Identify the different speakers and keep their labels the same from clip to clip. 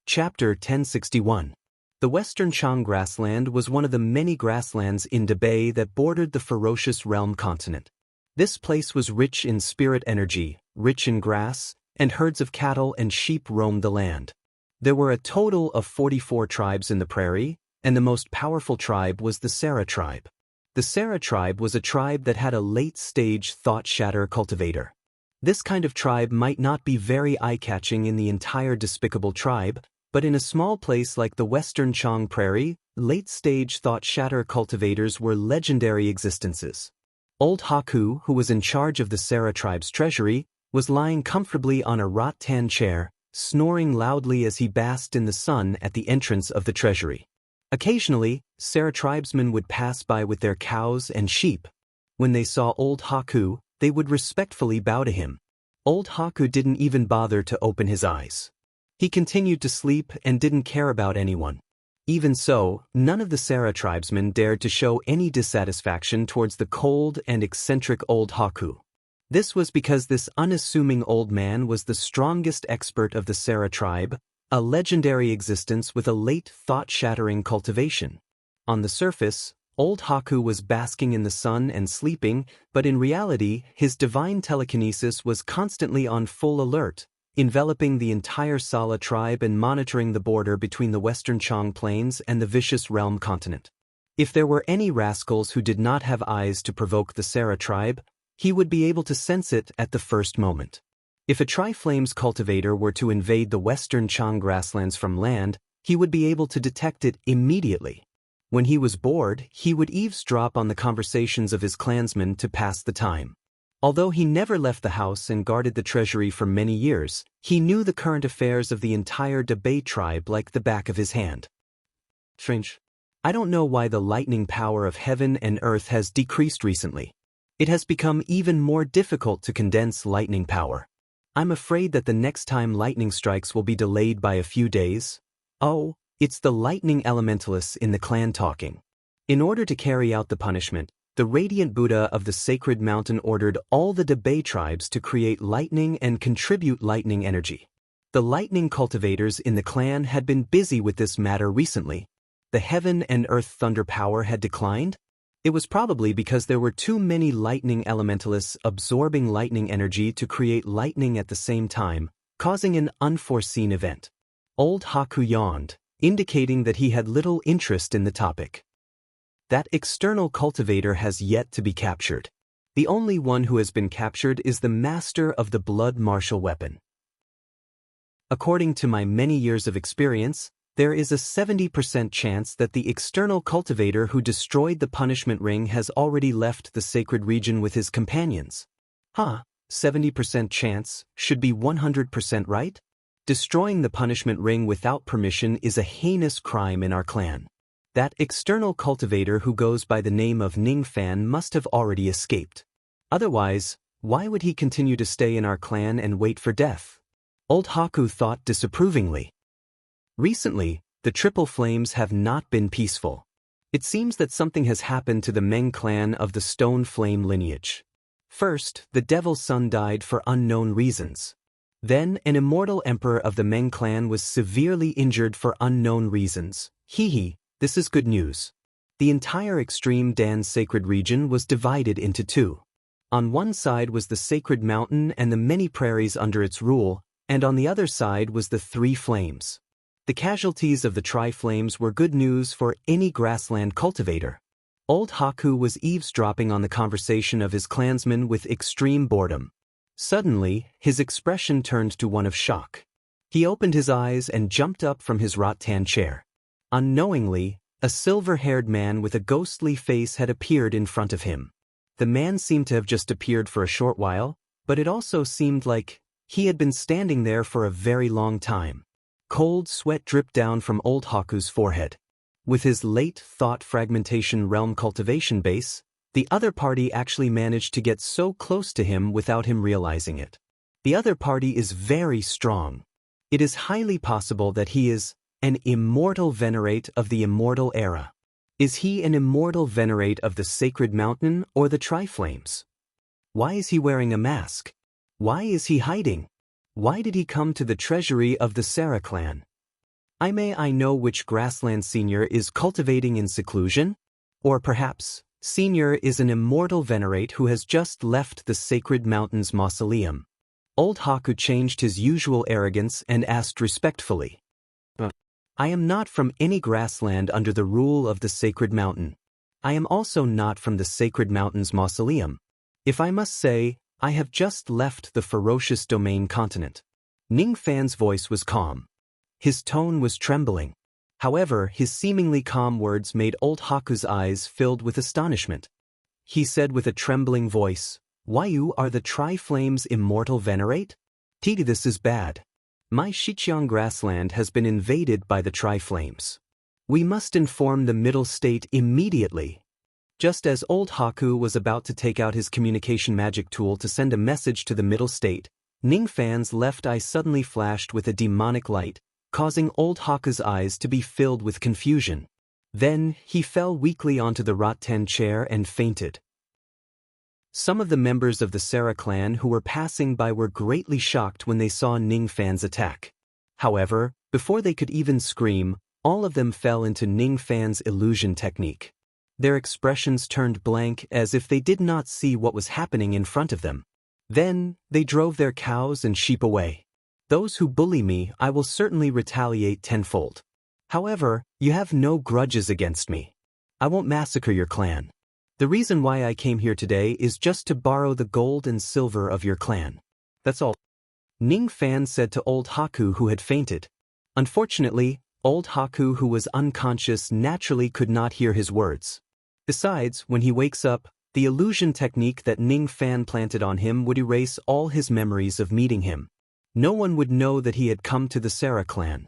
Speaker 1: Chapter 1061. The Western Chang grassland was one of the many grasslands in Debay that bordered the ferocious realm continent. This place was rich in spirit energy, rich in grass, and herds of cattle and sheep roamed the land. There were a total of 44 tribes in the prairie, and the most powerful tribe was the Sera tribe. The Sera tribe was a tribe that had a late-stage thought-shatter cultivator. This kind of tribe might not be very eye-catching in the entire despicable tribe, but in a small place like the Western Chang Prairie, late-stage thought-shatter cultivators were legendary existences. Old Haku, who was in charge of the Sera tribe's treasury, was lying comfortably on a rattan chair, snoring loudly as he basked in the sun at the entrance of the treasury. Occasionally, Sera tribesmen would pass by with their cows and sheep. When they saw Old Haku, they would respectfully bow to him. Old Haku didn't even bother to open his eyes. He continued to sleep and didn't care about anyone. Even so, none of the Sera tribesmen dared to show any dissatisfaction towards the cold and eccentric Old Haku. This was because this unassuming old man was the strongest expert of the Sera tribe, a legendary existence with a late thought-shattering cultivation. On the surface, Old Haku was basking in the sun and sleeping, but in reality, his divine telekinesis was constantly on full alert, enveloping the entire Sala tribe and monitoring the border between the Western Chang Plains and the vicious realm continent. If there were any rascals who did not have eyes to provoke the Sera tribe, he would be able to sense it at the first moment. If a Tri-Flames cultivator were to invade the Western Chang grasslands from land, he would be able to detect it immediately. When he was bored, he would eavesdrop on the conversations of his clansmen to pass the time. Although he never left the house and guarded the treasury for many years, he knew the current affairs of the entire Debay tribe like the back of his hand. Strange. I don't know why the lightning power of heaven and earth has decreased recently. It has become even more difficult to condense lightning power. I'm afraid that the next time lightning strikes will be delayed by a few days. Oh, it's the lightning elementalists in the clan talking. In order to carry out the punishment, the radiant Buddha of the sacred mountain ordered all the Debay tribes to create lightning and contribute lightning energy. The lightning cultivators in the clan had been busy with this matter recently. The heaven and earth thunder power had declined. It was probably because there were too many lightning elementalists absorbing lightning energy to create lightning at the same time, causing an unforeseen event. Old Haku yawned, indicating that he had little interest in the topic. That external cultivator has yet to be captured. The only one who has been captured is the master of the blood martial weapon. According to my many years of experience, there is a 70% chance that the external cultivator who destroyed the punishment ring has already left the sacred region with his companions. 70% chance should be 100% right? Destroying the punishment ring without permission is a heinous crime in our clan. That external cultivator who goes by the name of Ning Fan must have already escaped. Otherwise, why would he continue to stay in our clan and wait for death? Old Haku thought disapprovingly. Recently, the Triple Flames have not been peaceful. It seems that something has happened to the Meng clan of the Stone Flame lineage. First, the Devil's Son died for unknown reasons. Then, an immortal emperor of the Meng clan was severely injured for unknown reasons. This is good news. The entire extreme Dan sacred region was divided into two. On one side was the sacred mountain and the many prairies under its rule, and on the other side was the Three Flames. The casualties of the Tri-Flames were good news for any grassland cultivator. Old Haku was eavesdropping on the conversation of his clansmen with extreme boredom. Suddenly, his expression turned to one of shock. He opened his eyes and jumped up from his rattan chair. Unknowingly, a silver-haired man with a ghostly face had appeared in front of him. The man seemed to have just appeared for a short while, but it also seemed like he had been standing there for a very long time. Cold sweat dripped down from Old Haku's forehead. With his late thought fragmentation realm cultivation base, the other party actually managed to get so close to him without him realizing it. The other party is very strong. It is highly possible that he is an immortal venerate of the immortal era. Is he an immortal venerate of the sacred mountain or the Tri-Flames? Why is he wearing a mask? Why is he hiding? Why did he come to the treasury of the Sera clan? I know which grassland Senior is cultivating in seclusion? Or perhaps, Senior is an immortal venerate who has just left the sacred mountain's mausoleum. Old Haku changed his usual arrogance and asked respectfully. I am not from any grassland under the rule of the sacred mountain. I am also not from the sacred mountain's mausoleum. If I must say, I have just left the ferocious domain continent. Ning Fan's voice was calm. His tone was trembling. However, his seemingly calm words made Old Haku's eyes filled with astonishment. He said with a trembling voice, "Why, you are the Tri-Flame's immortal venerate? Titi, this is bad. My Shichiang grassland has been invaded by the Tri-Flames. We must inform the Middle State immediately." Just as Old Haku was about to take out his communication magic tool to send a message to the Middle State, Ning Fan's left eye suddenly flashed with a demonic light, causing Old Haku's eyes to be filled with confusion. Then, he fell weakly onto the Rotten chair and fainted. Some of the members of the Sarah clan who were passing by were greatly shocked when they saw Ning Fan's attack. However, before they could even scream, all of them fell into Ning Fan's illusion technique. Their expressions turned blank as if they did not see what was happening in front of them. Then, they drove their cows and sheep away. Those who bully me, I will certainly retaliate tenfold. However, you have no grudges against me. I won't massacre your clan. The reason why I came here today is just to borrow the gold and silver of your clan. That's all. Ning Fan said to Old Haku, who had fainted. Unfortunately, Old Haku, who was unconscious, naturally could not hear his words. Besides, when he wakes up, the illusion technique that Ning Fan planted on him would erase all his memories of meeting him. No one would know that he had come to the Sarah clan.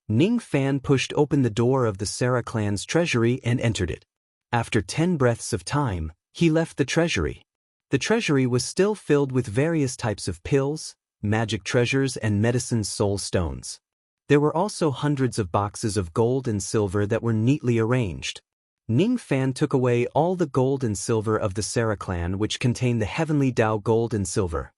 Speaker 1: Ning Fan pushed open the door of the Sarah clan's treasury and entered it. After 10 breaths of time, he left the treasury. The treasury was still filled with various types of pills, magic treasures, and medicine soul stones. There were also hundreds of boxes of gold and silver that were neatly arranged. Ning Fan took away all the gold and silver of the Sarah clan, which contained the heavenly Tao gold and silver.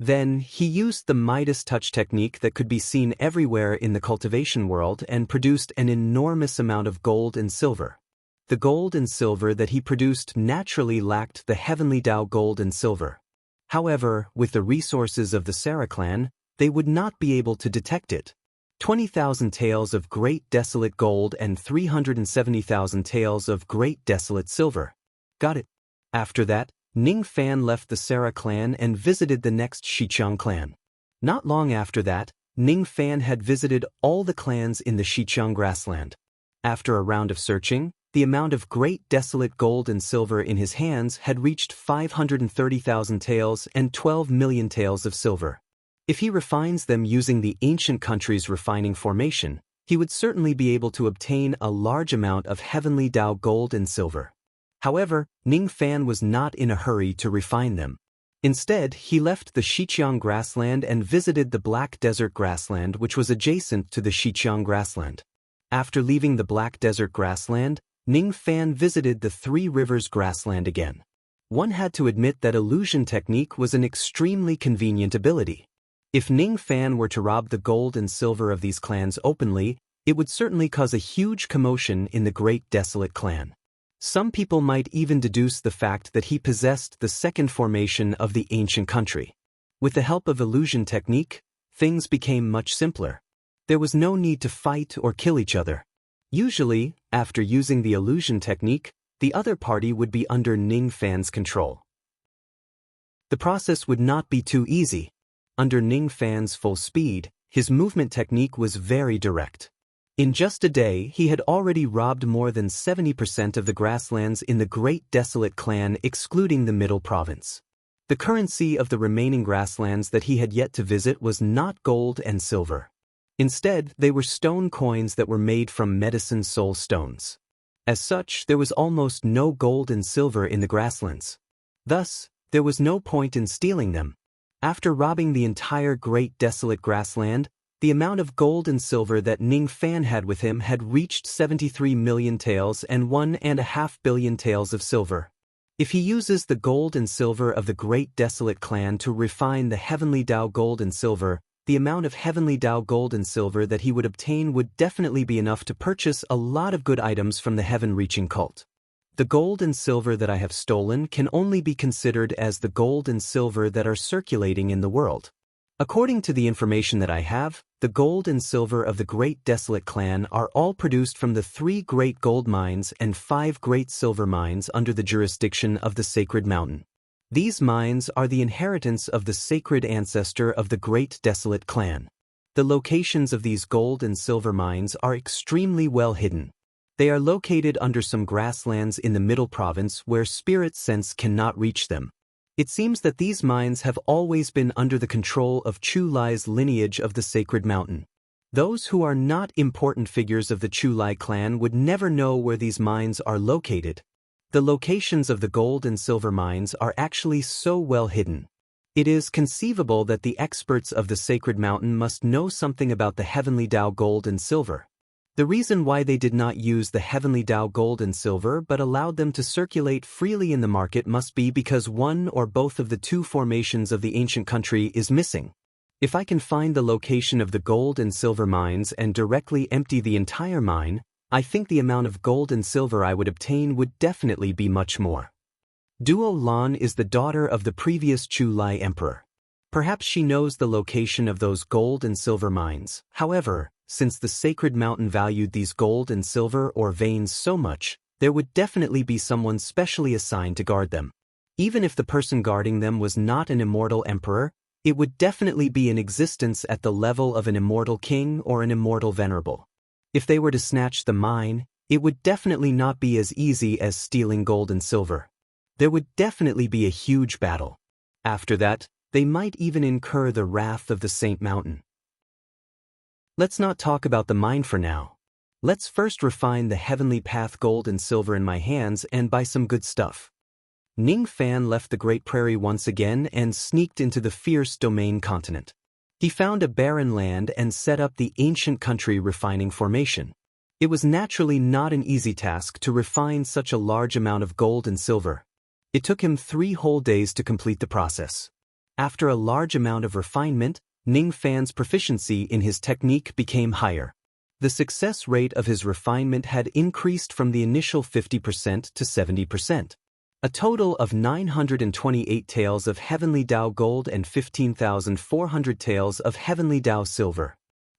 Speaker 1: Then, he used the Midas touch technique that could be seen everywhere in the cultivation world and produced an enormous amount of gold and silver. The gold and silver that he produced naturally lacked the heavenly Tao gold and silver. However, with the resources of the Sarah clan, they would not be able to detect it. 20,000 taels of great desolate gold and 370,000 taels of great desolate silver. Got it. After that, Ning Fan left the Sarah clan and visited the next Shichiang clan. Not long after that, Ning Fan had visited all the clans in the Shichiang grassland. After a round of searching, the amount of great desolate gold and silver in his hands had reached 530,000 taels and 12 million taels of silver. If he refines them using the ancient country's refining formation, he would certainly be able to obtain a large amount of heavenly Tao gold and silver. However, Ning Fan was not in a hurry to refine them. Instead, he left the Shichiang grassland and visited the Black Desert grassland, which was adjacent to the Shichiang grassland. After leaving the Black Desert grassland, Ning Fan visited the Three Rivers grassland again. One had to admit that illusion technique was an extremely convenient ability. If Ning Fan were to rob the gold and silver of these clans openly, it would certainly cause a huge commotion in the Great Desolate clan. Some people might even deduce the fact that he possessed the second formation of the ancient country. With the help of illusion technique, things became much simpler. There was no need to fight or kill each other. Usually, after using the illusion technique, the other party would be under Ning Fan's control. The process would not be too easy. Under Ning Fan's full speed, his movement technique was very direct. In just a day, he had already robbed more than 70% of the grasslands in the Great Desolate clan, excluding the Middle Province. The currency of the remaining grasslands that he had yet to visit was not gold and silver. Instead, they were stone coins that were made from medicine soul stones. As such, there was almost no gold and silver in the grasslands. Thus, there was no point in stealing them. After robbing the entire Great Desolate grassland, the amount of gold and silver that Ning Fan had with him had reached 73 million taels and 1.5 billion taels of silver. If he uses the gold and silver of the Great Desolate clan to refine the heavenly Tao gold and silver, the amount of heavenly Tao gold and silver that he would obtain would definitely be enough to purchase a lot of good items from the heaven-reaching cult. The gold and silver that I have stolen can only be considered as the gold and silver that are circulating in the world. According to the information that I have, the gold and silver of the Great Desolate Clan are all produced from the 3 great gold mines and 5 great silver mines under the jurisdiction of the Sacred Mountain. These mines are the inheritance of the sacred ancestor of the Great Desolate Clan. The locations of these gold and silver mines are extremely well hidden. They are located under some grasslands in the Middle Province where spirit sense cannot reach them. It seems that these mines have always been under the control of Chu Lai's lineage of the Sacred Mountain. Those who are not important figures of the Chu Lai clan would never know where these mines are located. The locations of the gold and silver mines are actually so well hidden. It is conceivable that the experts of the Sacred Mountain must know something about the heavenly Tao gold and silver. The reason why they did not use the heavenly Tao gold and silver but allowed them to circulate freely in the market must be because one or both of the 2 formations of the ancient country is missing. If I can find the location of the gold and silver mines and directly empty the entire mine, I think the amount of gold and silver I would obtain would definitely be much more. Duo Lan is the daughter of the previous Chu Lai emperor. Perhaps she knows the location of those gold and silver mines. However, since the Sacred Mountain valued these gold and silver or veins so much, there would definitely be someone specially assigned to guard them. Even if the person guarding them was not an immortal emperor, it would definitely be in existence at the level of an immortal king or an immortal venerable. If they were to snatch the mine, it would definitely not be as easy as stealing gold and silver. There would definitely be a huge battle. After that, they might even incur the wrath of the Saint Mountain. Let's not talk about the mine for now. Let's first refine the heavenly path gold and silver in my hands and buy some good stuff. Ning Fan left the Great Prairie once again and sneaked into the fierce domain continent. He found a barren land and set up the ancient country refining formation. It was naturally not an easy task to refine such a large amount of gold and silver. It took him 3 whole days to complete the process. After a large amount of refinement, Ning Fan's proficiency in his technique became higher. The success rate of his refinement had increased from the initial 50% to 70%. A total of 928 taels of heavenly Tao gold and 15,400 taels of heavenly Tao silver.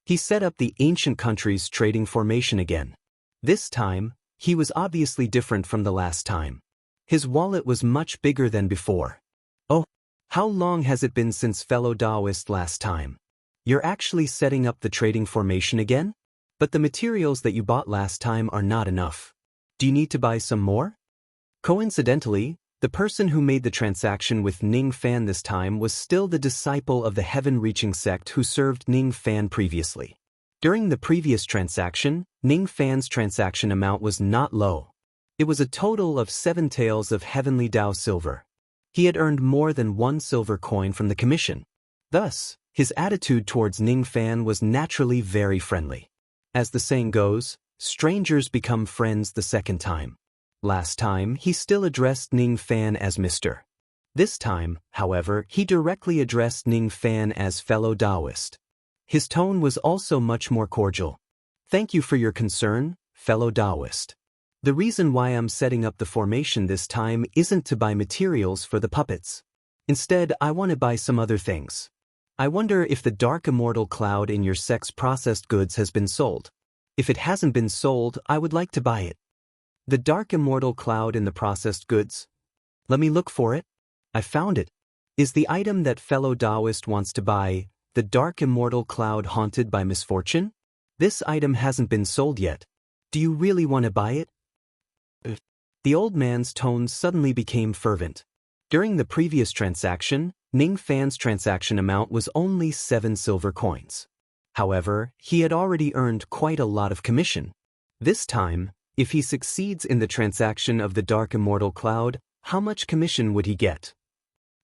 Speaker 1: He set up the ancient country's trading formation again. This time, he was obviously different from the last time. His wallet was much bigger than before. Oh, how long has it been since fellow Taoist last time? You're actually setting up the trading formation again? But the materials that you bought last time are not enough. Do you need to buy some more? Coincidentally, the person who made the transaction with Ning Fan this time was still the disciple of the heaven-reaching sect who served Ning Fan previously. During the previous transaction, Ning Fan's transaction amount was not low. It was a total of 7 taels of heavenly Tao silver. He had earned more than 1 silver coin from the commission. Thus, his attitude towards Ning Fan was naturally very friendly. As the saying goes, strangers become friends the second time. Last time, he still addressed Ning Fan as Mr. This time, however, he directly addressed Ning Fan as fellow Taoist. His tone was also much more cordial. Thank you for your concern, fellow Taoist. The reason why I'm setting up the formation this time isn't to buy materials for the puppets. Instead, I want to buy some other things. I wonder if the dark immortal cloud in your sect's processed goods has been sold. If it hasn't been sold, I would like to buy it. The dark immortal cloud in the processed goods? Let me look for it. I found it. Is the item that fellow Taoist wants to buy the dark immortal cloud haunted by misfortune? This item hasn't been sold yet. Do you really want to buy it? The old man's tone suddenly became fervent. During the previous transaction, Ning Fan's transaction amount was only 7 silver coins. However, he had already earned quite a lot of commission. This time, if he succeeds in the transaction of the dark immortal cloud, how much commission would he get?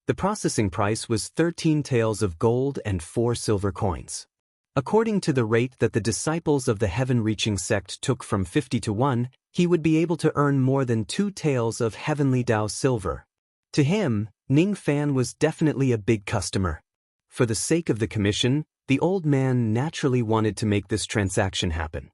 Speaker 1: The processing price was 13 taels of gold and 4 silver coins. According to the rate that the disciples of the heaven-reaching sect took from 50 to 1, he would be able to earn more than 2 taels of heavenly Tao silver. To him, Ning Fan was definitely a big customer. For the sake of the commission, The old man naturally wanted to make this transaction happen.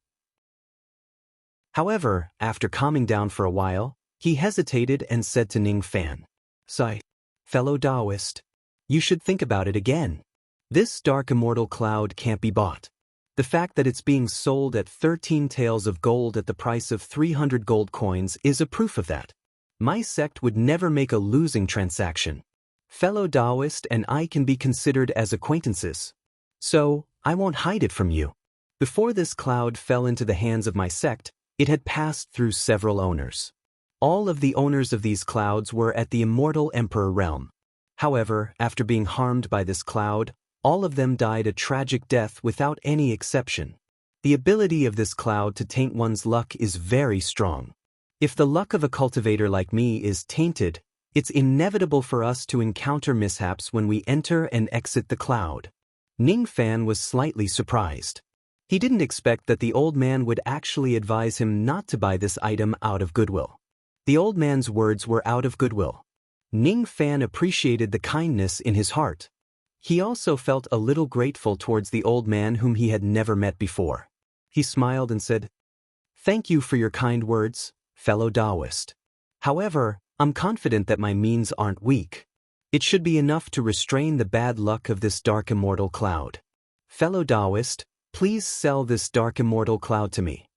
Speaker 1: However, after calming down for a while, he hesitated and said to Ning Fan, "Sigh, fellow Taoist, you should think about it again. This dark immortal cloud can't be bought. The fact that it's being sold at 13 taels of gold at the price of 300 gold coins is a proof of that. My sect would never make a losing transaction. Fellow Taoist and I can be considered as acquaintances. So, I won't hide it from you. Before this cloud fell into the hands of my sect, it had passed through several owners. All of the owners of these clouds were at the immortal emperor realm. However, after being harmed by this cloud, all of them died a tragic death without any exception. The ability of this cloud to taint one's luck is very strong. If the luck of a cultivator like me is tainted, it's inevitable for us to encounter mishaps when we enter and exit the cloud." Ning Fan was slightly surprised. He didn't expect that the old man would actually advise him not to buy this item out of goodwill. The old man's words were out of goodwill. Ning Fan appreciated the kindness in his heart. He also felt a little grateful towards the old man whom he had never met before. He smiled and said, "Thank you for your kind words, fellow Taoist. However, I'm confident that my means aren't weak. It should be enough to restrain the bad luck of this dark immortal cloud. Fellow Taoist, please sell this dark immortal cloud to me.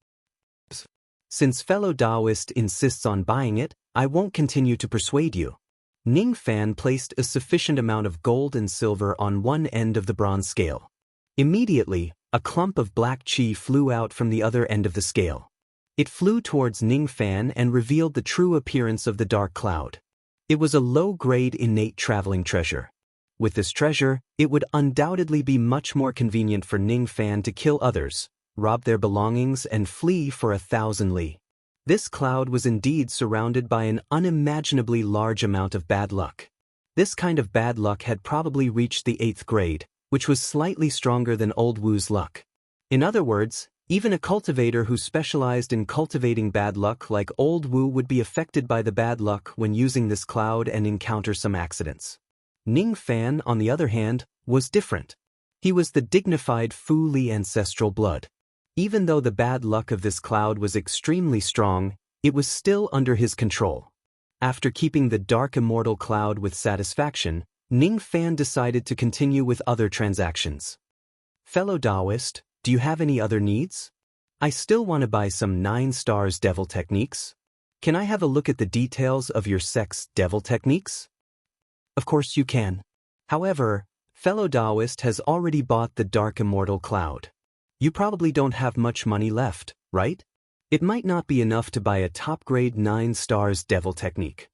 Speaker 1: Since fellow Taoist insists on buying it, I won't continue to persuade you." Ning Fan placed a sufficient amount of gold and silver on one end of the bronze scale. Immediately, a clump of black qi flew out from the other end of the scale. It flew towards Ning Fan and revealed the true appearance of the dark cloud. It was a low-grade innate traveling treasure. With this treasure, it would undoubtedly be much more convenient for Ning Fan to kill others, rob their belongings and flee for 1,000 li. This cloud was indeed surrounded by an unimaginably large amount of bad luck. This kind of bad luck had probably reached the 8th grade, which was slightly stronger than Old Wu's luck. In other words, even a cultivator who specialized in cultivating bad luck like Old Wu would be affected by the bad luck when using this cloud and encounter some accidents. Ning Fan, on the other hand, was different. He was the dignified Fu Li ancestral blood. Even though the bad luck of this cloud was extremely strong, it was still under his control. After keeping the dark immortal cloud with satisfaction, Ning Fan decided to continue with other transactions. "Fellow Taoist, do you have any other needs? I still want to buy some 9 stars devil techniques. Can I have a look at the details of your sect's devil techniques?" "Of course you can. However, fellow Taoist has already bought the dark immortal cloud. You probably don't have much money left, right? It might not be enough to buy a top-grade 9 stars devil technique."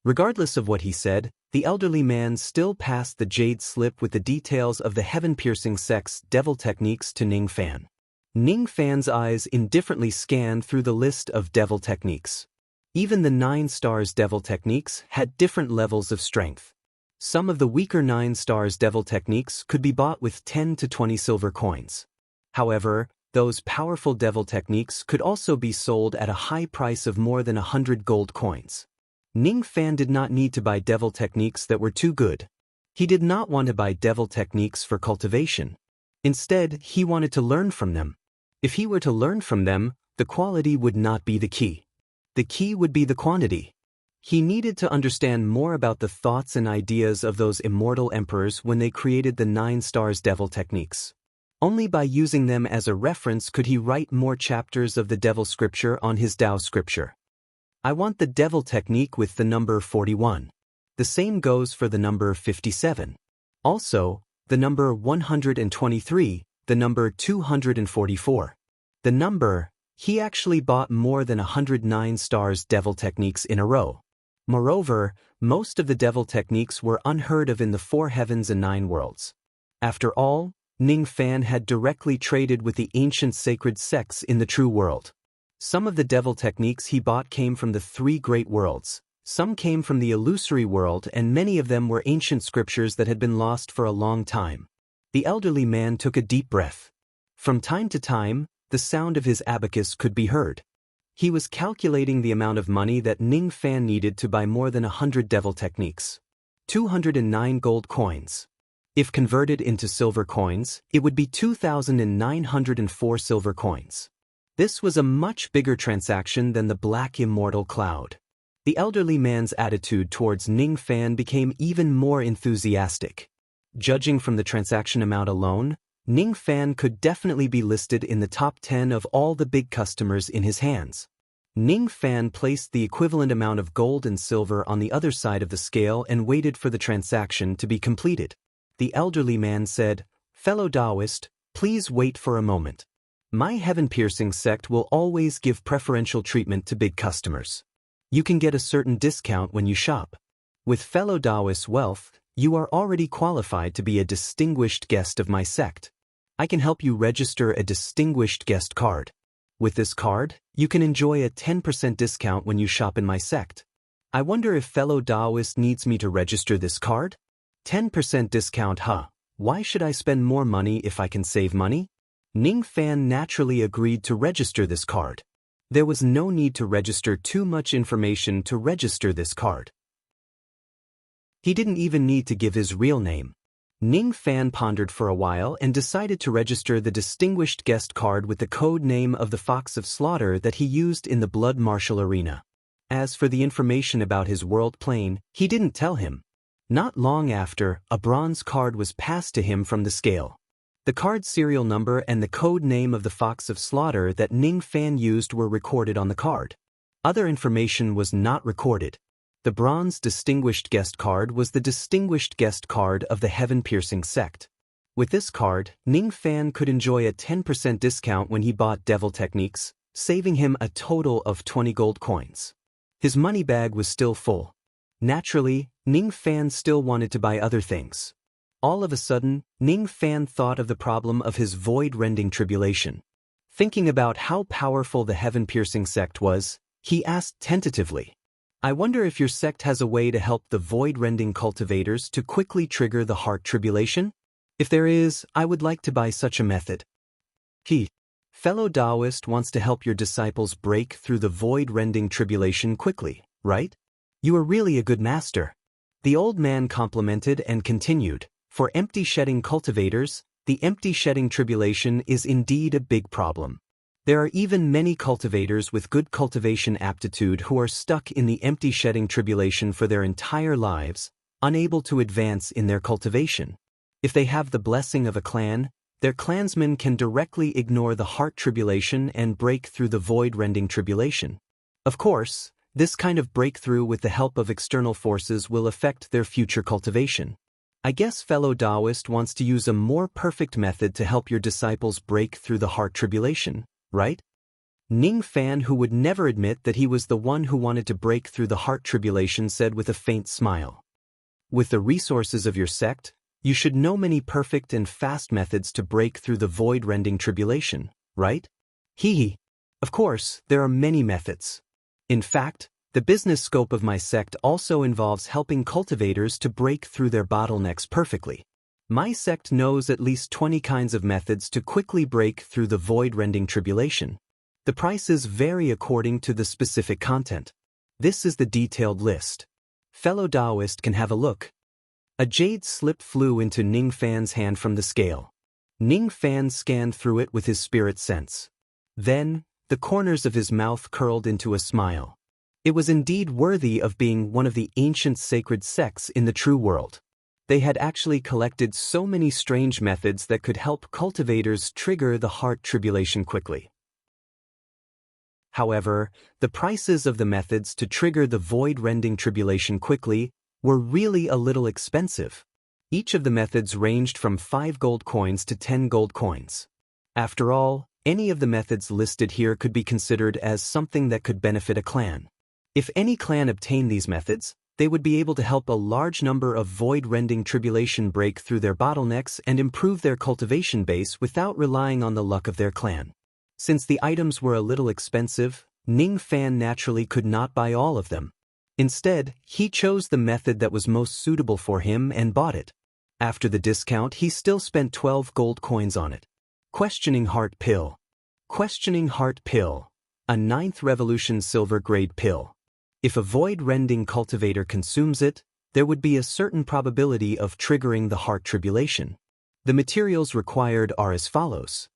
Speaker 1: Regardless of what he said, the elderly man still passed the jade slip with the details of the heaven-piercing sect's devil techniques to Ning Fan. Ning Fan's eyes indifferently scanned through the list of devil techniques. Even the 9 stars devil techniques had different levels of strength. Some of the weaker 9 stars devil techniques could be bought with 10 to 20 silver coins. However, those powerful devil techniques could also be sold at a high price of more than 100 gold coins. Ning Fan did not need to buy devil techniques that were too good. He did not want to buy devil techniques for cultivation. Instead, he wanted to learn from them. If he were to learn from them, the quality would not be the key. The key would be the quantity. He needed to understand more about the thoughts and ideas of those immortal emperors when they created the 9 stars devil techniques. Only by using them as a reference could he write more chapters of the devil scripture on his Tao scripture. "I want the devil technique with the number 41. The same goes for the number 57. Also, the number 123, the number 244. The number, he actually bought more than 109 stars devil techniques in a row. Moreover, most of the devil techniques were unheard of in the 4 heavens and 9 worlds. After all, Ning Fan had directly traded with the ancient sacred sects in the true world. Some of the devil techniques he bought came from the 3 great worlds, some came from the illusory world, and many of them were ancient scriptures that had been lost for a long time. The elderly man took a deep breath. From time to time, the sound of his abacus could be heard. He was calculating the amount of money that Ning Fan needed to buy more than 100 devil techniques. 209 gold coins. If converted into silver coins, it would be 2,904 silver coins. This was a much bigger transaction than the black immortal cloud. The elderly man's attitude towards Ning Fan became even more enthusiastic. Judging from the transaction amount alone, Ning Fan could definitely be listed in the top 10 of all the big customers in his hands. Ning Fan placed the equivalent amount of gold and silver on the other side of the scale and waited for the transaction to be completed. The elderly man said, "Fellow Taoist, please wait for a moment. My heaven-piercing sect will always give preferential treatment to big customers. You can get a certain discount when you shop. With fellow Taoist wealth, you are already qualified to be a distinguished guest of my sect. I can help you register a distinguished guest card. With this card, you can enjoy a 10% discount when you shop in my sect. I wonder if fellow Taoist needs me to register this card? 10% discount, huh? Why should I spend more money if I can save money?" Ning Fan naturally agreed to register this card. There was no need to register too much information to register this card. He didn't even need to give his real name. Ning Fan pondered for a while and decided to register the distinguished guest card with the code name of the Fox of Slaughter that he used in the Blood Martial Arena. As for the information about his world plane, he didn't tell him. Not long after, a bronze card was passed to him from the scale. The card's serial number and the code name of the Fox of Slaughter that Ning Fan used were recorded on the card. Other information was not recorded. The bronze distinguished guest card was the distinguished guest card of the heaven-piercing sect. With this card, Ning Fan could enjoy a 10% discount when he bought Devil Techniques, saving him a total of 20 gold coins. His money bag was still full. Naturally, Ning Fan still wanted to buy other things. All of a sudden, Ning Fan thought of the problem of his void-rending tribulation. Thinking about how powerful the heaven-piercing sect was, he asked tentatively, "I wonder if your sect has a way to help the void-rending cultivators to quickly trigger the heart tribulation? If there is, I would like to buy such a method." Fellow Taoist wants to help your disciples break through the void-rending tribulation quickly, right? You are really a good master. The old man complimented and continued, "For empty-shedding cultivators, the empty-shedding tribulation is indeed a big problem. There are even many cultivators with good cultivation aptitude who are stuck in the empty-shedding tribulation for their entire lives, unable to advance in their cultivation. If they have the blessing of a clan, their clansmen can directly ignore the heart tribulation and break through the void-rending tribulation. Of course, this kind of breakthrough with the help of external forces will affect their future cultivation. I guess fellow Taoist wants to use a more perfect method to help your disciples break through the heart tribulation, right?" Ning Fan, who would never admit that he was the one who wanted to break through the heart tribulation, said with a faint smile, "With the resources of your sect, you should know many perfect and fast methods to break through the void-rending tribulation, right?" Of course, there are many methods. In fact, the business scope of my sect also involves helping cultivators to break through their bottlenecks perfectly. My sect knows at least 20 kinds of methods to quickly break through the void-rending tribulation. The prices vary according to the specific content. This is the detailed list. Fellow Taoist can have a look. A jade slip flew into Ning Fan's hand from the scale. Ning Fan scanned through it with his spirit sense. Then, the corners of his mouth curled into a smile. It was indeed worthy of being one of the ancient sacred sects in the true world. They had actually collected so many strange methods that could help cultivators trigger the heart tribulation quickly. However, the prices of the methods to trigger the void-rending tribulation quickly were really a little expensive. Each of the methods ranged from 5 gold coins to 10 gold coins. After all, any of the methods listed here could be considered as something that could benefit a clan. If any clan obtained these methods, they would be able to help a large number of void-rending tribulation break through their bottlenecks and improve their cultivation base without relying on the luck of their clan. Since the items were a little expensive, Ning Fan naturally could not buy all of them. Instead, he chose the method that was most suitable for him and bought it. After the discount, he still spent 12 gold coins on it. Questioning Heart Pill. Questioning Heart Pill. A 9th Revolution silver grade pill. If a void-rending cultivator consumes it, there would be a certain probability of triggering the heart tribulation. The materials required are as follows.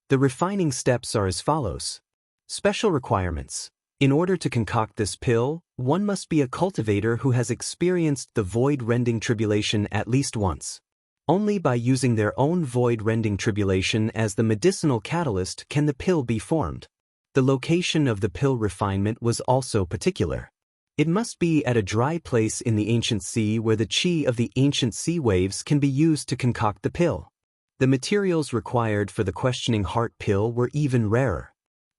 Speaker 1: The refining steps are as follows. Special requirements. In order to concoct this pill, one must be a cultivator who has experienced the void-rending tribulation at least once. Only by using their own void-rending tribulation as the medicinal catalyst can the pill be formed. The location of the pill refinement was also particular. It must be at a dry place in the ancient sea where the chi of the ancient sea waves can be used to concoct the pill. The materials required for the questioning heart pill were even rarer.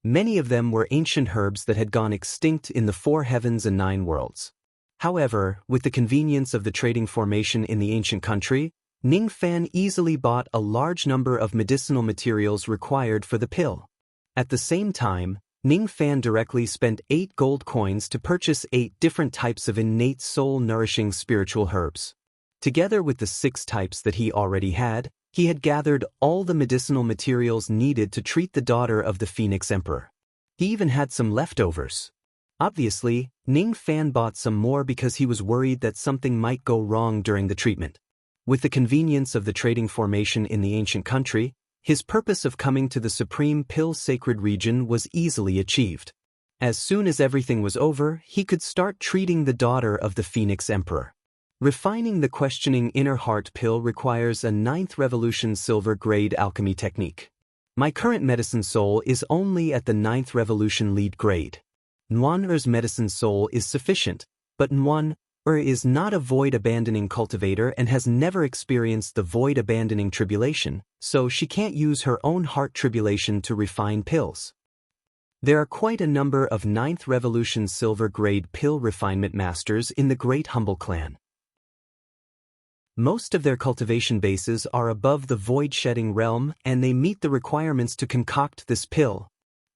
Speaker 1: Many of them were ancient herbs that had gone extinct in the 4 heavens and 9 worlds. However, with the convenience of the trading formation in the ancient country, Ning Fan easily bought a large number of medicinal materials required for the pill. At the same time, Ning Fan directly spent 8 gold coins to purchase 8 different types of innate soul-nourishing spiritual herbs. Together with the 6 types that he already had gathered all the medicinal materials needed to treat the daughter of the Phoenix Emperor. He even had some leftovers. Obviously, Ning Fan bought some more because he was worried that something might go wrong during the treatment. With the convenience of the trading formation in the ancient country, his purpose of coming to the Supreme Pill Sacred region was easily achieved. As soon as everything was over, he could start treating the daughter of the Phoenix Emperor. Refining the questioning inner heart pill requires a 9th revolution silver grade alchemy technique. My current medicine soul is only at the 9th revolution lead grade. Nwan'er's medicine soul is sufficient, but Nwan'er is not a void-abandoning cultivator and has never experienced the void-abandoning tribulation, so she can't use her own heart tribulation to refine pills. There are quite a number of 9th revolution silver grade pill refinement masters in the Great Humble clan. Most of their cultivation bases are above the void-shedding realm and they meet the requirements to concoct this pill.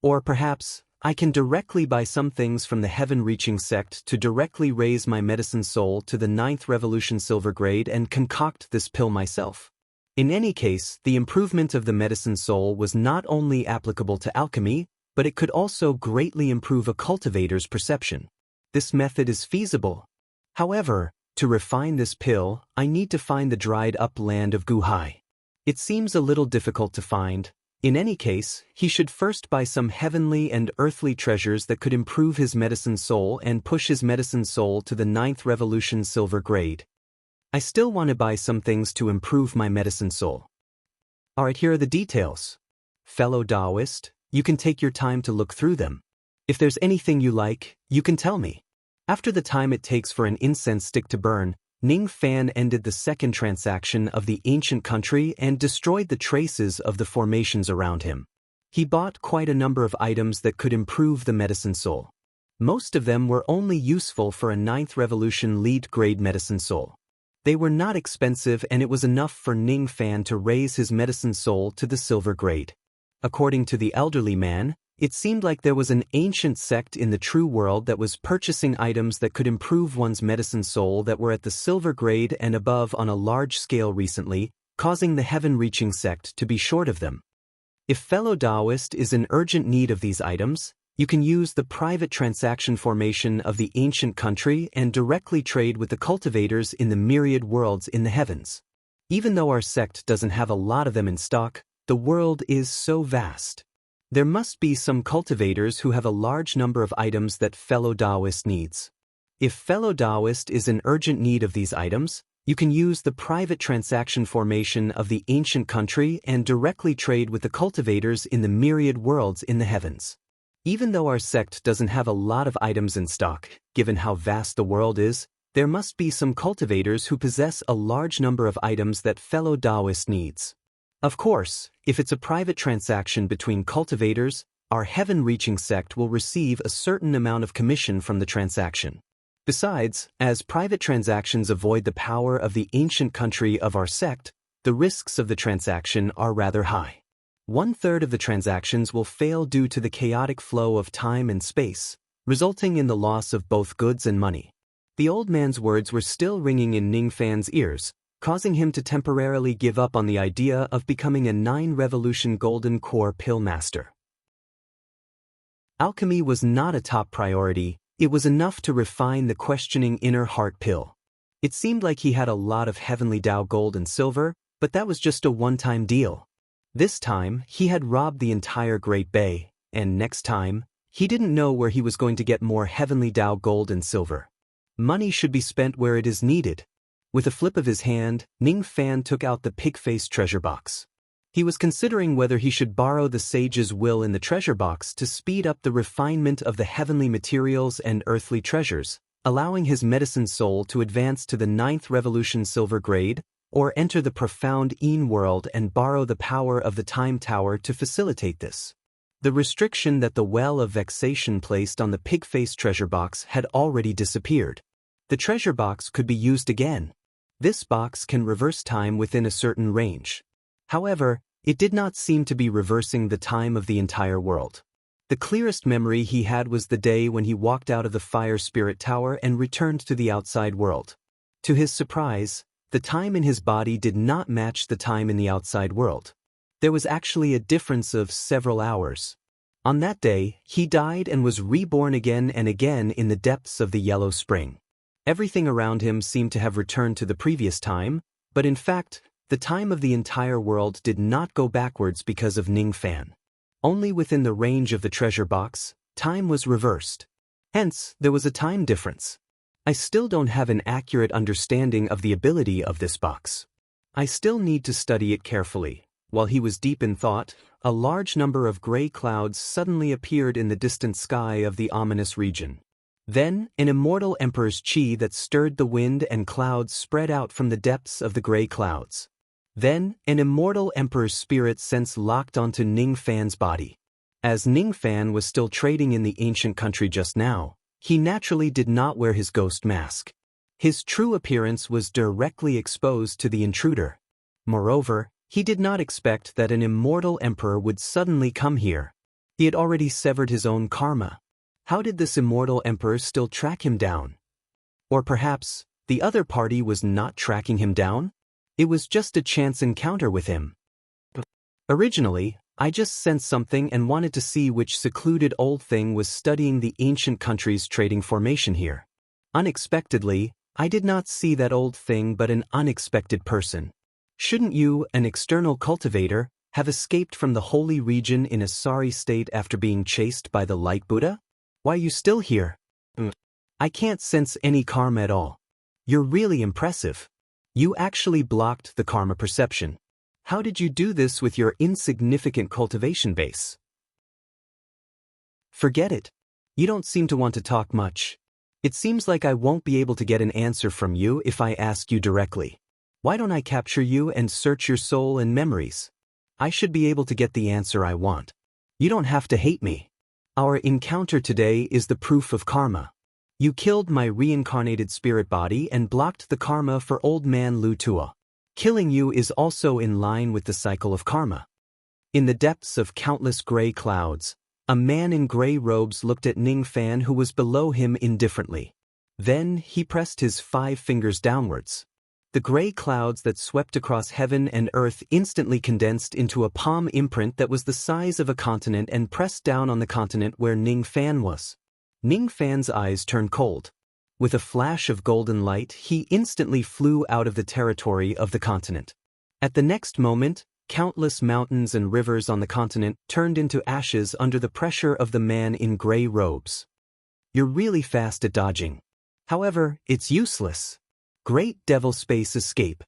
Speaker 1: Or perhaps, I can directly buy some things from the heaven-reaching sect to directly raise my medicine soul to the 9th revolution silver grade and concoct this pill myself. In any case, the improvement of the medicine soul was not only applicable to alchemy, but it could also greatly improve a cultivator's perception. This method is feasible. However, to refine this pill, I need to find the dried-up land of Guhai. It seems a little difficult to find. In any case, he should first buy some heavenly and earthly treasures that could improve his medicine soul and push his medicine soul to the 9th revolution silver grade. I still want to buy some things to improve my medicine soul. Alright, here are the details. Fellow Taoist, you can take your time to look through them. If there's anything you like, you can tell me. After the time it takes for an incense stick to burn, Ning Fan ended the second transaction of the ancient country and destroyed the traces of the formations around him. He bought quite a number of items that could improve the medicine soul. Most of them were only useful for a 9th revolution lead grade medicine soul. They were not expensive and it was enough for Ning Fan to raise his medicine soul to the silver grade. According to the elderly man, it seemed like there was an ancient sect in the true world that was purchasing items that could improve one's medicine soul that were at the silver grade and above on a large scale recently, causing the heaven-reaching sect to be short of them. If fellow Taoist is in urgent need of these items, you can use the private transaction formation of the ancient country and directly trade with the cultivators in the myriad worlds in the heavens. Even though our sect doesn't have a lot of them in stock, the world is so vast. There must be some cultivators who have a large number of items that fellow Taoist needs. If fellow Taoist is in urgent need of these items, you can use the private transaction formation of the ancient country and directly trade with the cultivators in the myriad worlds in the heavens. Even though our sect doesn't have a lot of items in stock, given how vast the world is, there must be some cultivators who possess a large number of items that fellow Taoist needs. Of course, if it's a private transaction between cultivators, our heaven-reaching sect will receive a certain amount of commission from the transaction. Besides, as private transactions avoid the power of the ancient country of our sect, the risks of the transaction are rather high. 1/3 of the transactions will fail due to the chaotic flow of time and space, resulting in the loss of both goods and money. The old man's words were still ringing in Ning Fan's ears, causing him to temporarily give up on the idea of becoming a 9 revolution golden core pill master. Alchemy was not a top priority, it was enough to refine the questioning inner heart pill. It seemed like he had a lot of heavenly Tao gold and silver, but that was just a one-time deal. This time, he had robbed the entire Great Bay, and next time, he didn't know where he was going to get more heavenly Tao gold and silver. Money should be spent where it is needed. With a flip of his hand, Ning Fan took out the pig-faced treasure box. He was considering whether he should borrow the sage's will in the treasure box to speed up the refinement of the heavenly materials and earthly treasures, allowing his medicine soul to advance to the 9th Revolution Silver grade, or enter the profound Een world and borrow the power of the Time Tower to facilitate this. The restriction that the Well of Vexation placed on the pig-faced treasure box had already disappeared. The treasure box could be used again. This box can reverse time within a certain range. However, it did not seem to be reversing the time of the entire world. The clearest memory he had was the day when he walked out of the Fire Spirit Tower and returned to the outside world. To his surprise, the time in his body did not match the time in the outside world. There was actually a difference of several hours. On that day, he died and was reborn again and again in the depths of the Yellow Spring. Everything around him seemed to have returned to the previous time, but in fact, the time of the entire world did not go backwards because of Ning Fan. Only within the range of the treasure box, time was reversed. Hence, there was a time difference. I still don't have an accurate understanding of the ability of this box. I still need to study it carefully. While he was deep in thought, a large number of gray clouds suddenly appeared in the distant sky of the ominous region. Then, an immortal emperor's chi that stirred the wind and clouds spread out from the depths of the gray clouds. Then, an immortal emperor's spirit sense locked onto Ning Fan's body. As Ning Fan was still trading in the ancient country just now, he naturally did not wear his ghost mask. His true appearance was directly exposed to the intruder. Moreover, he did not expect that an immortal emperor would suddenly come here. He had already severed his own karma. How did this immortal emperor still track him down? Or perhaps, the other party was not tracking him down? It was just a chance encounter with him. Originally, I just sensed something and wanted to see which secluded old thing was studying the ancient country's trading formation here. Unexpectedly, I did not see that old thing but an unexpected person. Shouldn't you, an external cultivator, have escaped from the holy region in a sorry state after being chased by the Light Buddha? Why are you still here? I can't sense any karma at all. You're really impressive. You actually blocked the karma perception. How did you do this with your insignificant cultivation base? Forget it. You don't seem to want to talk much. It seems like I won't be able to get an answer from you if I ask you directly. Why don't I capture you and search your soul and memories? I should be able to get the answer I want. You don't have to hate me. Our encounter today is the proof of karma. You killed my reincarnated spirit body and blocked the karma for old man Lu Tua. Killing you is also in line with the cycle of karma. In the depths of countless gray clouds, a man in gray robes looked at Ning Fan who was below him indifferently. Then he pressed his 5 fingers downwards. The gray clouds that swept across heaven and earth instantly condensed into a palm imprint that was the size of a continent and pressed down on the continent where Ning Fan was. Ning Fan's eyes turned cold. With a flash of golden light, he instantly flew out of the territory of the continent. At the next moment, countless mountains and rivers on the continent turned into ashes under the pressure of the man in gray robes. You're really fast at dodging. However, it's useless. Great devil space escape.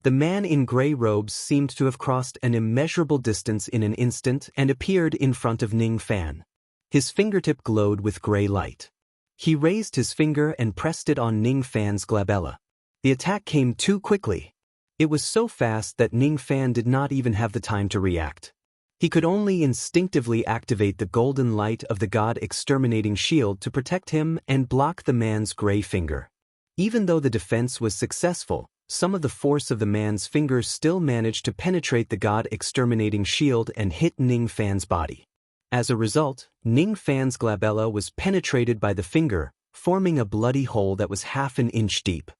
Speaker 1: The man in gray robes seemed to have crossed an immeasurable distance in an instant and appeared in front of Ning Fan. His fingertip glowed with gray light. He raised his finger and pressed it on Ning Fan's glabella. The attack came too quickly. It was so fast that Ning Fan did not even have the time to react. He could only instinctively activate the golden light of the God-exterminating shield to protect him and block the man's gray finger. Even though the defense was successful, some of the force of the man's finger still managed to penetrate the God-exterminating shield and hit Ning Fan's body. As a result, Ning Fan's glabella was penetrated by the finger, forming a bloody hole that was half an inch deep.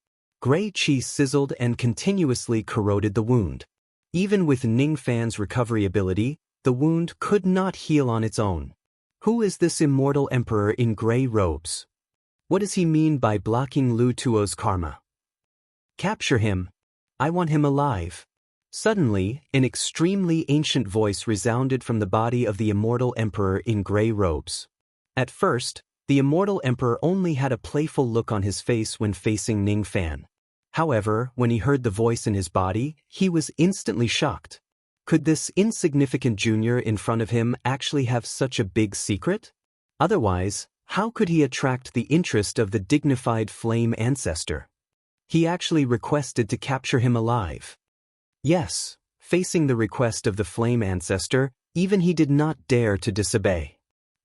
Speaker 1: Gray chi sizzled and continuously corroded the wound. Even with Ning Fan's recovery ability, the wound could not heal on its own. Who is this immortal emperor in gray robes? What does he mean by blocking Lu Tuo's karma? Capture him. I want him alive. Suddenly, an extremely ancient voice resounded from the body of the immortal emperor in gray robes. At first, the immortal emperor only had a playful look on his face when facing Ning Fan. However, when he heard the voice in his body, he was instantly shocked. Could this insignificant junior in front of him actually have such a big secret? Otherwise, how could he attract the interest of the dignified flame ancestor? He actually requested to capture him alive. Yes, facing the request of the flame ancestor, even he did not dare to disobey.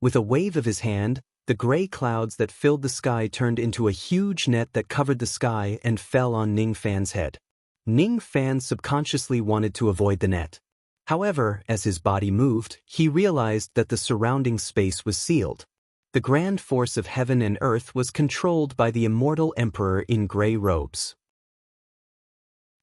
Speaker 1: With a wave of his hand, the gray clouds that filled the sky turned into a huge net that covered the sky and fell on Ning Fan's head. Ning Fan subconsciously wanted to avoid the net. However, as his body moved, he realized that the surrounding space was sealed. The grand force of heaven and earth was controlled by the immortal emperor in gray robes.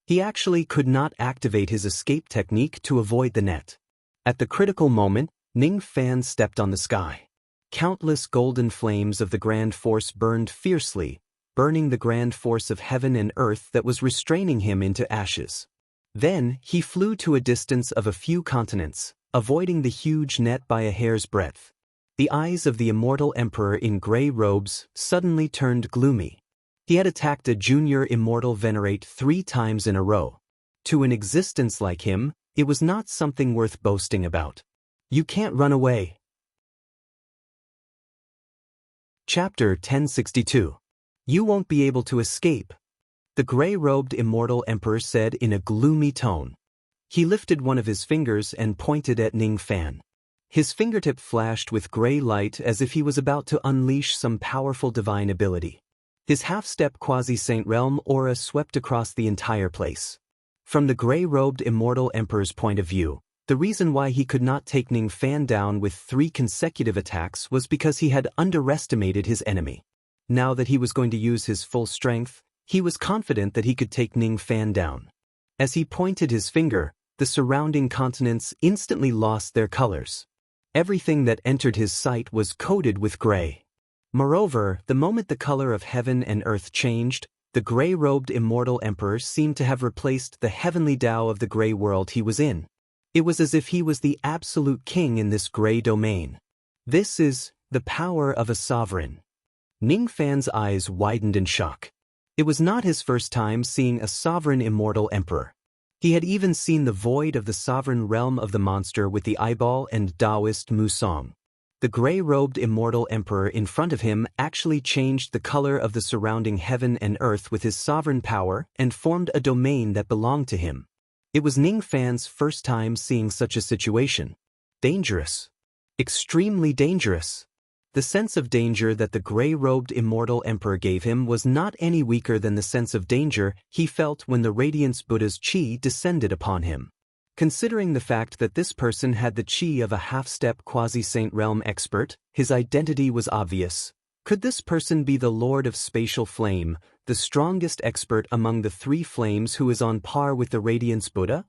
Speaker 1: He actually could not activate his escape technique to avoid the net. At the critical moment, Ning Fan stepped on the sky. Countless golden flames of the grand force burned fiercely, burning the grand force of heaven and earth that was restraining him into ashes. Then, he flew to a distance of a few continents, avoiding the huge net by a hair's breadth. The eyes of the immortal emperor in gray robes suddenly turned gloomy. He had attacked a junior immortal venerate 3 times in a row. To an existence like him, it was not something worth boasting about. You can't run away. Chapter 1062. You won't be able to escape. The gray-robed immortal emperor said in a gloomy tone. He lifted one of his fingers and pointed at Ning Fan. His fingertip flashed with gray light as if he was about to unleash some powerful divine ability. His half-step quasi-saint realm aura swept across the entire place. From the gray-robed immortal emperor's point of view, the reason why he could not take Ning Fan down with 3 consecutive attacks was because he had underestimated his enemy. Now that he was going to use his full strength, he was confident that he could take Ning Fan down. As he pointed his finger, the surrounding continents instantly lost their colors. Everything that entered his sight was coated with gray. Moreover, the moment the color of heaven and earth changed, the gray-robed immortal emperor seemed to have replaced the heavenly Tao of the gray world he was in. It was as if he was the absolute king in this gray domain. This is the power of a sovereign. Ning Fan's eyes widened in shock. It was not his first time seeing a sovereign immortal emperor. He had even seen the void of the sovereign realm of the monster with the eyeball and Taoist Musong. The gray-robed immortal emperor in front of him actually changed the color of the surrounding heaven and earth with his sovereign power and formed a domain that belonged to him. It was Ning Fan's first time seeing such a situation. Dangerous. Extremely dangerous. The sense of danger that the gray-robed immortal emperor gave him was not any weaker than the sense of danger he felt when the Radiance Buddha's chi descended upon him. Considering the fact that this person had the chi of a half-step quasi-saint realm expert, his identity was obvious. Could this person be the Lord of Spatial Flame, the strongest expert among the 3 flames who is on par with the Radiance Buddha?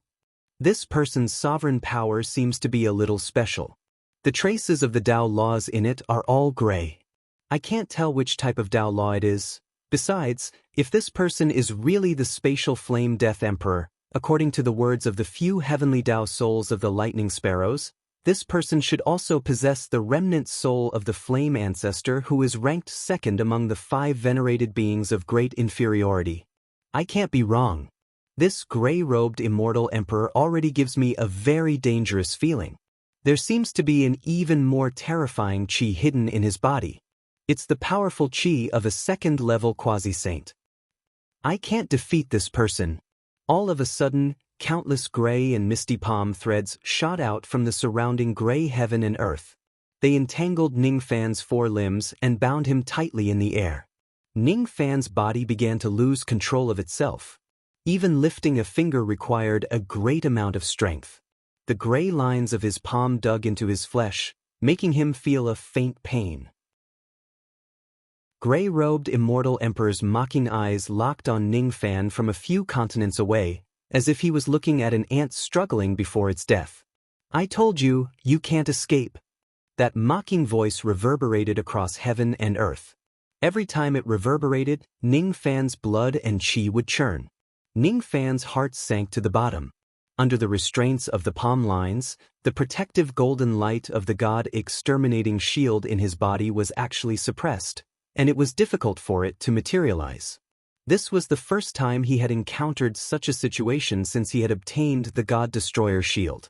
Speaker 1: This person's sovereign power seems to be a little special. The traces of the Tao laws in it are all gray. I can't tell which type of Tao law it is. Besides, if this person is really the Spatial Flame Death Emperor, according to the words of the few heavenly Tao souls of the lightning sparrows, this person should also possess the remnant soul of the flame ancestor who is ranked second among the 5 venerated beings of great inferiority. I can't be wrong. This gray-robed immortal emperor already gives me a very dangerous feeling. There seems to be an even more terrifying chi hidden in his body. It's the powerful chi of a second-level quasi-saint. I can't defeat this person. All of a sudden, countless gray and misty palm threads shot out from the surrounding gray heaven and earth. They entangled Ning Fan's 4 limbs and bound him tightly in the air. Ning Fan's body began to lose control of itself. Even lifting a finger required a great amount of strength. The gray lines of his palm dug into his flesh, making him feel a faint pain. Gray-robed immortal emperor's mocking eyes locked on Ning Fan from a few continents away, as if he was looking at an ant struggling before its death. I told you, you can't escape. That mocking voice reverberated across heaven and earth. Every time it reverberated, Ning Fan's blood and qi would churn. Ning Fan's heart sank to the bottom. Under the restraints of the palm lines, the protective golden light of the God-exterminating shield in his body was actually suppressed, and it was difficult for it to materialize. This was the first time he had encountered such a situation since he had obtained the God-Destroyer shield.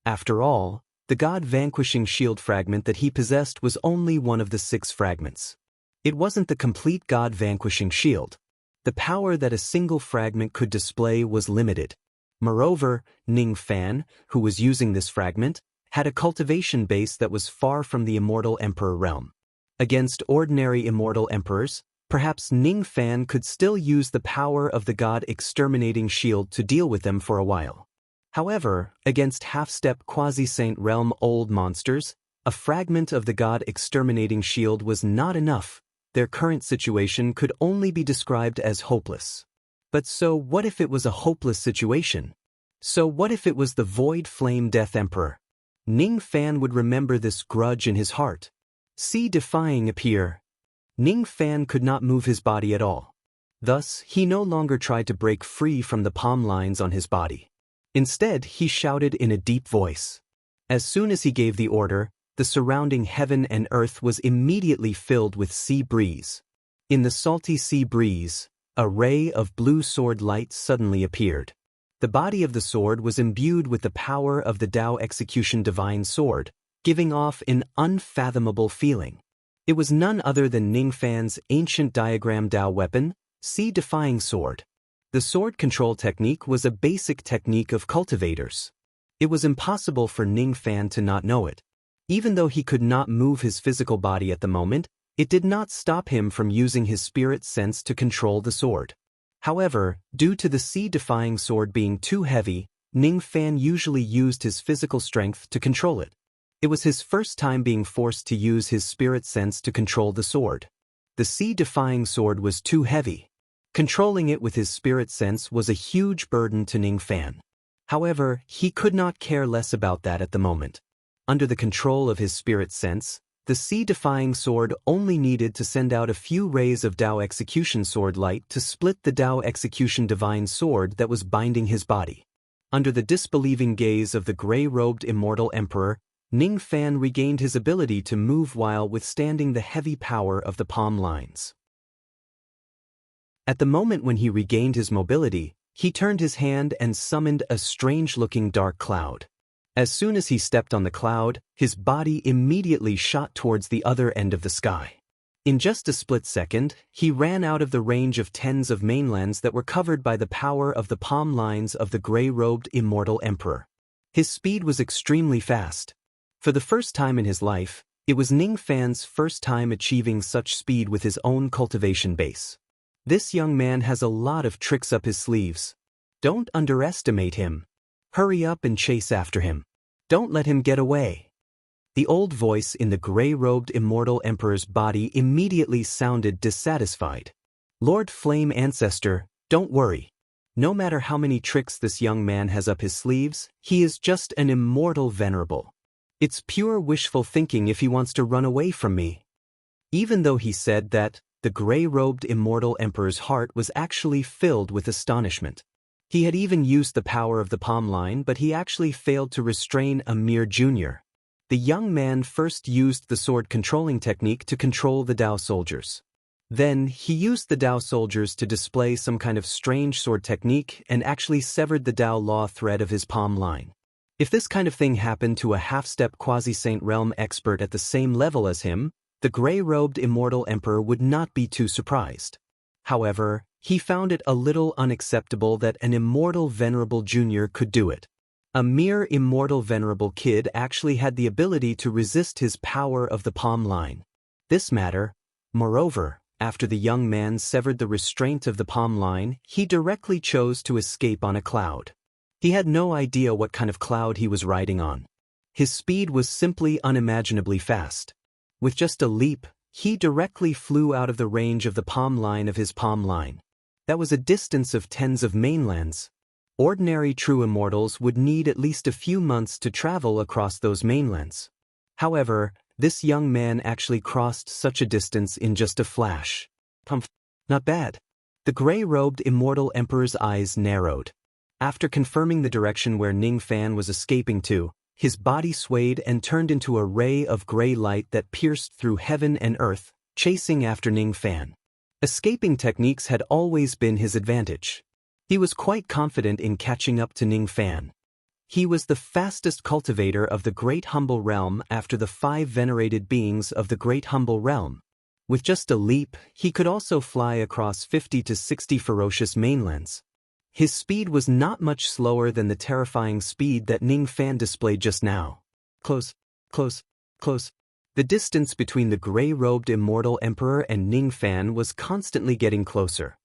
Speaker 1: After all, the God-vanquishing shield fragment that he possessed was only one of the 6 fragments. It wasn't the complete God-vanquishing shield. The power that a single fragment could display was limited. Moreover, Ning Fan, who was using this fragment, had a cultivation base that was far from the immortal emperor realm. Against ordinary immortal emperors, perhaps Ning Fan could still use the power of the God-exterminating shield to deal with them for a while. However, against half-step quasi-saint realm old monsters, a fragment of the God-exterminating shield was not enough. Their current situation could only be described as hopeless. But so what if it was a hopeless situation? So what if it was the Void Flame Death Emperor? Ning Fan would remember this grudge in his heart. See defying appear. Ning Fan could not move his body at all. Thus, he no longer tried to break free from the palm lines on his body. Instead, he shouted in a deep voice. As soon as he gave the order, the surrounding heaven and earth was immediately filled with sea breeze. In the salty sea breeze, a ray of blue sword light suddenly appeared. The body of the sword was imbued with the power of the Tao Execution Divine Sword, giving off an unfathomable feeling. It was none other than Ning Fan's ancient diagram Tao weapon, Sea Defying Sword. The sword control technique was a basic technique of cultivators. It was impossible for Ning Fan to not know it. Even though he could not move his physical body at the moment, it did not stop him from using his spirit sense to control the sword. However, due to the sea-defying sword being too heavy, Ning Fan usually used his physical strength to control it. It was his first time being forced to use his spirit sense to control the sword. The sea-defying sword was too heavy. Controlling it with his spirit sense was a huge burden to Ning Fan. However, he could not care less about that at the moment. Under the control of his spirit sense, the sea-defying sword only needed to send out a few rays of Tao Execution Sword light to split the Tao Execution Divine Sword that was binding his body. Under the disbelieving gaze of the gray-robed immortal emperor, Ning Fan regained his ability to move while withstanding the heavy power of the palm lines. At the moment when he regained his mobility, he turned his hand and summoned a strange-looking dark cloud. As soon as he stepped on the cloud, his body immediately shot towards the other end of the sky. In just a split second, he ran out of the range of tens of mainlands that were covered by the power of the palm lines of the gray-robed immortal emperor. His speed was extremely fast. For the first time in his life, it was Ning Fan's first time achieving such speed with his own cultivation base. This young man has a lot of tricks up his sleeves. Don't underestimate him. Hurry up and chase after him. Don't let him get away. The old voice in the gray-robed immortal emperor's body immediately sounded dissatisfied. Lord Flame Ancestor, don't worry. No matter how many tricks this young man has up his sleeves, he is just an immortal venerable. It's pure wishful thinking if he wants to run away from me. Even though he said that, the gray-robed immortal emperor's heart was actually filled with astonishment. He had even used the power of the palm line, but he actually failed to restrain a mere junior. The young man first used the sword controlling technique to control the Tao soldiers. Then, he used the Tao soldiers to display some kind of strange sword technique and actually severed the Tao law thread of his palm line. If this kind of thing happened to a half-step quasi-saint realm expert at the same level as him, the gray-robed immortal emperor would not be too surprised. However, he found it a little unacceptable that an immortal venerable junior could do it. A mere immortal venerable kid actually had the ability to resist his power of the palm line. This matter, moreover, after the young man severed the restraint of the palm line, he directly chose to escape on a cloud. He had no idea what kind of cloud he was riding on. His speed was simply unimaginably fast. With just a leap, he directly flew out of the range of the palm line of his palm line. That was a distance of tens of mainlands. Ordinary true immortals would need at least a few months to travel across those mainlands. However, This young man actually crossed such a distance in just a flash. Not bad. The gray-robed immortal emperor's eyes narrowed. After confirming the direction where Ning Fan was escaping to, his body swayed and turned into a ray of gray light that pierced through heaven and earth, chasing after Ning Fan. Escaping techniques had always been his advantage. He was quite confident in catching up to Ning Fan. He was the fastest cultivator of the Great Humble Realm after the 5 venerated beings of the Great Humble Realm. With just a leap, he could also fly across 50 to 60 ferocious mainlands. His speed was not much slower than the terrifying speed that Ning Fan displayed just now. Close, close, close. The distance between the gray-robed immortal emperor and Ning Fan was constantly getting closer.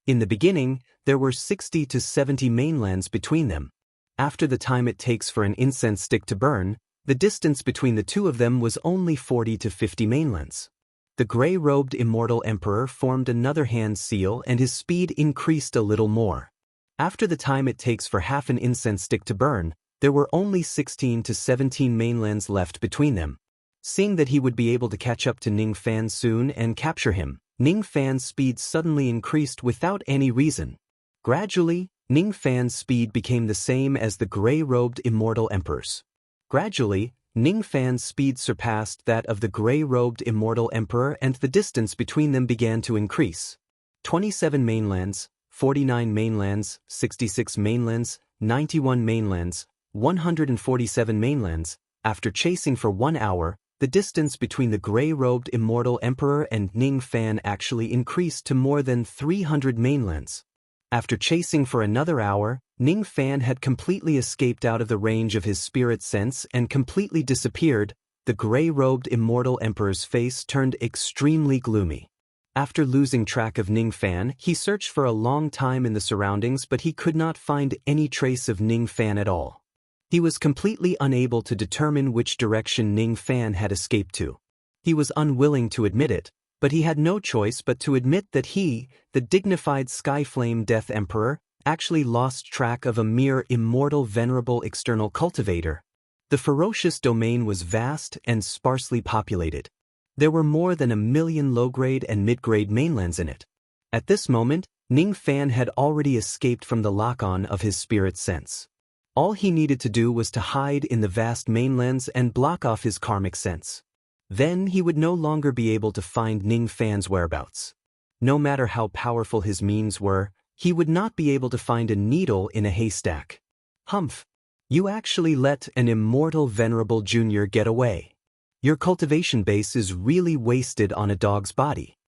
Speaker 1: In the beginning, there were 60 to 70 mainlands between them. After the time it takes for an incense stick to burn, the distance between the two of them was only 40 to 50 mainlands. The gray-robed immortal emperor formed another hand seal and his speed increased a little more. After the time it takes for half an incense stick to burn, there were only 16 to 17 mainlands left between them. Seeing that he would be able to catch up to Ning Fan soon and capture him, Ning Fan's speed suddenly increased without any reason. Gradually, Ning Fan's speed became the same as the gray-robed immortal emperor's. Gradually, Ning Fan's speed surpassed that of the gray-robed immortal emperor and the distance between them began to increase. 27 mainlands, 49 mainlands, 66 mainlands, 91 mainlands, 147 mainlands. After chasing for 1 hour, the distance between the gray-robed immortal emperor and Ning Fan actually increased to more than 300 mainlands. After chasing for another hour, Ning Fan had completely escaped out of the range of his spirit sense and completely disappeared. The gray-robed immortal emperor's face turned extremely gloomy. After losing track of Ning Fan, he searched for a long time in the surroundings, but he could not find any trace of Ning Fan at all. He was completely unable to determine which direction Ning Fan had escaped to. He was unwilling to admit it, but he had no choice but to admit that he, the dignified Skyflame Death Emperor, actually lost track of a mere immortal venerable external cultivator. The ferocious domain was vast and sparsely populated. There were more than 1 million low-grade and mid-grade mainlands in it. At this moment, Ning Fan had already escaped from the lock-on of his spirit sense. All he needed to do was to hide in the vast mainlands and block off his karmic sense. Then he would no longer be able to find Ning Fan's whereabouts. No matter how powerful his means were, he would not be able to find a needle in a haystack. Humph! You actually let an immortal venerable junior get away. Your cultivation base is really wasted on a dog's body.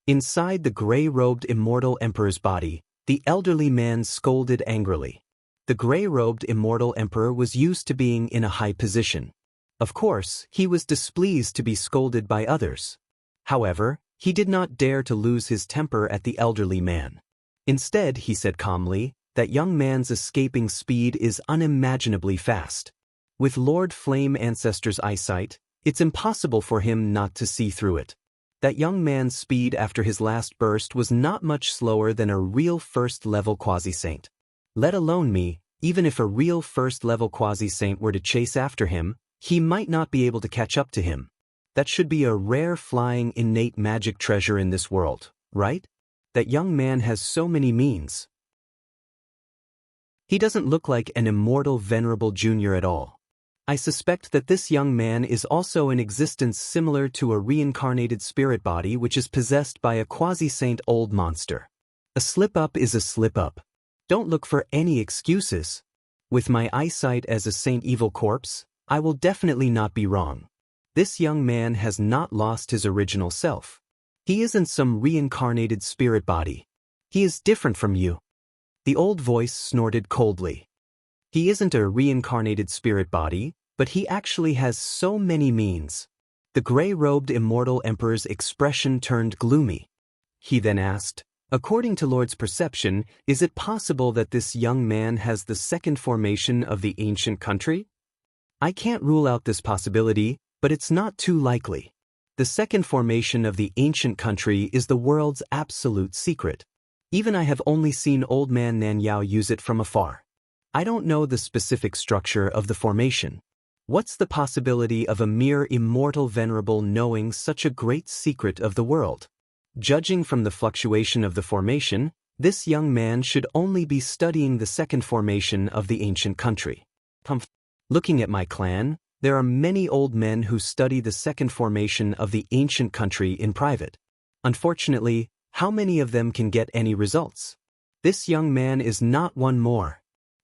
Speaker 1: Inside the gray-robed immortal emperor's body, the elderly man scolded angrily. The gray-robed immortal emperor was used to being in a high position. Of course, he was displeased to be scolded by others. However, he did not dare to lose his temper at the elderly man. Instead, he said calmly, that young man's escaping speed is unimaginably fast. With Lord Flame Ancestor's eyesight, it's impossible for him not to see through it. That young man's speed after his last burst was not much slower than a real first-level quasi-saint. Let alone me, even if a real first-level quasi-saint were to chase after him, he might not be able to catch up to him. That should be a rare flying innate magic treasure in this world, right? That young man has so many means. He doesn't look like an immortal venerable junior at all. I suspect that this young man is also in existence similar to a reincarnated spirit body which is possessed by a quasi-saint old monster. A slip-up is a slip-up. Don't look for any excuses. With my eyesight as a saint evil corpse, I will definitely not be wrong. This young man has not lost his original self. He isn't some reincarnated spirit body. He is different from you. The old voice snorted coldly. He isn't a reincarnated spirit body, but he actually has so many means. The gray-robed immortal emperor's expression turned gloomy. He then asked, according to Lord's perception, is it possible that this young man has the second formation of the ancient country? I can't rule out this possibility, but it's not too likely. The second formation of the ancient country is the world's absolute secret. Even I have only seen old man Nanyao use it from afar. I don't know the specific structure of the formation. What's the possibility of a mere immortal venerable knowing such a great secret of the world? Judging from the fluctuation of the formation, this young man should only be studying the second formation of the ancient country. Looking at my clan, there are many old men who study the second formation of the ancient country in private. Unfortunately, how many of them can get any results? This young man is not one more.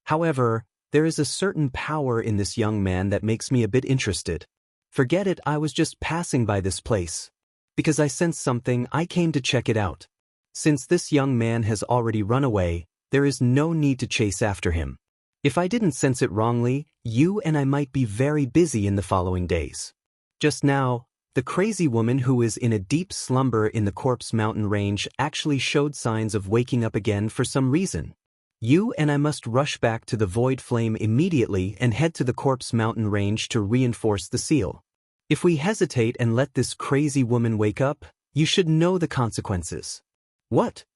Speaker 1: However, there is a certain power in this young man that makes me a bit interested. Forget it, I was just passing by this place. Because I sensed something, I came to check it out. Since this young man has already run away, there is no need to chase after him. If I didn't sense it wrongly, you and I might be very busy in the following days. Just now, the crazy woman who is in a deep slumber in the Corpse Mountain range actually showed signs of waking up again for some reason. You and I must rush back to the Void Flame immediately and head to the Corpse Mountain range to reinforce the seal. If we hesitate and let this crazy woman wake up, you should know the consequences. What?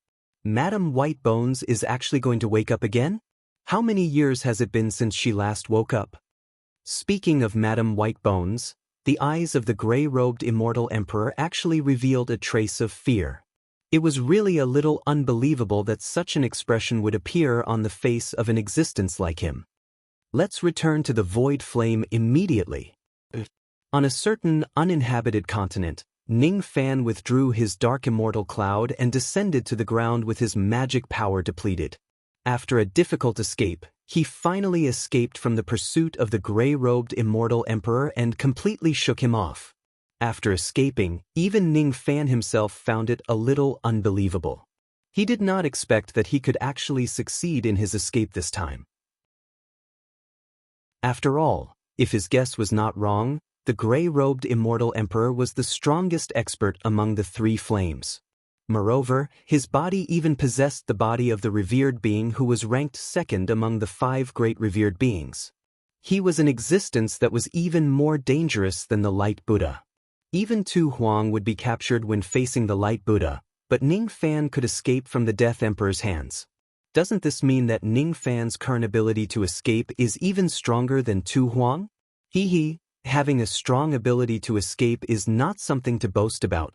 Speaker 1: Madame Whitebones is actually going to wake up again? How many years has it been since she last woke up? Speaking of Madame Whitebones, the eyes of the gray-robed immortal emperor actually revealed a trace of fear. It was really a little unbelievable that such an expression would appear on the face of an existence like him. Let's return to the Void Flame immediately. On a certain uninhabited continent, Ning Fan withdrew his dark immortal cloud and descended to the ground with his magic power depleted. After a difficult escape, he finally escaped from the pursuit of the gray-robed immortal emperor and completely shook him off. After escaping, even Ning Fan himself found it a little unbelievable. He did not expect that he could actually succeed in his escape this time. After all, if his guess was not wrong, the gray-robed immortal emperor was the strongest expert among the three flames. Moreover, his body even possessed the body of the revered being who was ranked second among the 5 great revered beings. He was an existence that was even more dangerous than the Light Buddha. Even Tu Huang would be captured when facing the Light Buddha, but Ning Fan could escape from the Death Emperor's hands. Doesn't this mean that Ning Fan's current ability to escape is even stronger than Tu Huang? Having a strong ability to escape is not something to boast about.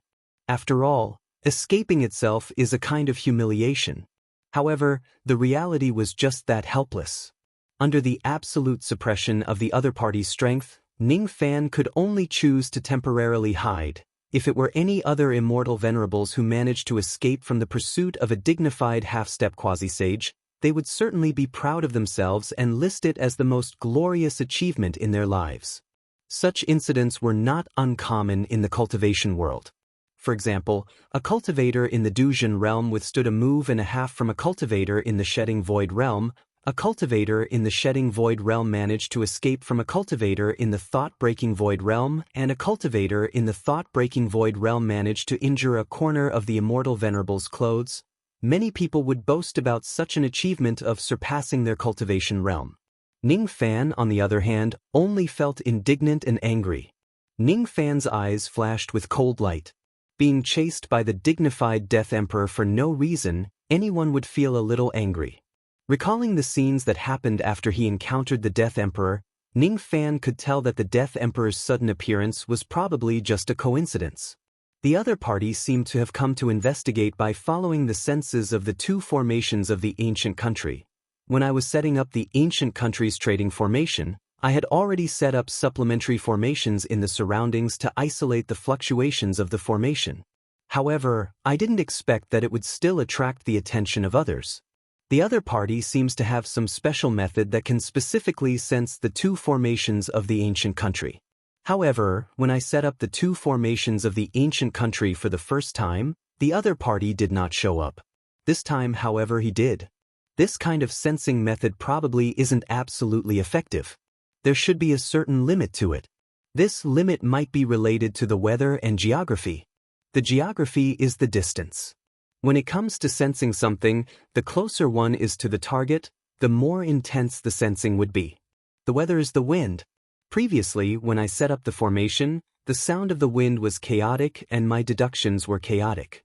Speaker 1: After all, escaping itself is a kind of humiliation. However, the reality was just that helpless. Under the absolute suppression of the other party's strength, Ning Fan could only choose to temporarily hide. If it were any other immortal venerables who managed to escape from the pursuit of a dignified half-step quasi-sage, they would certainly be proud of themselves and list it as the most glorious achievement in their lives. Such incidents were not uncommon in the cultivation world. For example, a cultivator in the Dujin realm withstood a move and a half from a cultivator in the Shedding Void realm. A cultivator in the Shedding Void realm managed to escape from a cultivator in the Thought-Breaking Void realm, and a cultivator in the Thought-Breaking Void realm managed to injure a corner of the Immortal Venerable's clothes. Many people would boast about such an achievement of surpassing their cultivation realm. Ning Fan, on the other hand, only felt indignant and angry. Ning Fan's eyes flashed with cold light. Being chased by the dignified Death Emperor for no reason, anyone would feel a little angry. Recalling the scenes that happened after he encountered the Death Emperor, Ning Fan could tell that the Death Emperor's sudden appearance was probably just a coincidence. The other party seemed to have come to investigate by following the senses of the 2 formations of the ancient country. When I was setting up the ancient country's trading formation, I had already set up supplementary formations in the surroundings to isolate the fluctuations of the formation. However, I didn't expect that it would still attract the attention of others. The other party seems to have some special method that can specifically sense the 2 formations of the ancient country. However, when I set up the 2 formations of the ancient country for the first time, the other party did not show up. This time, however, he did. This kind of sensing method probably isn't absolutely effective. There should be a certain limit to it. This limit might be related to the weather and geography. The geography is the distance. When it comes to sensing something, the closer one is to the target, the more intense the sensing would be. The weather is the wind. Previously, when I set up the formation, the sound of the wind was chaotic and my deductions were chaotic.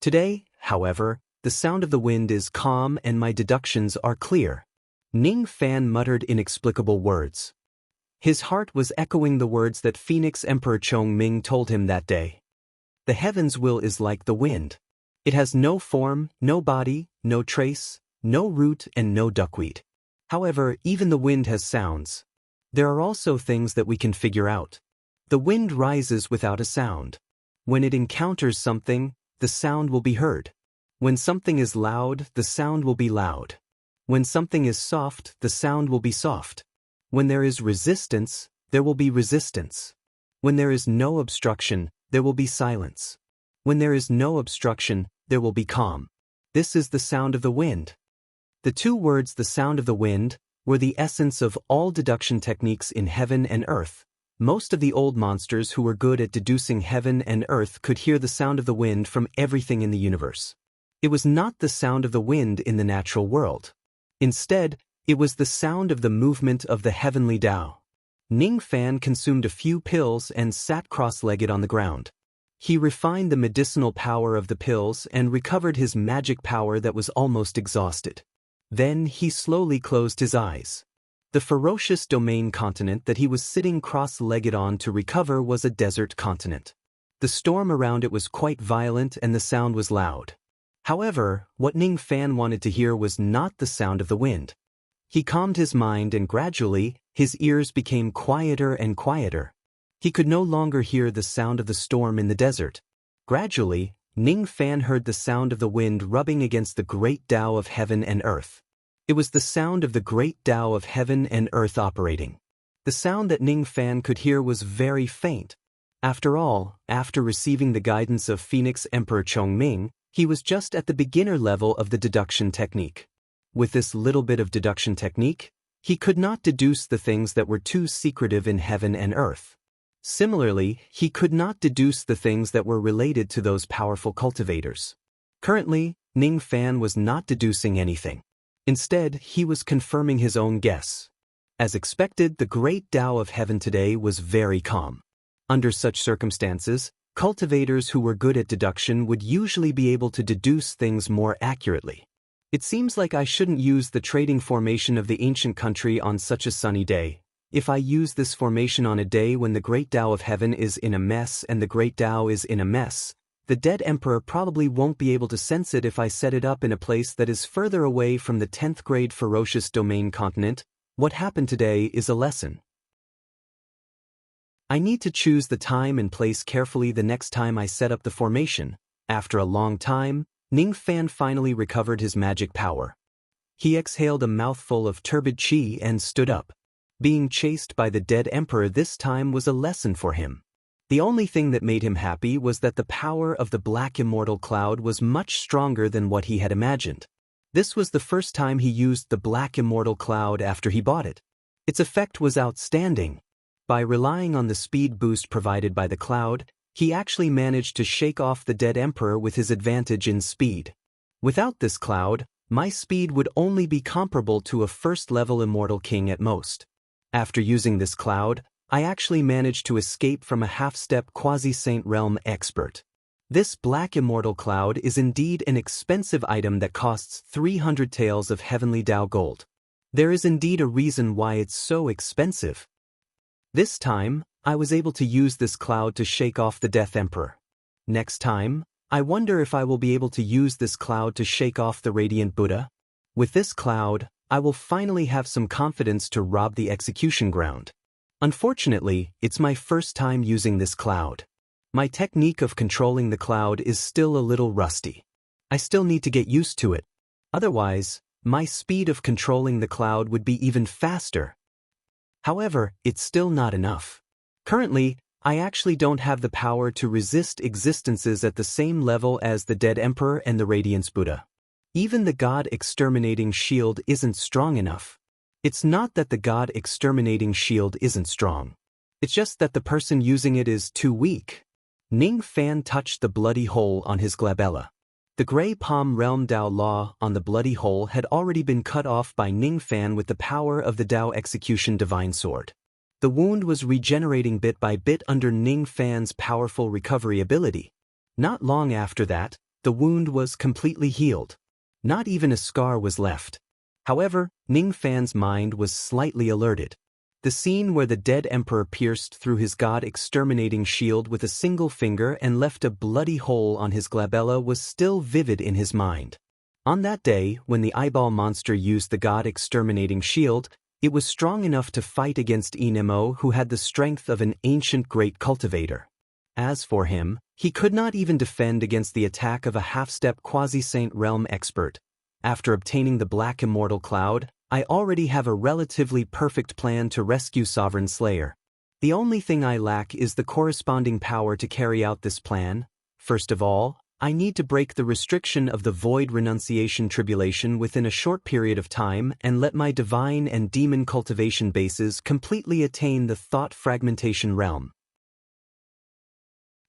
Speaker 1: Today, however, the sound of the wind is calm and my deductions are clear. Ning Fan muttered inexplicable words. His heart was echoing the words that Phoenix Emperor Chongming told him that day. The heaven's will is like the wind. It has no form, no body, no trace, no root and no duckweed. However, even the wind has sounds. There are also things that we can figure out. The wind rises without a sound. When it encounters something, the sound will be heard. When something is loud, the sound will be loud. When something is soft, the sound will be soft. When there is resistance, there will be resistance. When there is no obstruction, there will be silence. When there is no obstruction, there will be calm. This is the sound of the wind. The two words, the sound of the wind, were the essence of all deduction techniques in heaven and earth. Most of the old monsters who were good at deducing heaven and earth could hear the sound of the wind from everything in the universe. It was not the sound of the wind in the natural world. Instead, it was the sound of the movement of the heavenly Tao. Ning Fan consumed a few pills and sat cross-legged on the ground. He refined the medicinal power of the pills and recovered his magic power that was almost exhausted. Then he slowly closed his eyes. The ferocious domain continent that he was sitting cross-legged on to recover was a desert continent. The storm around it was quite violent and the sound was loud. However, what Ning Fan wanted to hear was not the sound of the wind. He calmed his mind and gradually, his ears became quieter and quieter. He could no longer hear the sound of the storm in the desert. Gradually, Ning Fan heard the sound of the wind rubbing against the great Tao of heaven and earth. It was the sound of the great Tao of heaven and earth operating. The sound that Ning Fan could hear was very faint. After all, after receiving the guidance of Phoenix Emperor Chongming, he was just at the beginner level of the deduction technique. With this little bit of deduction technique, he could not deduce the things that were too secretive in heaven and earth. Similarly, he could not deduce the things that were related to those powerful cultivators. Currently, Ning Fan was not deducing anything. Instead, he was confirming his own guess. As expected, the great Tao of heaven today was very calm. Under such circumstances, cultivators who were good at deduction would usually be able to deduce things more accurately. It seems like I shouldn't use the trading formation of the ancient country on such a sunny day. If I use this formation on a day when the great Tao of heaven is in a mess and the great Tao is in a mess, the dead emperor probably won't be able to sense it if I set it up in a place that is further away from the 10th grade ferocious domain continent. What happened today is a lesson. I need to choose the time and place carefully the next time I set up the formation. After a long time, Ning Fan finally recovered his magic power. He exhaled a mouthful of turbid qi and stood up. Being chased by the dead emperor this time was a lesson for him. The only thing that made him happy was that the power of the black immortal cloud was much stronger than what he had imagined. This was the first time he used the black immortal cloud after he bought it. Its effect was outstanding. By relying on the speed boost provided by the cloud, he actually managed to shake off the dead emperor with his advantage in speed. Without this cloud, my speed would only be comparable to a first-level immortal king at most. After using this cloud, I actually managed to escape from a half-step quasi-saint realm expert. This black immortal cloud is indeed an expensive item that costs 300 taels of heavenly Tao gold. There is indeed a reason why it's so expensive. This time, I was able to use this cloud to shake off the Death Emperor. Next time, I wonder if I will be able to use this cloud to shake off the Radiant Buddha. With this cloud, I will finally have some confidence to rob the execution ground. Unfortunately, it's my first time using this cloud. My technique of controlling the cloud is still a little rusty. I still need to get used to it. Otherwise, my speed of controlling the cloud would be even faster. However, it's still not enough. Currently, I actually don't have the power to resist existences at the same level as the Dead Emperor and the Radiance Buddha. Even the God Exterminating Shield isn't strong enough. It's not that the God Exterminating Shield isn't strong. It's just that the person using it is too weak. Ning Fan touched the bloody hole on his glabella. The Grey Palm Realm Tao Law on the bloody hole had already been cut off by Ning Fan with the power of the Tao Execution Divine Sword. The wound was regenerating bit by bit under Ning Fan's powerful recovery ability. Not long after that, the wound was completely healed. Not even a scar was left. However, Ning Fan's mind was slightly alerted. The scene where the dead emperor pierced through his god-exterminating shield with a single finger and left a bloody hole on his glabella was still vivid in his mind. On that day, when the eyeball monster used the god-exterminating shield, it was strong enough to fight against Inemo, who had the strength of an ancient great cultivator. As for him, he could not even defend against the attack of a half-step quasi-saint realm expert. After obtaining the Black Immortal Cloud, I already have a relatively perfect plan to rescue Sovereign Slayer. The only thing I lack is the corresponding power to carry out this plan. First of all, I need to break the restriction of the Void Renunciation Tribulation within a short period of time and let my divine and demon cultivation bases completely attain the thought fragmentation realm.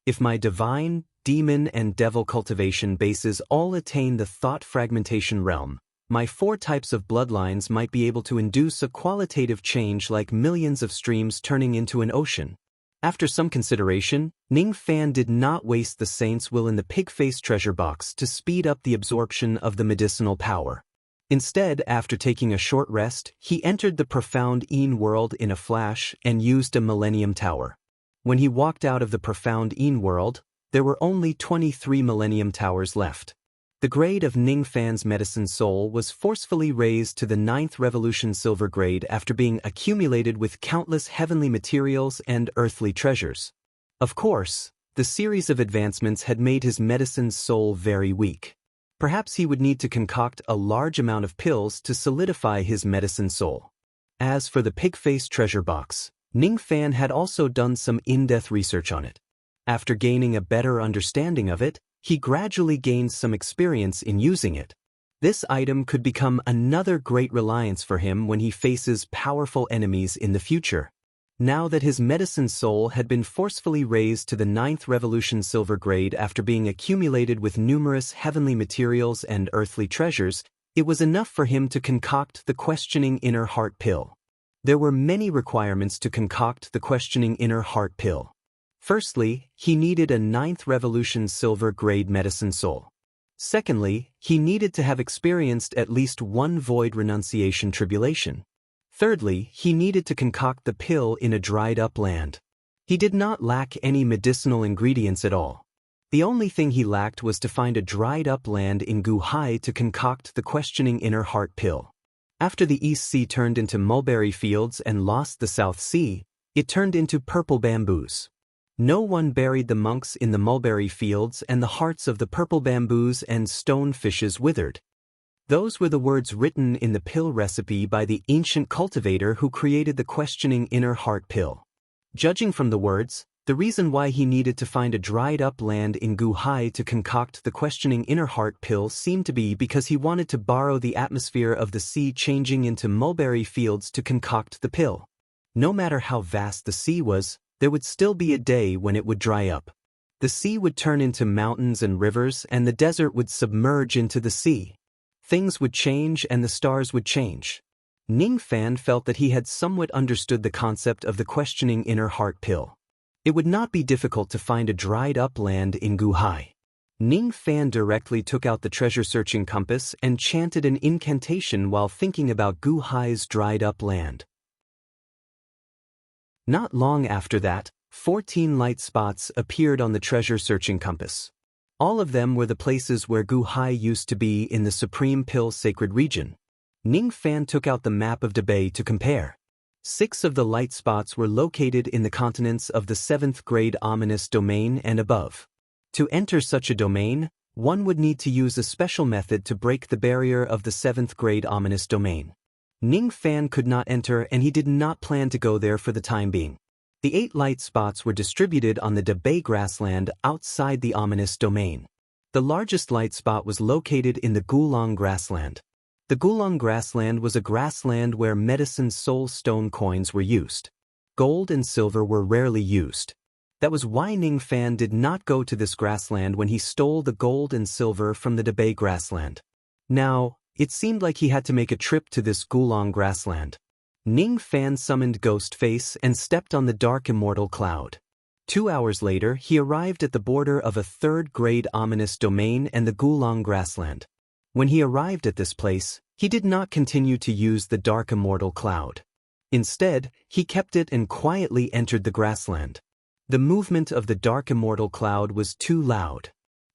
Speaker 1: If my divine, demon, and devil cultivation bases all attain the thought fragmentation realm, my 4 types of bloodlines might be able to induce a qualitative change like millions of streams turning into an ocean. After some consideration, Ning Fan did not waste the saint's will in the pig-face treasure box to speed up the absorption of the medicinal power. Instead, after taking a short rest, he entered the profound Een world in a flash and used a Millennium Tower. When he walked out of the profound Een world, there were only 23 Millennium Towers left. The grade of Ning Fan's medicine soul was forcefully raised to the 9th Revolution Silver grade after being accumulated with countless heavenly materials and earthly treasures. Of course, the series of advancements had made his medicine soul very weak. Perhaps he would need to concoct a large amount of pills to solidify his medicine soul. As for the pig-face treasure box, Ning Fan had also done some in-depth research on it. After gaining a better understanding of it, he gradually gained some experience in using it. This item could become another great reliance for him when he faces powerful enemies in the future. Now that his medicine soul had been forcefully raised to the 9th Revolution Silver grade after being accumulated with numerous heavenly materials and earthly treasures, it was enough for him to concoct the questioning inner heart pill. There were many requirements to concoct the questioning inner heart pill. Firstly, he needed a 9th Revolution Silver grade medicine soul. Secondly, he needed to have experienced at least 1 Void Renunciation Tribulation. Thirdly, he needed to concoct the pill in a dried-up land. He did not lack any medicinal ingredients at all. The only thing he lacked was to find a dried-up land in Guhai to concoct the questioning inner heart pill. After the East Sea turned into mulberry fields and lost the South Sea, it turned into purple bamboos. No one buried the monks in the mulberry fields, and the hearts of the purple bamboos and stone fishes withered. Those were the words written in the pill recipe by the ancient cultivator who created the questioning inner heart pill. Judging from the words, the reason why he needed to find a dried-up land in Guhai to concoct the questioning inner heart pill seemed to be because he wanted to borrow the atmosphere of the sea changing into mulberry fields to concoct the pill. No matter how vast the sea was, there would still be a day when it would dry up. The sea would turn into mountains and rivers, and the desert would submerge into the sea. Things would change and the stars would change. Ning Fan felt that he had somewhat understood the concept of the questioning inner heart pill. It would not be difficult to find a dried-up land in Guhai. Ning Fan directly took out the treasure-searching compass and chanted an incantation while thinking about Guhai's dried-up land. Not long after that, 14 light spots appeared on the treasure-searching compass. All of them were the places where Guhai used to be in the Supreme Pill Sacred Region. Ning Fan took out the map of Debay to compare. 6 of the light spots were located in the continents of the 7th grade ominous domain and above. To enter such a domain, one would need to use a special method to break the barrier of the 7th grade ominous domain. Ning Fan could not enter, and he did not plan to go there for the time being. The 8 light spots were distributed on the Debay grassland outside the ominous domain. The largest light spot was located in the Gulong grassland. The Gulong grassland was a grassland where medicine soul stone coins were used. Gold and silver were rarely used. That was why Ning Fan did not go to this grassland when he stole the gold and silver from the Debay grassland. Now, it seemed like he had to make a trip to this Gulong grassland. Ning Fan summoned Ghostface and stepped on the dark immortal cloud. 2 hours later, he arrived at the border of a 3rd grade ominous domain and the Gulong grassland. When he arrived at this place, He did not continue to use the dark immortal cloud. Instead, he kept it and quietly entered the grassland. The movement of the dark immortal cloud was too loud.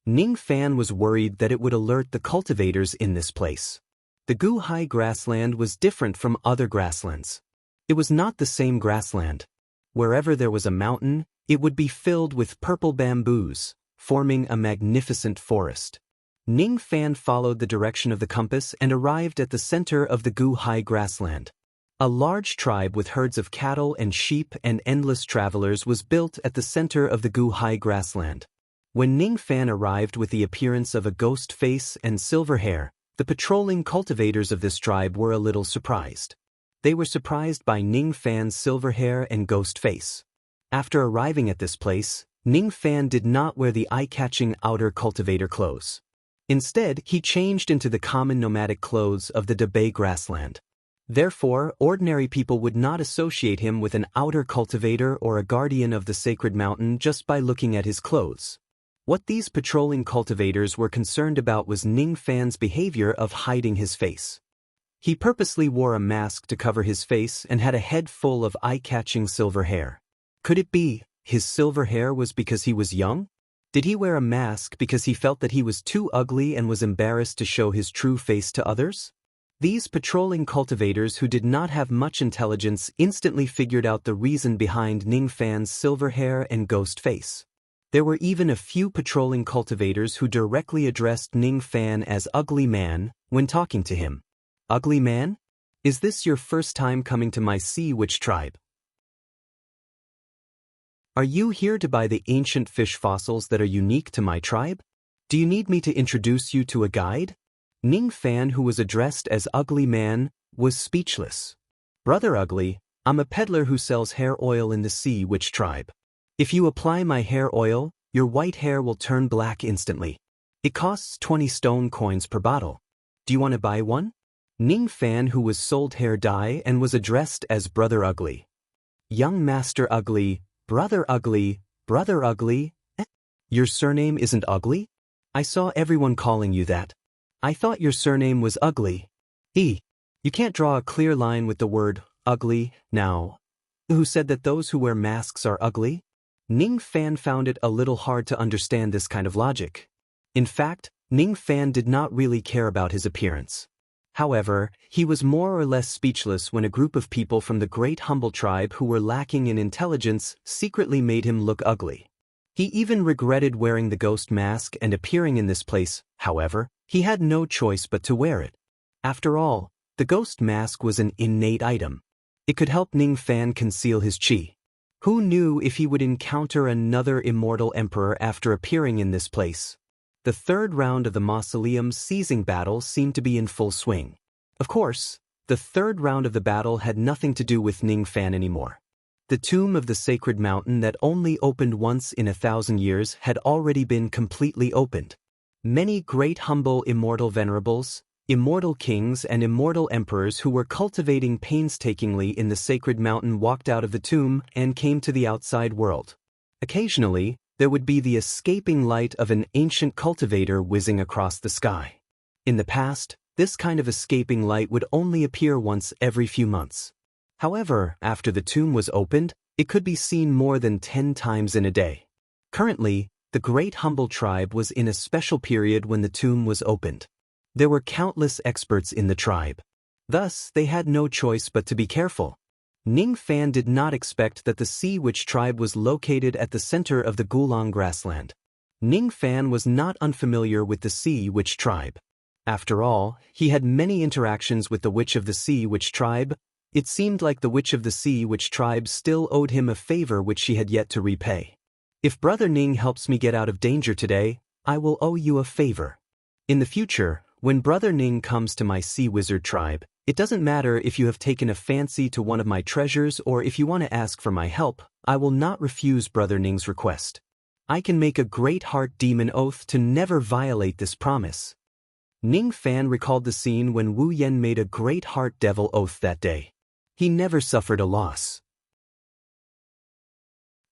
Speaker 1: Ning Fan was worried that it would alert the cultivators in this place. The Guhai grassland was different from other grasslands. It was not the same grassland. Wherever there was a mountain, it would be filled with purple bamboos, forming a magnificent forest. Ning Fan followed the direction of the compass and arrived at the center of the Guhai grassland. A large tribe with herds of cattle and sheep and endless travelers was built at the center of the Guhai grassland. When Ning Fan arrived with the appearance of a ghost face and silver hair, the patrolling cultivators of this tribe were a little surprised. They were surprised by Ning Fan's silver hair and ghost face. After arriving at this place, Ning Fan did not wear the eye-catching outer cultivator clothes. Instead, he changed into the common nomadic clothes of the Debay grassland. Therefore, ordinary people would not associate him with an outer cultivator or a guardian of the sacred mountain just by looking at his clothes. What these patrolling cultivators were concerned about was Ning Fan's behavior of hiding his face. He purposely wore a mask to cover his face and had a head full of eye-catching silver hair. Could it be his silver hair was because he was young? Did he wear a mask because he felt that he was too ugly and was embarrassed to show his true face to others? These patrolling cultivators who did not have much intelligence instantly figured out the reason behind Ning Fan's silver hair and ghost face. There were even a few patrolling cultivators who directly addressed Ning Fan as Ugly Man when talking to him. Ugly Man? Is this your first time coming to my Sea Witch tribe? Are you here to buy the ancient fish fossils that are unique to my tribe? Do you need me to introduce you to a guide? Ning Fan, who was addressed as Ugly Man, was speechless. Brother Ugly, I'm a peddler who sells hair oil in the Sea Witch tribe. If you apply my hair oil, your white hair will turn black instantly. It costs 20 stone coins per bottle. Do you want to buy one? Ning Fan, who was sold hair dye and was addressed as Brother Ugly. Young Master Ugly, Brother Ugly, Brother Ugly, Your surname isn't Ugly? I saw everyone calling you that. I thought your surname was Ugly. You can't draw a clear line with the word ugly now. Who said that those who wear masks are ugly? Ning Fan found it a little hard to understand this kind of logic. In fact, Ning Fan did not really care about his appearance. However, he was more or less speechless when a group of people from the Great Humble tribe who were lacking in intelligence secretly made him look ugly. He even regretted wearing the ghost mask and appearing in this place. However, he had no choice but to wear it. After all, the ghost mask was an innate item. It could help Ning Fan conceal his chi. Who knew if he would encounter another immortal emperor after appearing in this place? The third round of the mausoleum seizing battle seemed to be in full swing. Of course, the third round of the battle had nothing to do with Ning Fan anymore. The tomb of the sacred mountain that only opened once in 1,000 years had already been completely opened. Many great humble immortal venerables, immortal kings and immortal emperors who were cultivating painstakingly in the sacred mountain walked out of the tomb and came to the outside world. Occasionally, there would be the escaping light of an ancient cultivator whizzing across the sky. In the past, this kind of escaping light would only appear once every few months. However, after the tomb was opened, it could be seen more than 10 times in a day. Currently, the Great Humble tribe was in a special period when the tomb was opened. There were countless experts in the tribe. Thus, they had no choice but to be careful. Ning Fan did not expect that the Sea Witch tribe was located at the center of the Gulang grassland. Ning Fan was not unfamiliar with the Sea Witch tribe. After all, he had many interactions with the Witch of the Sea Witch tribe. It seemed like the Witch of the Sea Witch tribe still owed him a favor which she had yet to repay. If Brother Ning helps me get out of danger today, I will owe you a favor. In the future, when Brother Ning comes to my Sea Wizard tribe, it doesn't matter if you have taken a fancy to one of my treasures or if you want to ask for my help, I will not refuse Brother Ning's request. I can make a great heart demon oath to never violate this promise. Ning Fan recalled the scene when Wu Yen made a great heart devil oath that day. He never suffered a loss.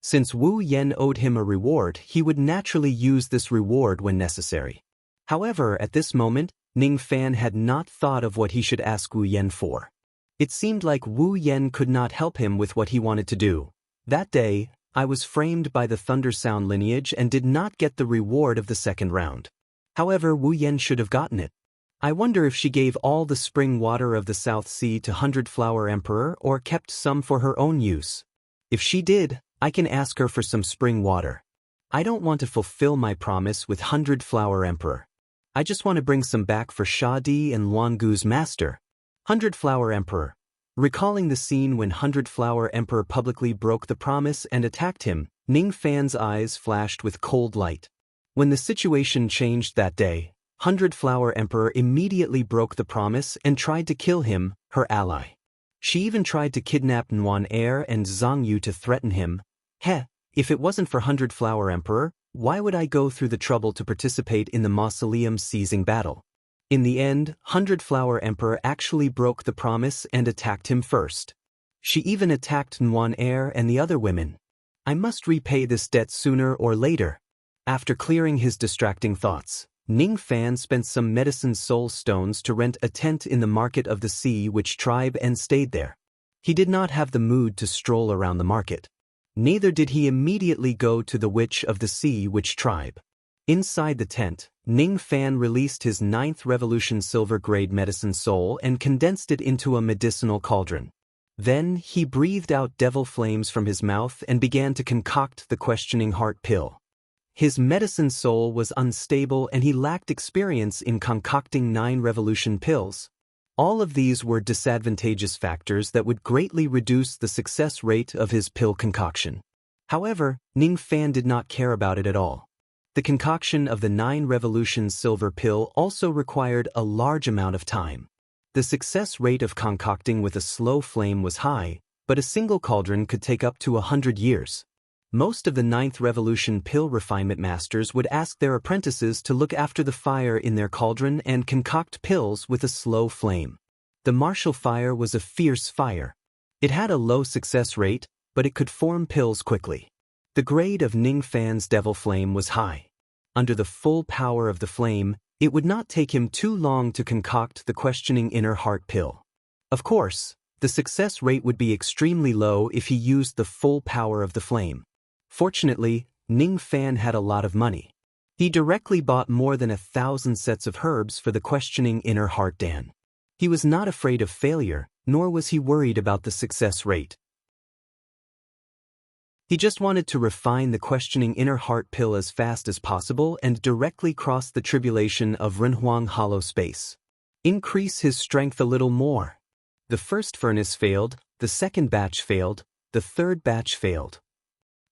Speaker 1: Since Wu Yen owed him a reward, he would naturally use this reward when necessary. However, at this moment, Ning Fan had not thought of what he should ask Wu Yen for. It seemed like Wu Yen could not help him with what he wanted to do. That day, I was framed by the Thunder Sound lineage and did not get the reward of the second round. However, Wu Yen should have gotten it. I wonder if she gave all the spring water of the South Sea to Hundred Flower Emperor or kept some for her own use. If she did, I can ask her for some spring water. I don't want to fulfill my promise with Hundred Flower Emperor. I just want to bring some back for Sha Di and Luan Gu's master. Hundred Flower Emperor. Recalling the scene when Hundred Flower Emperor publicly broke the promise and attacked him, Ning Fan's eyes flashed with cold light. When the situation changed that day, Hundred Flower Emperor immediately broke the promise and tried to kill him, her ally. She even tried to kidnap Nuan Air and Zhang Yu to threaten him. If it wasn't for Hundred Flower Emperor, why would I go through the trouble to participate in the mausoleum seizing battle? In the end, Hundred Flower Emperor actually broke the promise and attacked him first. She even attacked Nuan Air and the other women. I must repay this debt sooner or later. After clearing his distracting thoughts, Ning Fan spent some medicine soul stones to rent a tent in the market of the Sea Witch tribe and stayed there. He did not have the mood to stroll around the market. Neither did he immediately go to the Witch of the Sea Witch tribe. Inside the tent, Ning Fan released his 9th Revolution Silver Grade medicine soul and condensed it into a medicinal cauldron. Then, he breathed out devil flames from his mouth and began to concoct the questioning heart pill. His medicine soul was unstable and he lacked experience in concocting 9 revolution pills. All of these were disadvantageous factors that would greatly reduce the success rate of his pill concoction. However, Ning Fan did not care about it at all. The concoction of the 9 revolution silver pill also required a large amount of time. The success rate of concocting with a slow flame was high, but a single cauldron could take up to 100 years. Most of the 9th Revolution pill refinement masters would ask their apprentices to look after the fire in their cauldron and concoct pills with a slow flame. The martial fire was a fierce fire. It had a low success rate, but it could form pills quickly. The grade of Ning Fan's devil flame was high. Under the full power of the flame, it would not take him too long to concoct the questioning inner heart pill. Of course, the success rate would be extremely low if he used the full power of the flame. Fortunately, Ning Fan had a lot of money. He directly bought more than 1,000 sets of herbs for the questioning inner heart Dan. He was not afraid of failure, nor was he worried about the success rate. He just wanted to refine the questioning inner heart pill as fast as possible and directly cross the tribulation of Renhuang hollow space. Increase his strength a little more. The first furnace failed, the second batch failed, the third batch failed.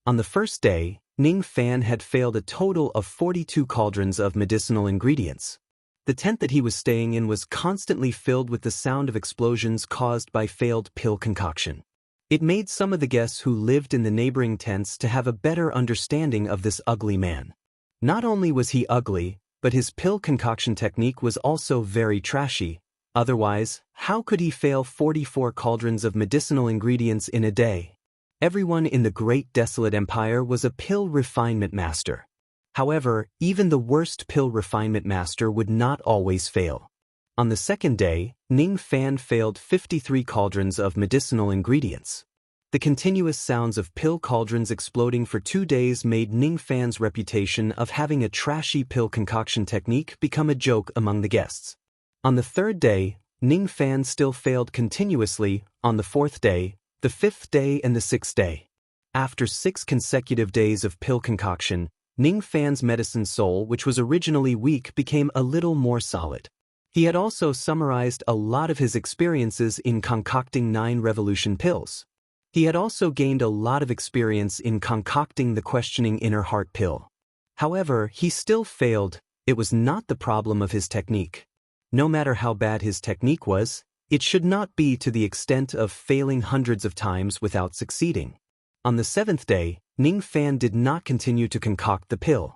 Speaker 1: On the first day, Ning Fan had failed a total of 42 cauldrons of medicinal ingredients. The tent that he was staying in was constantly filled with the sound of explosions caused by failed pill concoction. It made some of the guests who lived in the neighboring tents to have a better understanding of this ugly man. Not only was he ugly, but his pill concoction technique was also very trashy. Otherwise, how could he fail 44 cauldrons of medicinal ingredients in a day? Everyone in the Great Desolate Empire was a pill refinement master. However, even the worst pill refinement master would not always fail. On the second day, Ning Fan failed 53 cauldrons of medicinal ingredients. The continuous sounds of pill cauldrons exploding for 2 days made Ning Fan's reputation of having a trashy pill concoction technique become a joke among the guests. On the third day, Ning Fan still failed continuously. On the fourth day, the fifth day and the sixth day. After 6 consecutive days of pill concoction, Ning Fan's medicine soul, which was originally weak, became a little more solid. He had also summarized a lot of his experiences in concocting 9 revolution pills. He had also gained a lot of experience in concocting the questioning inner heart pill. However, he still failed. It was not the problem of his technique. No matter how bad his technique was, it should not be to the extent of failing hundreds of times without succeeding. On the 7th day, Ning Fan did not continue to concoct the pill.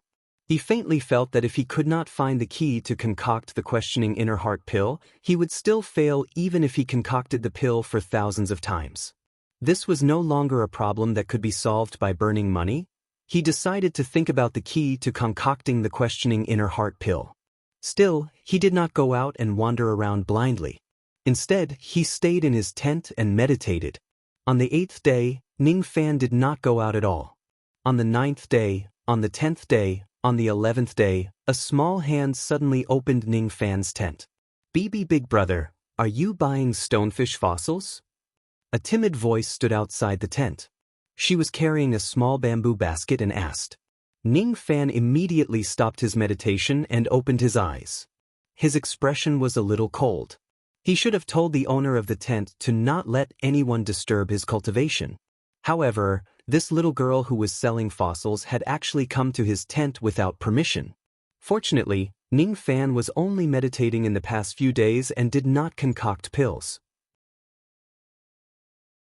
Speaker 1: He faintly felt that if he could not find the key to concoct the questioning inner heart pill, he would still fail even if he concocted the pill for thousands of times. This was no longer a problem that could be solved by burning money. He decided to think about the key to concocting the questioning inner heart pill. Still, he did not go out and wander around blindly. Instead, he stayed in his tent and meditated. On the 8th day, Ning Fan did not go out at all. On the 9th day, on the 10th day, on the 11th day, a small hand suddenly opened Ning Fan's tent. "BB Big Brother, are you buying stonefish fossils?" A timid voice stood outside the tent. She was carrying a small bamboo basket and asked. Ning Fan immediately stopped his meditation and opened his eyes. His expression was a little cold. He should have told the owner of the tent to not let anyone disturb his cultivation. However, this little girl who was selling fossils had actually come to his tent without permission. Fortunately, Ning Fan was only meditating in the past few days and did not concoct pills.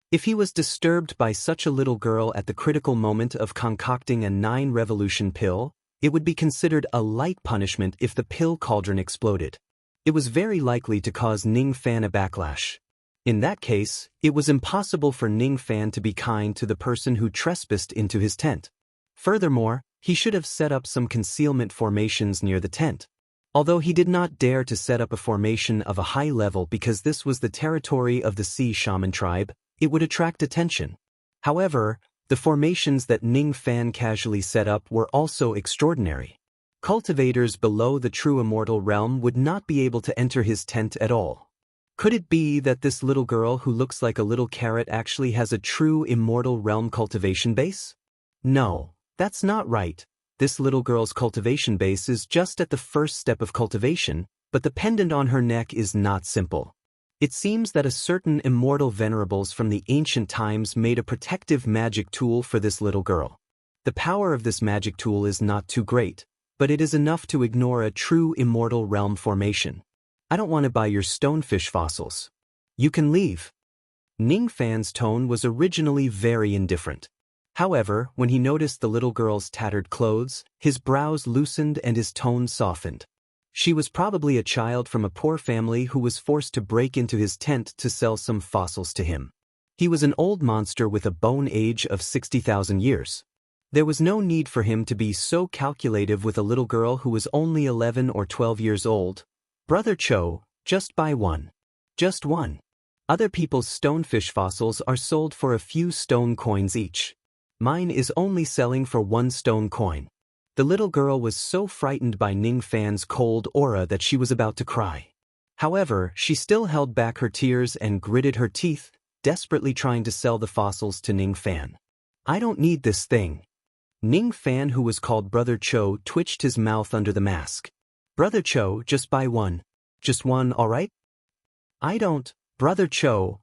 Speaker 1: If he was disturbed by such a little girl at the critical moment of concocting a 9-revolution pill, it would be considered a light punishment if the pill cauldron exploded. It was very likely to cause Ning Fan a backlash. In that case, it was impossible for Ning Fan to be kind to the person who trespassed into his tent. Furthermore, he should have set up some concealment formations near the tent. Although he did not dare to set up a formation of a high level because this was the territory of the Sea Shaman tribe, it would attract attention. However, the formations that Ning Fan casually set up were also extraordinary. Cultivators below the true immortal realm would not be able to enter his tent at all. Could it be that this little girl who looks like a little carrot actually has a true immortal realm cultivation base? No, that's not right. This little girl's cultivation base is just at the first step of cultivation, but the pendant on her neck is not simple. It seems that a certain immortal venerables from the ancient times made a protective magic tool for this little girl. The power of this magic tool is not too great, but it is enough to ignore a true immortal realm formation. I don't want to buy your stonefish fossils. You can leave. Ning Fan's tone was originally very indifferent. However, when he noticed the little girl's tattered clothes, his brows loosened and his tone softened. She was probably a child from a poor family who was forced to break into his tent to sell some fossils to him. He was an old monster with a bone age of 60,000 years. There was no need for him to be so calculative with a little girl who was only 11 or 12 years old. "Brother Cho, just buy one. Just one. Other people's stonefish fossils are sold for a few stone coins each. Mine is only selling for 1 stone coin." The little girl was so frightened by Ning Fan's cold aura that she was about to cry. However, she still held back her tears and gritted her teeth, desperately trying to sell the fossils to Ning Fan. "I don't need this thing." Ning Fan, who was called Brother Cho, twitched his mouth under the mask. "Brother Cho, just buy one. Just one, all right?" "I don't, Brother Cho,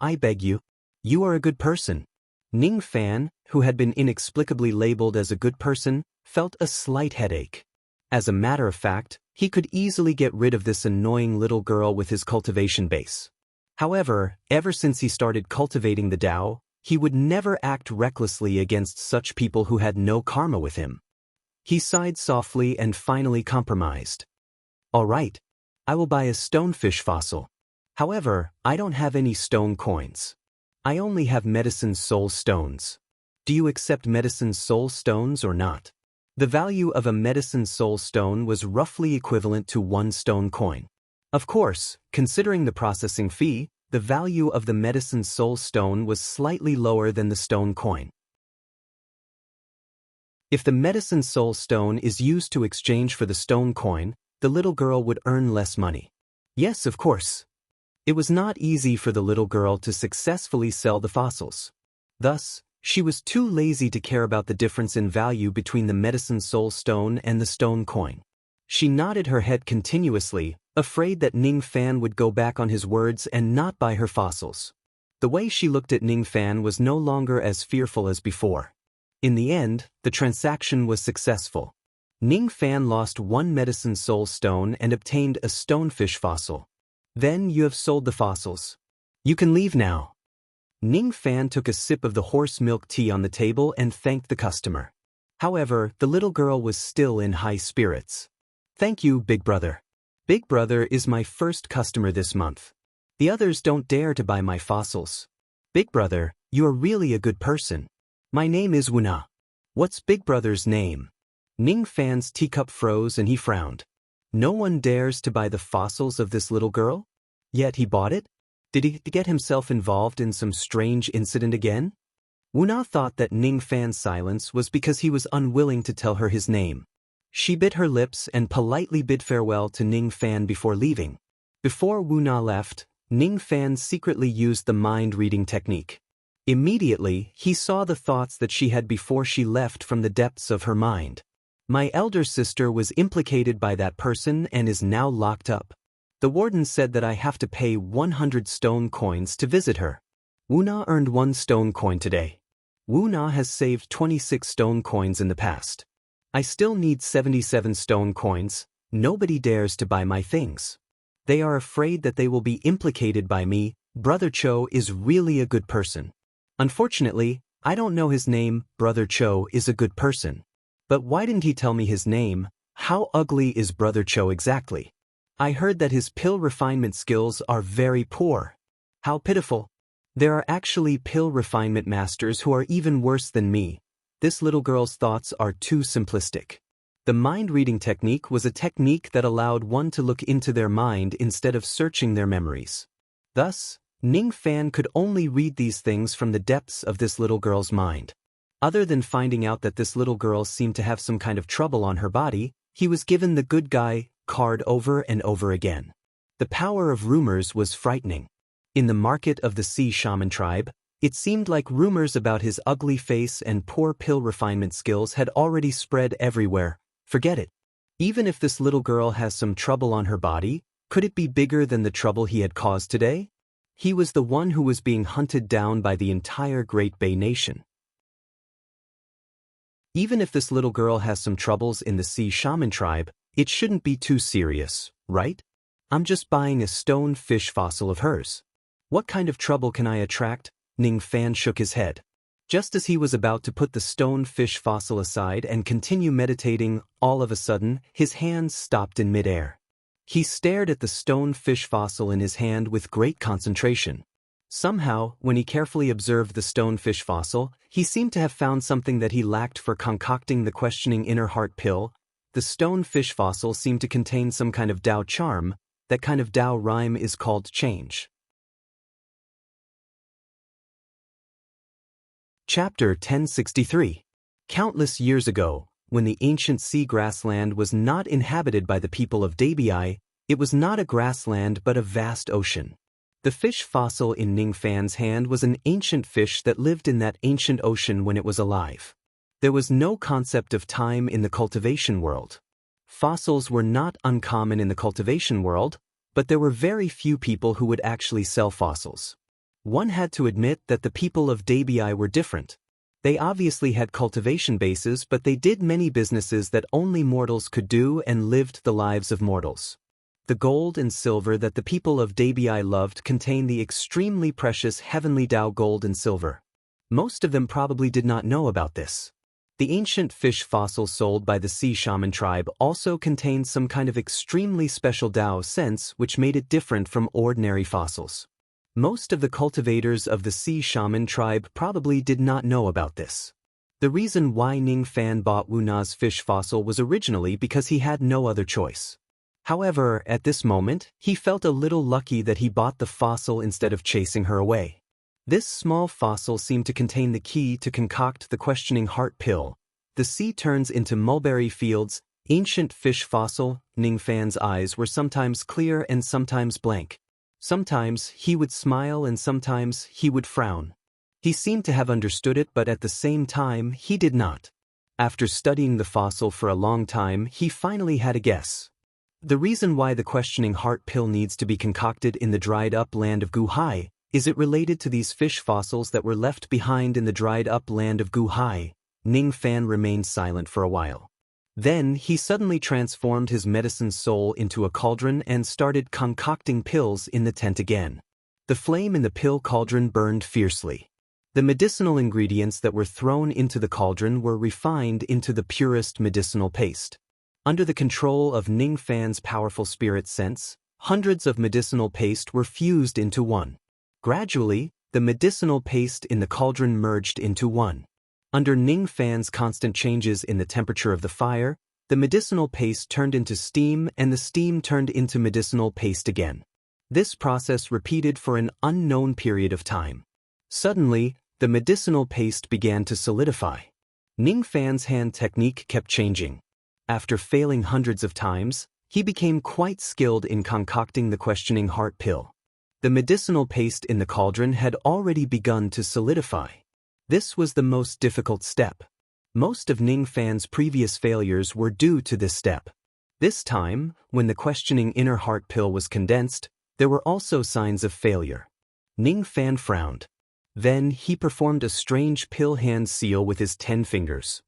Speaker 1: I beg you. You are a good person." Ning Fan, who had been inexplicably labeled as a good person, felt a slight headache. As a matter of fact, he could easily get rid of this annoying little girl with his cultivation base. However, ever since he started cultivating the Tao, he would never act recklessly against such people who had no karma with him. He sighed softly and finally compromised. "All right. I will buy a stonefish fossil. However, I don't have any stone coins. I only have medicine soul stones. Do you accept medicine soul stones or not?" The value of a medicine soul stone was roughly equivalent to 1 stone coin. Of course, considering the processing fee, the value of the medicine soul stone was slightly lower than the stone coin. If the medicine soul stone is used to exchange for the stone coin, the little girl would earn less money. Yes, of course. It was not easy for the little girl to successfully sell the fossils. Thus, she was too lazy to care about the difference in value between the medicine soul stone and the stone coin. She nodded her head continuously, afraid that Ning Fan would go back on his words and not buy her fossils. The way she looked at Ning Fan was no longer as fearful as before. In the end, the transaction was successful. Ning Fan lost 1 medicine soul stone and obtained a stonefish fossil. "Then you have sold the fossils. You can leave now." Ning Fan took a sip of the horse milk tea on the table and thanked the customer. However, the little girl was still in high spirits. "Thank you, Big Brother. Big Brother is my first customer this month. The others don't dare to buy my fossils. Big Brother, you are really a good person. My name is Wuna. What's Big Brother's name?" Ning Fan's teacup froze and he frowned. No one dares to buy the fossils of this little girl? Yet he bought it? Did he get himself involved in some strange incident again? Wu Na thought that Ning Fan's silence was because he was unwilling to tell her his name. She bit her lips and politely bid farewell to Ning Fan before leaving. Before Wu Na left, Ning Fan secretly used the mind-reading technique. Immediately, he saw the thoughts that she had before she left from the depths of her mind. My elder sister was implicated by that person and is now locked up. The warden said that I have to pay 100 stone coins to visit her. Wu Na earned 1 stone coin today. Wu Na has saved 26 stone coins in the past. I still need 77 stone coins. Nobody dares to buy my things. They are afraid that they will be implicated by me. Brother Cho is really a good person. Unfortunately, I don't know his name. Brother Cho is a good person. But why didn't he tell me his name? How ugly is Brother Cho exactly? I heard that his pill refinement skills are very poor. How pitiful. There are actually pill refinement masters who are even worse than me. This little girl's thoughts are too simplistic. The mind-reading technique was a technique that allowed one to look into their mind instead of searching their memories. Thus, Ning Fan could only read these things from the depths of this little girl's mind. Other than finding out that this little girl seemed to have some kind of trouble on her body, he was given the good guy card over and over again. The power of rumors was frightening. In the market of the Sea Shaman tribe, it seemed like rumors about his ugly face and poor pill refinement skills had already spread everywhere. Forget it. Even if this little girl has some trouble on her body, could it be bigger than the trouble he had caused today? He was the one who was being hunted down by the entire Great Bay Nation. Even if this little girl has some troubles in the Sea Shaman tribe, it shouldn't be too serious, right? I'm just buying a stone fish fossil of hers. What kind of trouble can I attract? Ning Fan shook his head. Just as he was about to put the stone fish fossil aside and continue meditating, all of a sudden, his hands stopped in midair. He stared at the stone fish fossil in his hand with great concentration. Somehow, when he carefully observed the stone fish fossil, he seemed to have found something that he lacked for concocting the questioning inner heart pill. The stone fish fossil seemed to contain some kind of Tao charm. That kind of Tao rhyme is called change. Chapter 1063. Countless years ago, when the ancient sea grassland was not inhabited by the people of Dabii, it was not a grassland but a vast ocean. The fish fossil in Ning Fan's hand was an ancient fish that lived in that ancient ocean when it was alive. There was no concept of time in the cultivation world. Fossils were not uncommon in the cultivation world, but there were very few people who would actually sell fossils. One had to admit that the people of Dabii were different. They obviously had cultivation bases, but they did many businesses that only mortals could do and lived the lives of mortals. The gold and silver that the people of Dabii loved contained the extremely precious heavenly Tao gold and silver. Most of them probably did not know about this. The ancient fish fossil sold by the Sea Shaman tribe also contained some kind of extremely special Tao sense which made it different from ordinary fossils. Most of the cultivators of the Sea Shaman tribe probably did not know about this. The reason why Ning Fan bought Wu Na's fish fossil was originally because he had no other choice. However, at this moment, he felt a little lucky that he bought the fossil instead of chasing her away. This small fossil seemed to contain the key to concoct the questioning heart pill. The sea turns into mulberry fields. Ancient fish fossil. Ning Fan's eyes were sometimes clear and sometimes blank. Sometimes he would smile and sometimes he would frown. He seemed to have understood it, but at the same time he did not. After studying the fossil for a long time, he finally had a guess. The reason why the questioning heart pill needs to be concocted in the dried-up land of Guhai is it related to these fish fossils that were left behind in the dried-up land of Guhai. Ning Fan remained silent for a while. Then he suddenly transformed his medicine soul into a cauldron and started concocting pills in the tent again. The flame in the pill cauldron burned fiercely. The medicinal ingredients that were thrown into the cauldron were refined into the purest medicinal paste. Under the control of Ning Fan's powerful spirit sense, hundreds of medicinal paste were fused into one. Gradually, the medicinal paste in the cauldron merged into one. Under Ning Fan's constant changes in the temperature of the fire, The medicinal paste turned into steam and the steam turned into medicinal paste again. This process repeated for an unknown period of time. Suddenly, the medicinal paste began to solidify. Ning Fan's hand technique kept changing. After failing hundreds of times, he became quite skilled in concocting the questioning heart pill. The medicinal paste in the cauldron had already begun to solidify. This was the most difficult step. Most of Ning Fan's previous failures were due to this step. This time, when the questioning inner heart pill was condensed, there were also signs of failure. Ning Fan frowned. Then he performed a strange pill hand seal with his 10 fingers.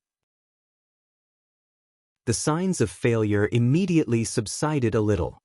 Speaker 1: The signs of failure immediately subsided a little.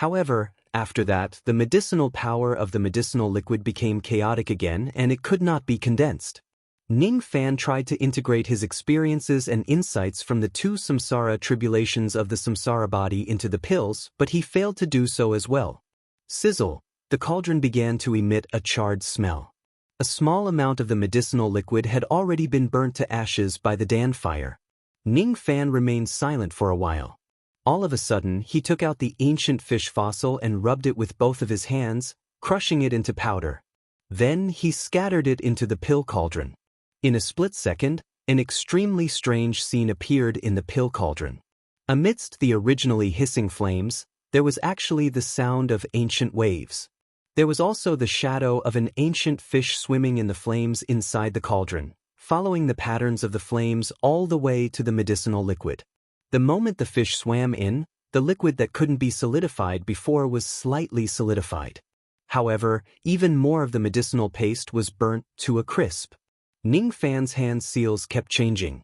Speaker 1: However, after that, the medicinal power of the medicinal liquid became chaotic again and it could not be condensed. Ning Fan tried to integrate his experiences and insights from the 2 samsara tribulations of the samsara body into the pills, but he failed to do so as well. Sizzle, the cauldron began to emit a charred smell. A small amount of the medicinal liquid had already been burnt to ashes by the Dan fire. Ning Fan remained silent for a while. All of a sudden, he took out the ancient fish fossil and rubbed it with both of his hands, crushing it into powder. Then he scattered it into the pill cauldron. In a split second, an extremely strange scene appeared in the pill cauldron. Amidst the originally hissing flames, there was actually the sound of ancient waves. There was also the shadow of an ancient fish swimming in the flames inside the cauldron, following the patterns of the flames all the way to the medicinal liquid. The moment the fish swam in, the liquid that couldn't be solidified before was slightly solidified. However, even more of the medicinal paste was burnt to a crisp. Ning Fan's hand seals kept changing.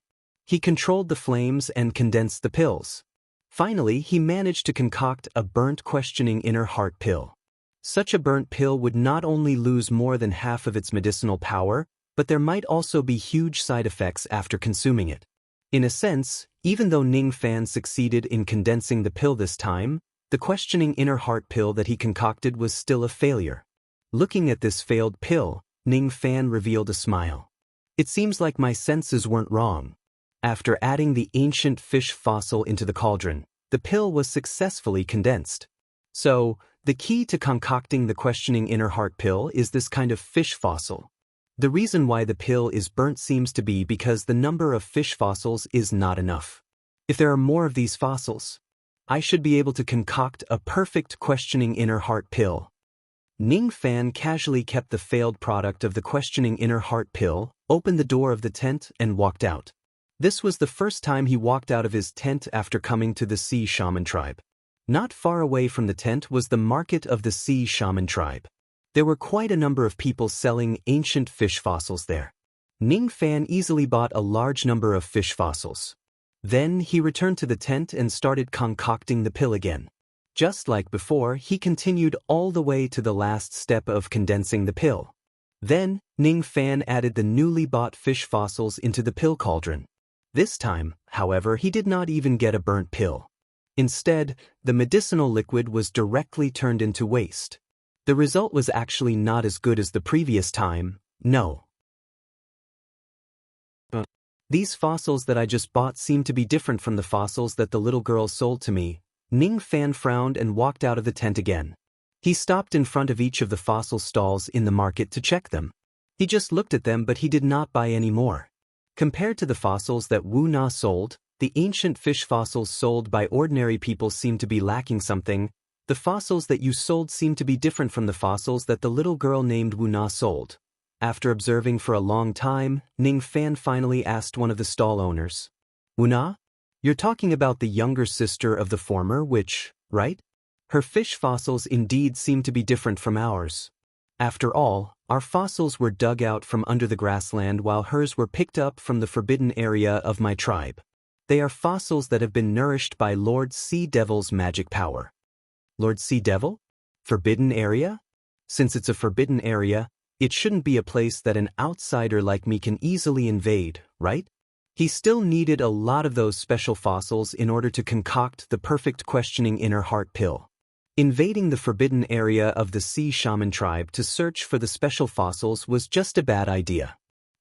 Speaker 1: He controlled the flames and condensed the pills. Finally, he managed to concoct a burnt questioning inner heart pill. Such a burnt pill would not only lose more than half of its medicinal power, but there might also be huge side effects after consuming it. In a sense, even though Ning Fan succeeded in condensing the pill this time, the questioning inner heart pill that he concocted was still a failure. Looking at this failed pill, Ning Fan revealed a smile. It seems like my senses weren't wrong. After adding the ancient fish fossil into the cauldron, the pill was successfully condensed. So, the key to concocting the questioning inner heart pill is this kind of fish fossil. The reason why the pill is burnt seems to be because the number of fish fossils is not enough. If there are more of these fossils, I should be able to concoct a perfect questioning inner heart pill. Ning Fan casually kept the failed product of the questioning inner heart pill, opened the door of the tent, and walked out. This was the first time he walked out of his tent after coming to the Sea Shaman tribe. Not far away from the tent was the market of the Sea Shaman tribe. There were quite a number of people selling ancient fish fossils there. Ning Fan easily bought a large number of fish fossils. Then he returned to the tent and started concocting the pill again. Just like before, he continued all the way to the last step of condensing the pill. Then, Ning Fan added the newly bought fish fossils into the pill cauldron. This time, however, he did not even get a burnt pill. Instead, the medicinal liquid was directly turned into waste. The result was actually not as good as the previous time, no. These fossils that I just bought seem to be different from the fossils that the little girl sold to me. Ning Fan frowned and walked out of the tent again. He stopped in front of each of the fossil stalls in the market to check them. He just looked at them, but he did not buy any more. Compared to the fossils that Wu Na sold, the ancient fish fossils sold by ordinary people seem to be lacking something. The fossils that you sold seem to be different from the fossils that the little girl named Wu Na sold. After observing for a long time, Ning Fan finally asked one of the stall owners, "Wu Na? You're talking about the younger sister of the former witch, right? Her fish fossils indeed seem to be different from ours. After all, our fossils were dug out from under the grassland while hers were picked up from the forbidden area of my tribe. They are fossils that have been nourished by Lord Sea Devil's magic power." Lord Sea Devil? Forbidden area? Since it's a forbidden area, it shouldn't be a place that an outsider like me can easily invade, right? He still needed a lot of those special fossils in order to concoct the perfect questioning inner heart pill. Invading the forbidden area of the Sea Shaman tribe to search for the special fossils was just a bad idea.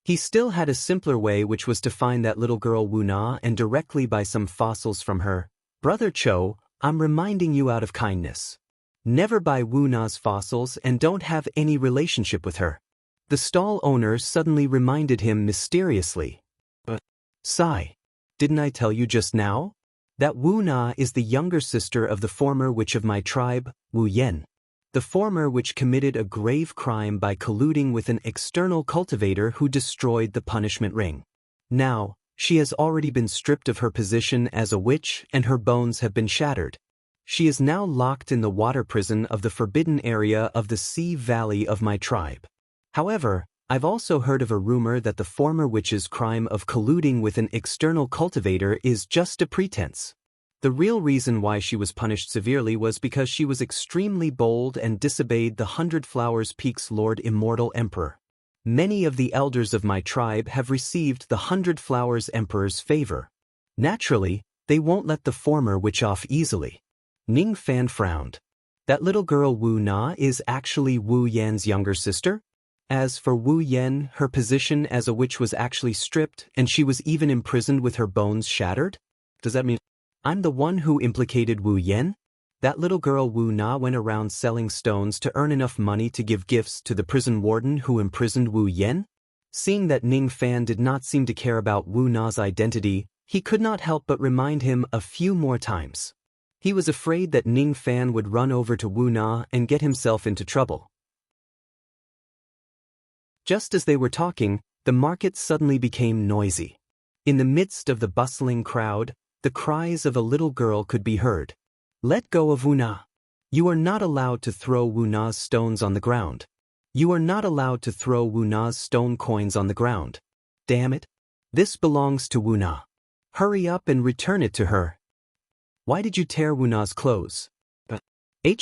Speaker 1: He still had a simpler way, which was to find that little girl Wu Na and directly buy some fossils from her. Brother Cho, I'm reminding you out of kindness. Never buy Wu Na's fossils and don't have any relationship with her. The stall owner suddenly reminded him mysteriously. But, Sai, didn't I tell you just now? That Wu Na is the younger sister of the former witch of my tribe, Wu Yen. The former witch committed a grave crime by colluding with an external cultivator who destroyed the punishment ring. Now, she has already been stripped of her position as a witch and her bones have been shattered. She is now locked in the water prison of the forbidden area of the sea valley of my tribe. However, I've also heard of a rumor that the former witch's crime of colluding with an external cultivator is just a pretense. The real reason why she was punished severely was because she was extremely bold and disobeyed the 100 Flowers Peak's Lord Immortal Emperor. Many of the elders of my tribe have received the 100 Flowers Emperor's favor. Naturally, they won't let the former witch off easily. Ning Fan frowned. That little girl Wu Na is actually Wu Yan's younger sister? As for Wu Yan, her position as a witch was actually stripped and she was even imprisoned with her bones shattered? Does that mean I'm the one who implicated Wu Yan? That little girl Wu Na went around selling stones to earn enough money to give gifts to the prison warden who imprisoned Wu Yan? Seeing that Ning Fan did not seem to care about Wu Na's identity, he could not help but remind him a few more times. He was afraid that Ning Fan would run over to Wu Na and get himself into trouble. Just as they were talking, the market suddenly became noisy. In the midst of the bustling crowd, the cries of a little girl could be heard. Let go of Wu Na. You are not allowed to throw Wu Na's stones on the ground. You are not allowed to throw Wu Na's stone coins on the ground. Damn it. This belongs to Wu Na. Hurry up and return it to her. Why did you tear Wu Na's clothes?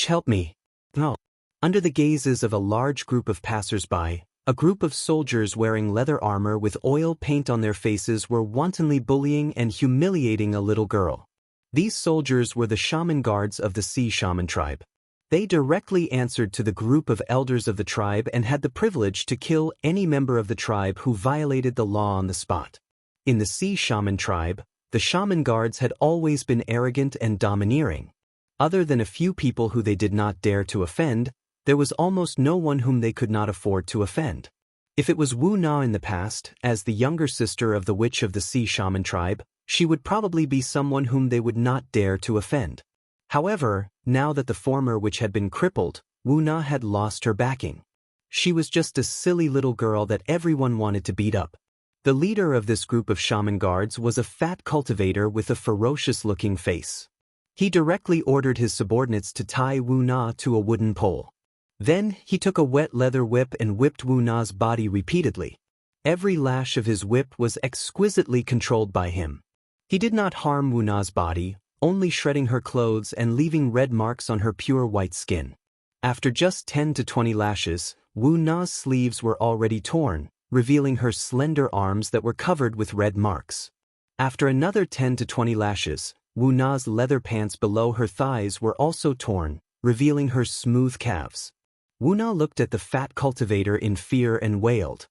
Speaker 1: Help me. No. Under the gazes of a large group of passers-by, a group of soldiers wearing leather armor with oil paint on their faces were wantonly bullying and humiliating a little girl. These soldiers were the shaman guards of the Sea Shaman tribe. They directly answered to the group of elders of the tribe and had the privilege to kill any member of the tribe who violated the law on the spot. In the Sea Shaman tribe, the shaman guards had always been arrogant and domineering. Other than a few people who they did not dare to offend, there was almost no one whom they could not afford to offend. If it was Wu Na in the past, as the younger sister of the witch of the Sea Shaman tribe, she would probably be someone whom they would not dare to offend. However, now that the former witch had been crippled, Wu Na had lost her backing. She was just a silly little girl that everyone wanted to beat up. The leader of this group of shaman guards was a fat cultivator with a ferocious-looking face. He directly ordered his subordinates to tie Wu Na to a wooden pole. Then, he took a wet leather whip and whipped Wu Na's body repeatedly. Every lash of his whip was exquisitely controlled by him. He did not harm Wu Na's body, only shredding her clothes and leaving red marks on her pure white skin. After just 10 to 20 lashes, Wu Na's sleeves were already torn, revealing her slender arms that were covered with red marks. After another 10 to 20 lashes, Wu Na's leather pants below her thighs were also torn, revealing her smooth calves. Wu Na looked at the fat cultivator in fear and wailed.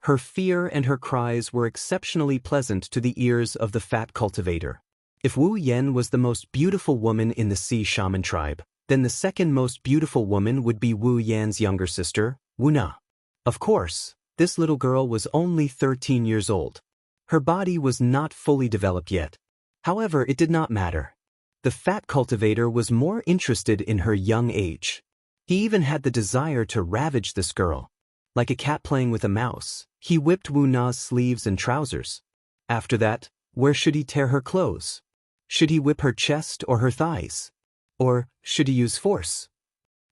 Speaker 1: Her fear and her cries were exceptionally pleasant to the ears of the fat cultivator. If Wu Yan was the most beautiful woman in the Sea Shaman tribe, then the second most beautiful woman would be Wu Yan's younger sister, Wu Na. Of course, this little girl was only 13 years old. Her body was not fully developed yet. However, it did not matter. The fat cultivator was more interested in her young age. He even had the desire to ravage this girl. Like a cat playing with a mouse, he whipped Wu Na's sleeves and trousers. After that, where should he tear her clothes? Should he whip her chest or her thighs? Or should he use force?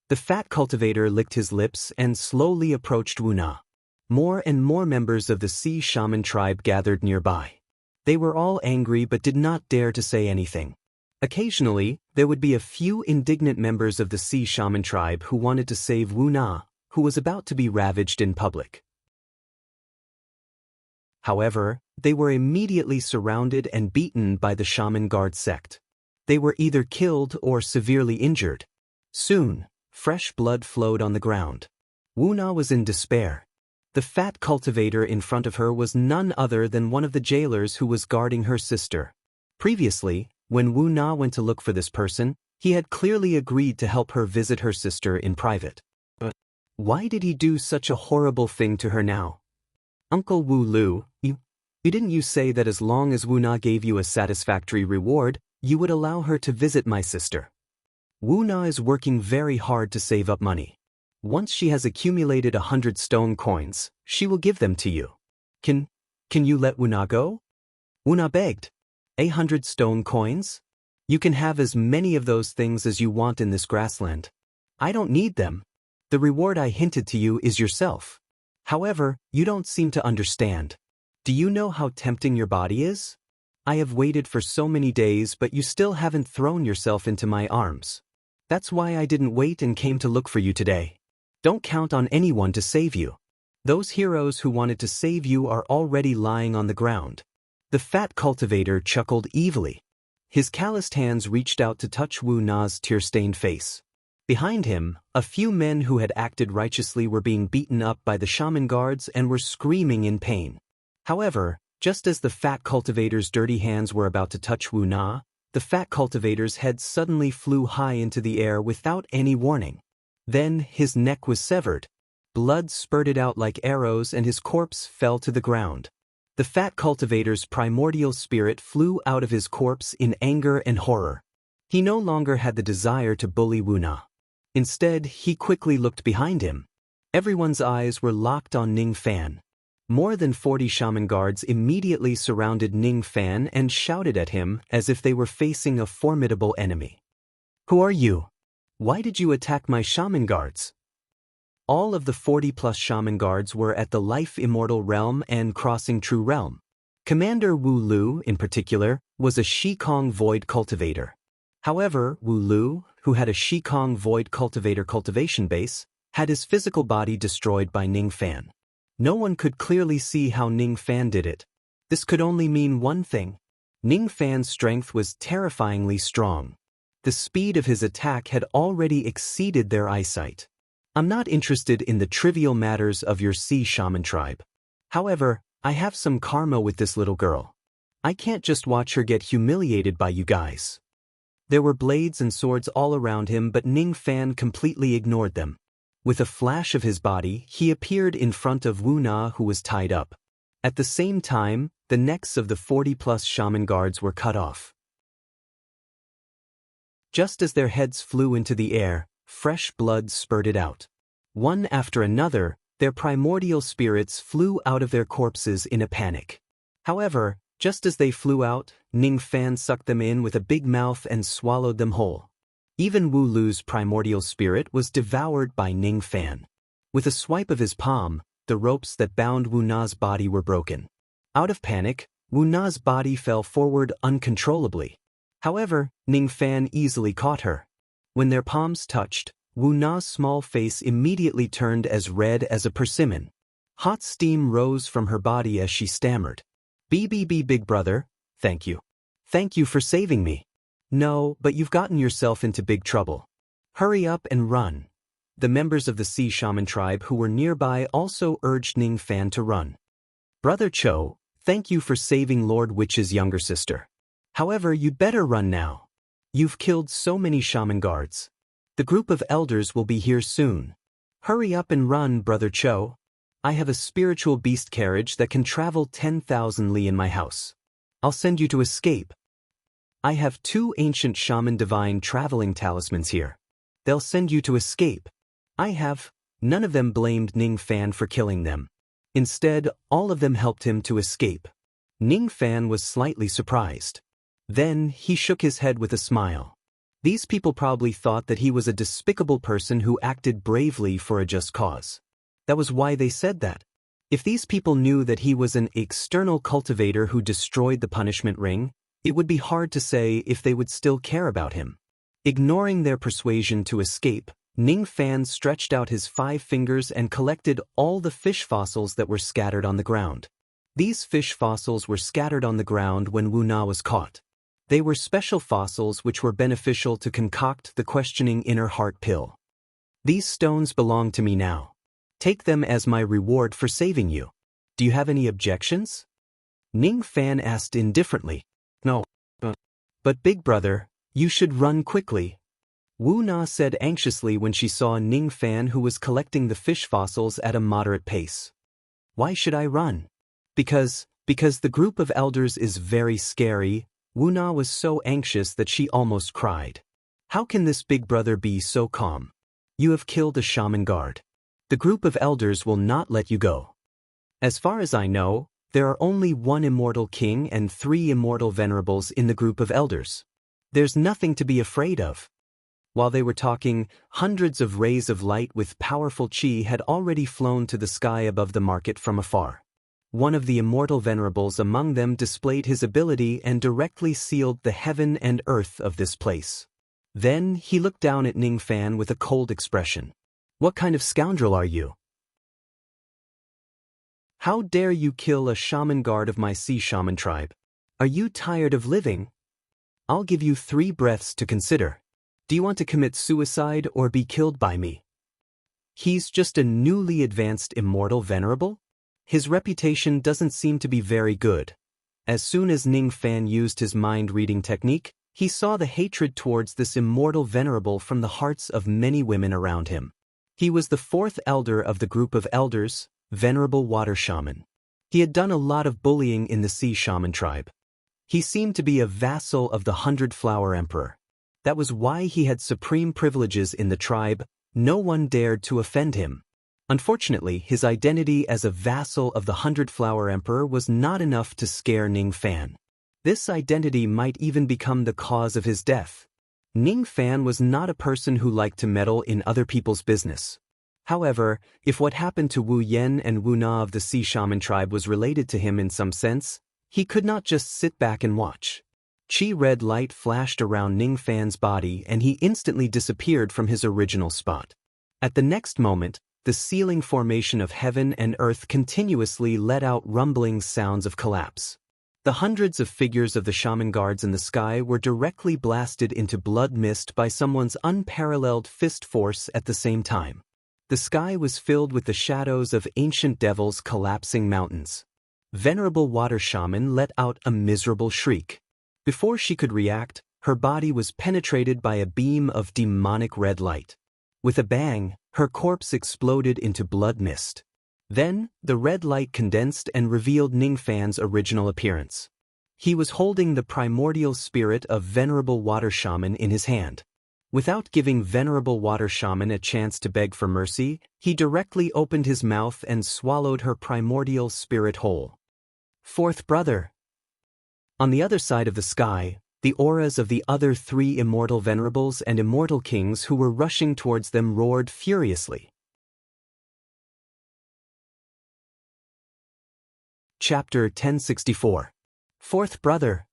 Speaker 1: The fat cultivator licked his lips and slowly approached Wu Na. More and more members of the Sea Shaman tribe gathered nearby. They were all angry but did not dare to say anything. Occasionally, there would be a few indignant members of the Sea Shaman tribe who wanted to save Wu Na, who was about to be ravaged in public. However, they were immediately surrounded and beaten by the Shaman Guard sect. They were either killed or severely injured. Soon, fresh blood flowed on the ground. Wu Na was in despair. The fat cultivator in front of her was none other than one of the jailers who was guarding her sister. Previously, when Wu Na went to look for this person, he had clearly agreed to help her visit her sister in private. But why did he do such a horrible thing to her now? Uncle Wu Lu, didn't you say that as long as Wu Na gave you a satisfactory reward, you would allow her to visit my sister? Wu Na is working very hard to save up money. Once she has accumulated 100 stone coins, she will give them to you. Can you let Wu Na go? Wu Na begged. 100 stone coins? You can have as many of those things as you want in this grassland. I don't need them. The reward I hinted to you is yourself. However, you don't seem to understand. Do you know how tempting your body is? I have waited for so many days, but you still haven't thrown yourself into my arms. That's why I didn't wait and came to look for you today. Don't count on anyone to save you. Those heroes who wanted to save you are already lying on the ground. The fat cultivator chuckled evilly. His calloused hands reached out to touch Wu Na's tear-stained face. Behind him, a few men who had acted righteously were being beaten up by the shaman guards and were screaming in pain. However, just as the fat cultivator's dirty hands were about to touch Wu Na, the fat cultivator's head suddenly flew high into the air without any warning. Then his neck was severed. Blood spurted out like arrows and his corpse fell to the ground. The fat cultivator's primordial spirit flew out of his corpse in anger and horror. He no longer had the desire to bully Wu Na. Instead, he quickly looked behind him. Everyone's eyes were locked on Ning Fan. More than 40 shaman guards immediately surrounded Ning Fan and shouted at him as if they were facing a formidable enemy. Who are you? Why did you attack my shaman guards? All of the 40-plus shaman guards were at the Life-Immortal Realm and Crossing True Realm. Commander Wu Lu, in particular, was a Shikong Void Cultivator. However, Wu Lu, who had a Shikong Void Cultivator cultivation base, had his physical body destroyed by Ning Fan. No one could clearly see how Ning Fan did it. This could only mean one thing. Ning Fan's strength was terrifyingly strong. The speed of his attack had already exceeded their eyesight. I'm not interested in the trivial matters of your sea shaman tribe. However, I have some karma with this little girl. I can't just watch her get humiliated by you guys. There were blades and swords all around him, but Ning Fan completely ignored them. With a flash of his body, he appeared in front of Wu Na, who was tied up. At the same time, the necks of the 40-plus shaman guards were cut off. Just as their heads flew into the air, fresh blood spurted out. One after another, their primordial spirits flew out of their corpses in a panic. However, just as they flew out, Ning Fan sucked them in with a big mouth and swallowed them whole. Even Wu Lu's primordial spirit was devoured by Ning Fan. With a swipe of his palm, the ropes that bound Wu Na's body were broken. Out of panic, Wu Na's body fell forward uncontrollably. However, Ning Fan easily caught her. When their palms touched, Wu Na's small face immediately turned as red as a persimmon. Hot steam rose from her body as she stammered. "BBB big brother, thank you. Thank you for saving me." "No, but you've gotten yourself into big trouble. Hurry up and run." The members of the Sea Shaman tribe who were nearby also urged Ning Fan to run. "Brother Cho, thank you for saving Lord Witch's younger sister. However, you'd better run now. You've killed so many shaman guards. The group of elders will be here soon. Hurry up and run, Brother Cho. I have a spiritual beast carriage that can travel 10,000 li in my house. I'll send you to escape. I have 2 ancient shaman divine traveling talismans here. They'll send you to escape. I have." None of them blamed Ning Fan for killing them. Instead, all of them helped him to escape. Ning Fan was slightly surprised. Then, he shook his head with a smile. These people probably thought that he was a despicable person who acted bravely for a just cause. That was why they said that. If these people knew that he was an external cultivator who destroyed the punishment ring, it would be hard to say if they would still care about him. Ignoring their persuasion to escape, Ning Fan stretched out his 5 fingers and collected all the fish fossils that were scattered on the ground. These fish fossils were scattered on the ground when Wu Na was caught. They were special fossils which were beneficial to concoct the questioning inner heart pill. "These stones belong to me now. Take them as my reward for saving you. Do you have any objections? Ning Fan asked indifferently. No. But big brother, you should run quickly. Wu Na said anxiously when she saw Ning Fan, who was collecting the fish fossils at a moderate pace. Why should I run? Because the group of elders is very scary. Wu Na was so anxious that she almost cried. How can this big brother be so calm? You have killed a shaman guard. The group of elders will not let you go. As far as I know, there are only one immortal king and 3 immortal venerables in the group of elders. There's nothing to be afraid of. While they were talking, hundreds of rays of light with powerful chi had already flown to the sky above the market from afar. One of the immortal venerables among them displayed his ability and directly sealed the heaven and earth of this place. Then he looked down at Ning Fan with a cold expression. What kind of scoundrel are you? How dare you kill a shaman guard of my sea shaman tribe? Are you tired of living? I'll give you 3 breaths to consider. Do you want to commit suicide or be killed by me? He's just a newly advanced immortal venerable? His reputation doesn't seem to be very good. As soon as Ning Fan used his mind-reading technique, he saw the hatred towards this immortal venerable from the hearts of many women around him. He was the 4th elder of the group of elders, Venerable Water Shaman. He had done a lot of bullying in the Sea Shaman tribe. He seemed to be a vassal of the 100-Flower Emperor. That was why he had supreme privileges in the tribe. No one dared to offend him. Unfortunately, his identity as a vassal of the 100-Flower Emperor was not enough to scare Ning Fan. This identity might even become the cause of his death. Ning Fan was not a person who liked to meddle in other people's business. However, if what happened to Wu Yen and Wu Na of the Sea Shaman tribe was related to him in some sense, he could not just sit back and watch. Chi-red light flashed around Ning Fan's body and he instantly disappeared from his original spot. At the next moment, the sealing formation of heaven and earth continuously let out rumbling sounds of collapse. The hundreds of figures of the shaman guards in the sky were directly blasted into blood mist by someone's unparalleled fist force at the same time. The sky was filled with the shadows of ancient devils collapsing mountains. Venerable Water Shaman let out a miserable shriek. Before she could react, her body was penetrated by a beam of demonic red light. With a bang, her corpse exploded into blood mist. Then, the red light condensed and revealed Ning Fan's original appearance. He was holding the primordial spirit of Venerable Water Shaman in his hand. Without giving Venerable Water Shaman a chance to beg for mercy, he directly opened his mouth and swallowed her primordial spirit whole. 4th brother. On the other side of the sky, the auras of the other 3 immortal venerables and immortal kings who were rushing towards them roared furiously. Chapter 1064. 4th brother.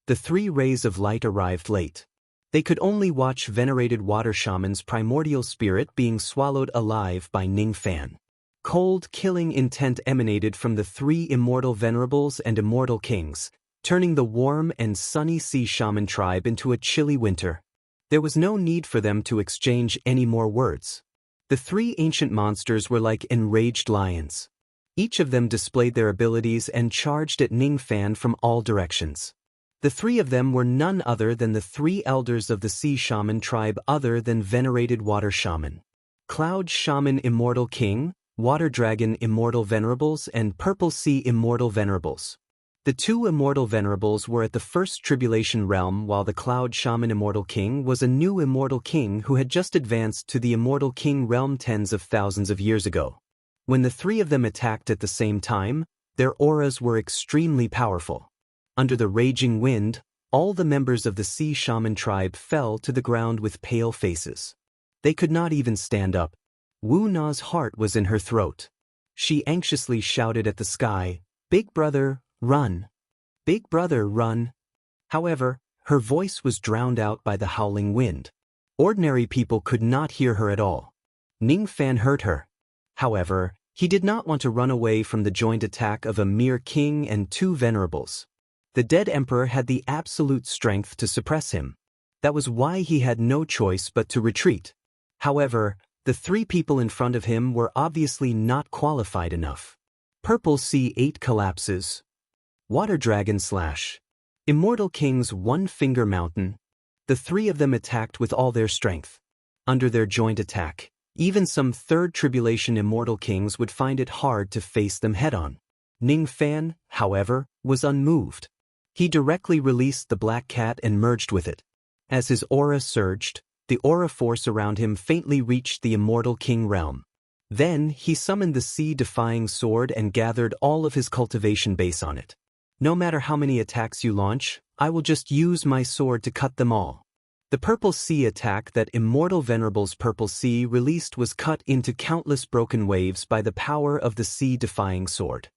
Speaker 1: The 3 rays of light arrived late. They could only watch Venerated Water Shaman's primordial spirit being swallowed alive by Ning Fan. Cold, killing intent emanated from the 3 immortal venerables and immortal kings, turning the warm and sunny Sea Shaman tribe into a chilly winter. There was no need for them to exchange any more words. The 3 ancient monsters were like enraged lions. Each of them displayed their abilities and charged at Ning Fan from all directions. The 3 of them were none other than the 3 elders of the Sea Shaman tribe other than Venerated Water Shaman. Cloud Shaman Immortal King, Water Dragon Immortal Venerables and Purple Sea Immortal Venerables. The 2 immortal venerables were at the first tribulation realm while the Cloud Shaman Immortal King was a new immortal king who had just advanced to the immortal king realm tens of thousands of years ago. When the 3 of them attacked at the same time, their auras were extremely powerful. Under the raging wind, all the members of the Sea Shaman tribe fell to the ground with pale faces. They could not even stand up. Wu Na's heart was in her throat. She anxiously shouted at the sky, "Big brother, run! Big brother, run!" However, her voice was drowned out by the howling wind. Ordinary people could not hear her at all. Ning Fan heard her. However, he did not want to run away from the joint attack of a mere king and 2 venerables. The dead emperor had the absolute strength to suppress him. That was why he had no choice but to retreat. However, The three people in front of him were obviously not qualified enough. Purple Sea 8 collapses. Water Dragon slash. Immortal King's one-finger mountain. The three of them attacked with all their strength. Under their joint attack, even some third tribulation immortal kings would find it hard to face them head-on. Ning Fan, however, was unmoved. He directly released the black cat and merged with it. As his aura surged, the aura force around him faintly reached the immortal king realm. Then he summoned the sea-defying sword and gathered all of his cultivation base on it. No matter how many attacks you launch, I will just use my sword to cut them all. The Purple Sea attack that Immortal Venerable's Purple Sea released was cut into countless broken waves by the power of the sea-defying sword.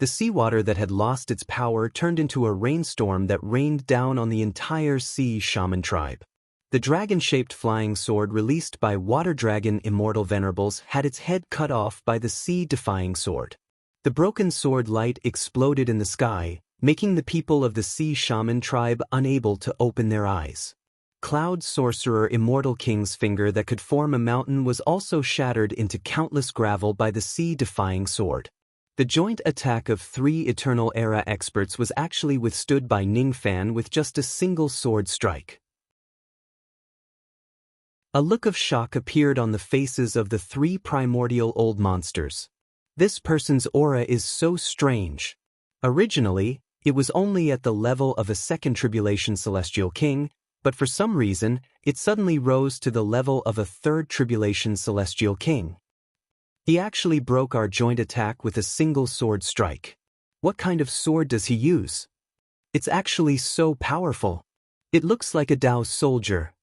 Speaker 1: The seawater that had lost its power turned into a rainstorm that rained down on the entire sea shaman tribe. The dragon-shaped flying sword released by Water Dragon Immortal Venerables had its head cut off by the sea-defying sword. The broken sword light exploded in the sky, making the people of the sea shaman tribe unable to open their eyes. Cloud Sorcerer Immortal King's finger that could form a mountain was also shattered into countless gravel by the sea-defying sword. The joint attack of three Eternal Era experts was actually withstood by Ning Fan with just a single sword strike. A look of shock appeared on the faces of the three primordial old monsters. This person's aura is so strange. Originally, it was only at the level of a second tribulation celestial king, but for some reason, it suddenly rose to the level of a third tribulation celestial king. He actually broke our joint attack with a single sword strike. What kind of sword does he use? It's actually so powerful. It looks like a Dao soldier.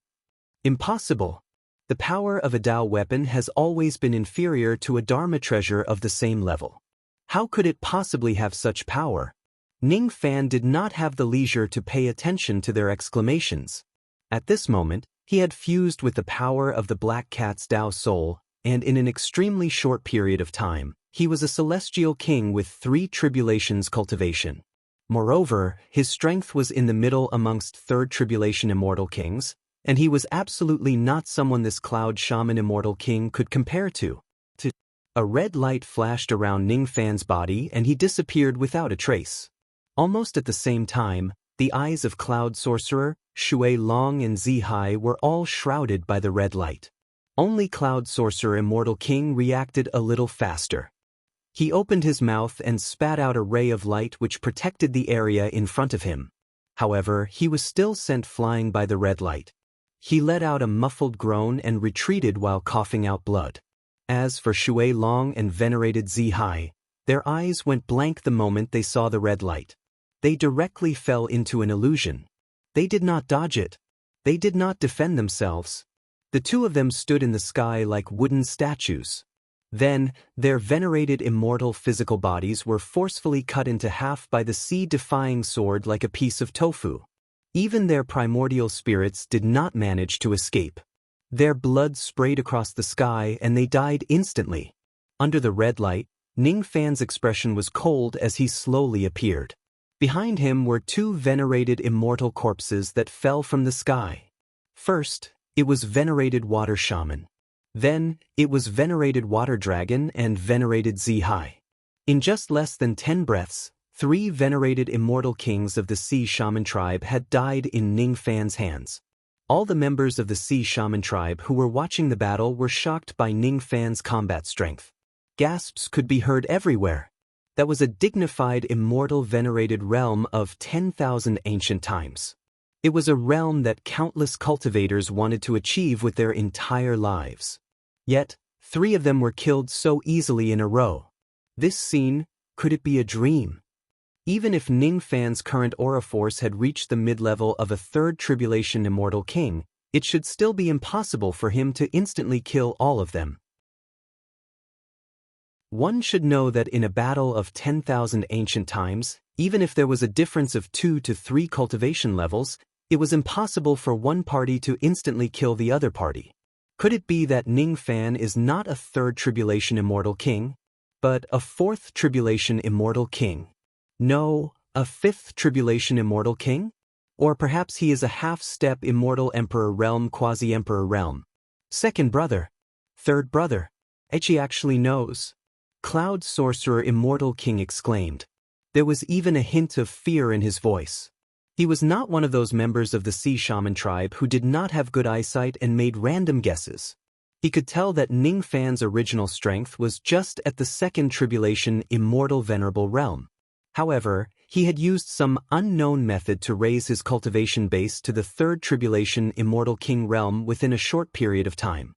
Speaker 1: Impossible. The power of a Dao weapon has always been inferior to a Dharma treasure of the same level. How could it possibly have such power? Ning Fan did not have the leisure to pay attention to their exclamations. At this moment, he had fused with the power of the Black Cat's Dao soul, and in an extremely short period of time, he was a celestial king with three tribulations cultivation. Moreover, his strength was in the middle amongst third tribulation immortal kings, and he was absolutely not someone this cloud shaman immortal king could compare to. A red light flashed around Ning Fan's body and he disappeared without a trace. Almost at the same time, the eyes of Cloud Sorcerer, Shui Long and Zihai were all shrouded by the red light. Only Cloud Sorcerer Immortal King reacted a little faster. He opened his mouth and spat out a ray of light which protected the area in front of him. However, he was still sent flying by the red light. He let out a muffled groan and retreated while coughing out blood. As for Shui Long and venerated Zihai, their eyes went blank the moment they saw the red light. They directly fell into an illusion. They did not dodge it. They did not defend themselves. The two of them stood in the sky like wooden statues. Then, their venerated immortal physical bodies were forcefully cut into half by the sea-defying sword like a piece of tofu. Even their primordial spirits did not manage to escape. Their blood sprayed across the sky and they died instantly. Under the red light, Ning Fan's expression was cold as he slowly appeared. Behind him were two venerated immortal corpses that fell from the sky. First, it was venerated Water Shaman. Then, it was venerated Water Dragon and venerated Zihai. In just less than 10 breaths, three venerated immortal kings of the Sea Shaman tribe had died in Ning Fan's hands. All the members of the Sea Shaman tribe who were watching the battle were shocked by Ning Fan's combat strength. Gasps could be heard everywhere. That was a dignified immortal venerated realm of 10,000 ancient times. It was a realm that countless cultivators wanted to achieve with their entire lives. Yet, three of them were killed so easily in a row. This scene, could it be a dream? Even if Ning Fan's current aura force had reached the mid-level of a third tribulation immortal king, it should still be impossible for him to instantly kill all of them. One should know that in a battle of 10,000 ancient times, even if there was a difference of 2 to 3 cultivation levels, it was impossible for one party to instantly kill the other party. Could it be that Ning Fan is not a third tribulation immortal king, but a fourth tribulation immortal king? No, a fifth tribulation immortal king? Or perhaps he is a half-step immortal emperor realm quasi-emperor realm. Second brother. Third brother. Echi actually knows. Cloud Sorcerer Immortal King exclaimed. There was even a hint of fear in his voice. He was not one of those members of the Sea Shaman tribe who did not have good eyesight and made random guesses. He could tell that Ning Fan's original strength was just at the second tribulation Immortal Venerable realm. However, he had used some unknown method to raise his cultivation base to the third tribulation Immortal King realm within a short period of time.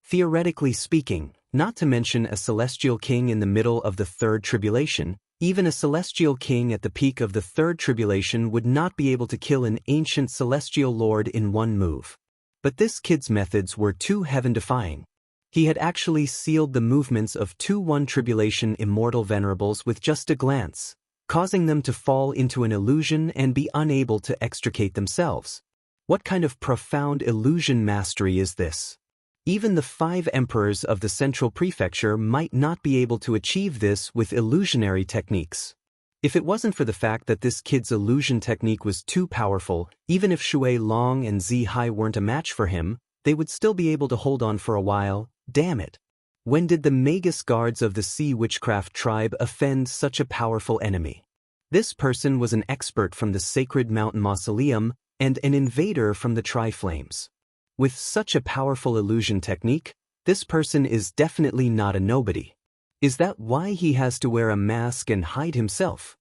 Speaker 1: Theoretically speaking, not to mention a celestial king in the middle of the third tribulation, even a celestial king at the peak of the third tribulation would not be able to kill an ancient celestial lord in one move. But this kid's methods were too heaven-defying. He had actually sealed the movements of 2-1 tribulation immortal venerables with just a glance, causing them to fall into an illusion and be unable to extricate themselves. What kind of profound illusion mastery is this? Even the 5 emperors of the central prefecture might not be able to achieve this with illusionary techniques. If it wasn't for the fact that this kid's illusion technique was too powerful, even if Shui Long and Zi Hai weren't a match for him, they would still be able to hold on for a while. Damn it. When did the Magus guards of the Sea Witchcraft tribe offend such a powerful enemy? This person was an expert from the Sacred Mountain Mausoleum and an invader from the Tri-Flames. With such a powerful illusion technique, this person is definitely not a nobody. Is that why he has to wear a mask and hide himself?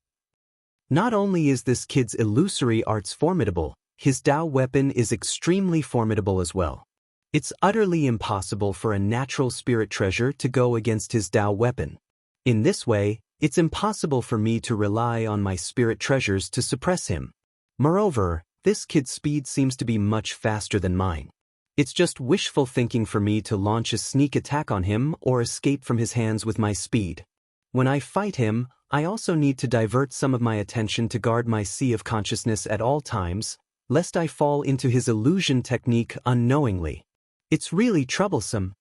Speaker 1: Not only is this kid's illusory arts formidable, his Dao weapon is extremely formidable as well. It's utterly impossible for a natural spirit treasure to go against his Dao weapon. In this way, it's impossible for me to rely on my spirit treasures to suppress him. Moreover, this kid's speed seems to be much faster than mine. It's just wishful thinking for me to launch a sneak attack on him or escape from his hands with my speed. When I fight him, I also need to divert some of my attention to guard my sea of consciousness at all times, lest I fall into his illusion technique unknowingly. It's really troublesome.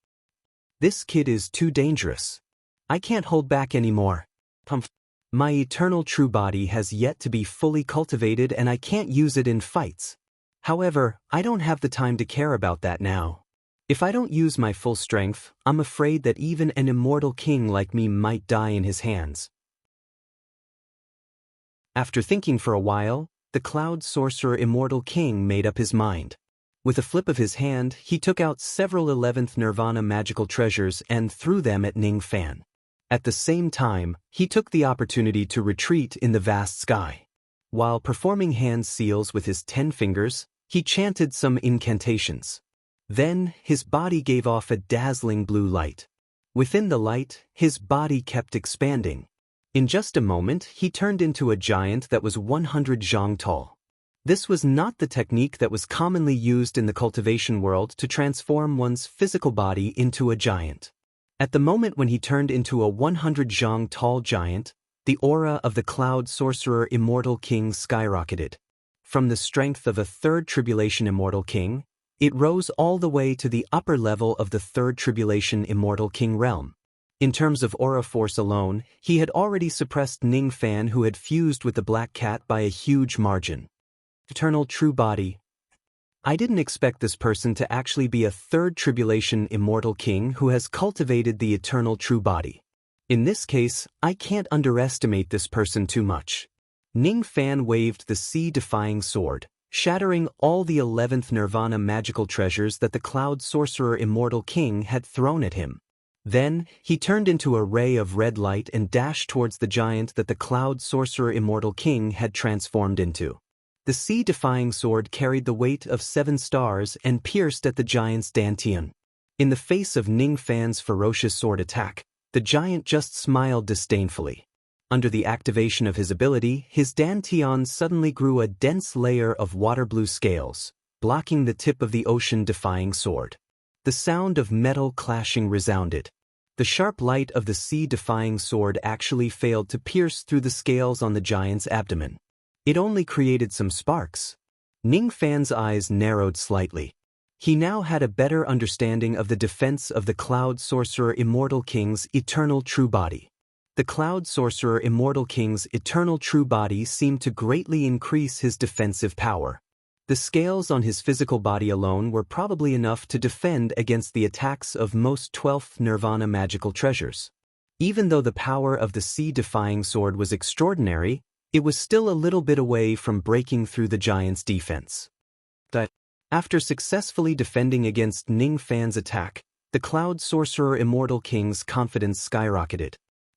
Speaker 1: This kid is too dangerous. I can't hold back anymore. My eternal true body has yet to be fully cultivated and I can't use it in fights. However, I don't have the time to care about that now. If I don't use my full strength, I'm afraid that even an immortal king like me might die in his hands. After thinking for a while, the Cloud Sorcerer Immortal King made up his mind. With a flip of his hand, he took out several 11th Nirvana magical treasures and threw them at Ning Fan. At the same time, he took the opportunity to retreat in the vast sky. While performing hand seals with his 10 fingers, he chanted some incantations. Then, his body gave off a dazzling blue light. Within the light, his body kept expanding. In just a moment, he turned into a giant that was 100 zhang tall. This was not the technique that was commonly used in the cultivation world to transform one's physical body into a giant. At the moment when he turned into a 100 zhang tall giant, the aura of the Cloud Sorcerer Immortal King skyrocketed. From the strength of a third tribulation Immortal King, it rose all the way to the upper level of the third tribulation Immortal King realm. In terms of aura force alone, he had already suppressed Ning Fan, who had fused with the Black Cat by a huge margin. Eternal true body. I didn't expect this person to actually be a third tribulation Immortal King who has cultivated the eternal true body. In this case, I can't underestimate this person too much. Ning Fan waved the sea-defying sword, shattering all the 11th Nirvana magical treasures that the Cloud Sorcerer Immortal King had thrown at him. Then, he turned into a ray of red light and dashed towards the giant that the Cloud Sorcerer Immortal King had transformed into. The sea-defying sword carried the weight of 7 stars and pierced at the giant's dantian. In the face of Ning Fan's ferocious sword attack, the giant just smiled disdainfully. Under the activation of his ability, his dantian suddenly grew a dense layer of water-blue scales, blocking the tip of the ocean-defying sword. The sound of metal clashing resounded. The sharp light of the sea-defying sword actually failed to pierce through the scales on the giant's abdomen. It only created some sparks. Ning Fan's eyes narrowed slightly. He now had a better understanding of the defense of the Cloud Sorcerer Immortal King's eternal true body. The Cloud Sorcerer Immortal King's eternal true body seemed to greatly increase his defensive power. The scales on his physical body alone were probably enough to defend against the attacks of most 12th Nirvana magical treasures. Even though the power of the sea-defying sword was extraordinary, it was still a little bit away from breaking through the giant's defense. After successfully defending against Ning Fan's attack, the Cloud Sorcerer Immortal King's confidence skyrocketed.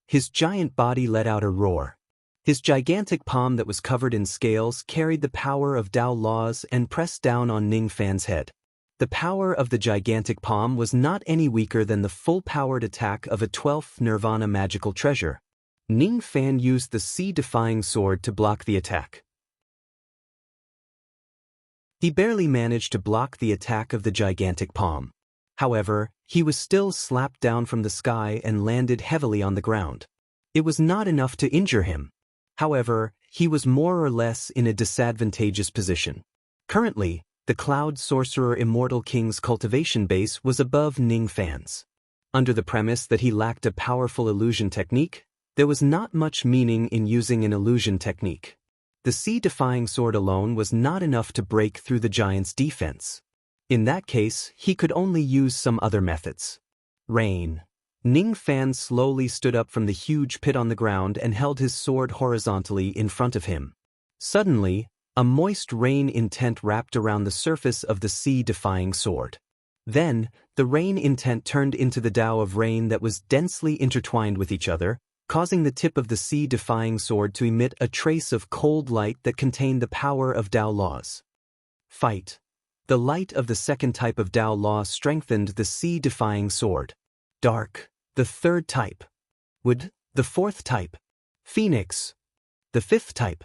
Speaker 1: His giant body let out a roar. His gigantic palm that was covered in scales carried the power of Tao laws and pressed down on Ning Fan's head. The power of the gigantic palm was not any weaker than the full-powered attack of a 12th Nirvana magical treasure. Ning Fan used the sea-defying sword to block the attack. He barely managed to block the attack of the gigantic palm. However, he was still slapped down from the sky and landed heavily on the ground. It was not enough to injure him. However, he was more or less in a disadvantageous position. Currently, the Cloud Sorcerer Immortal King's cultivation base was above Ning Fan's. Under the premise that he lacked a powerful illusion technique, there was not much meaning in using an illusion technique. The sea-defying sword alone was not enough to break through the giant's defense. In that case, he could only use some other methods. Rain. Ning Fan slowly stood up from the huge pit on the ground and held his sword horizontally in front of him. Suddenly, a moist rain intent wrapped around the surface of the sea-defying sword. Then, the rain intent turned into the Tao of rain that was densely intertwined with each other, causing the tip of the sea-defying sword to emit a trace of cold light that contained the power of Tao laws. Fight. The light of the second type of Tao law strengthened the sea-defying sword. Dark. The third type. Wood. The fourth type. Phoenix. The fifth type.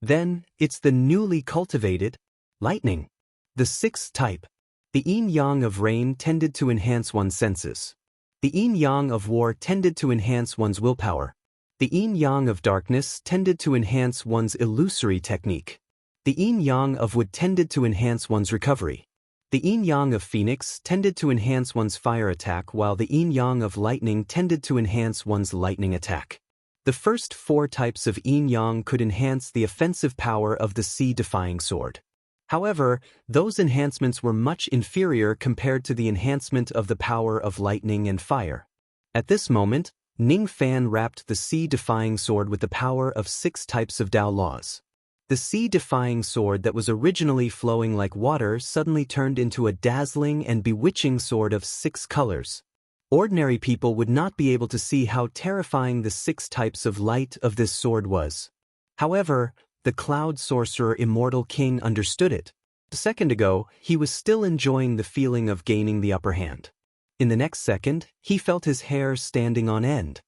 Speaker 1: Then, it's the newly cultivated lightning. The sixth type. The yin-yang of rain tended to enhance one's senses. The yin-yang of war tended to enhance one's willpower. The yin-yang of darkness tended to enhance one's illusory technique. The yin-yang of wood tended to enhance one's recovery. The yin-yang of phoenix tended to enhance one's fire attack, while the yin-yang of lightning tended to enhance one's lightning attack. The first four types of yin-yang could enhance the offensive power of the sea-defying sword. However, those enhancements were much inferior compared to the enhancement of the power of lightning and fire. At this moment, Ning Fan wrapped the sea-defying sword with the power of 6 types of Tao laws. The sea-defying sword that was originally flowing like water suddenly turned into a dazzling and bewitching sword of 6 colors. Ordinary people would not be able to see how terrifying the 6 types of light of this sword was. However, the Cloud Sorcerer Immortal King understood it. A second ago, he was still enjoying the feeling of gaining the upper hand. In the next second, he felt his hair standing on end.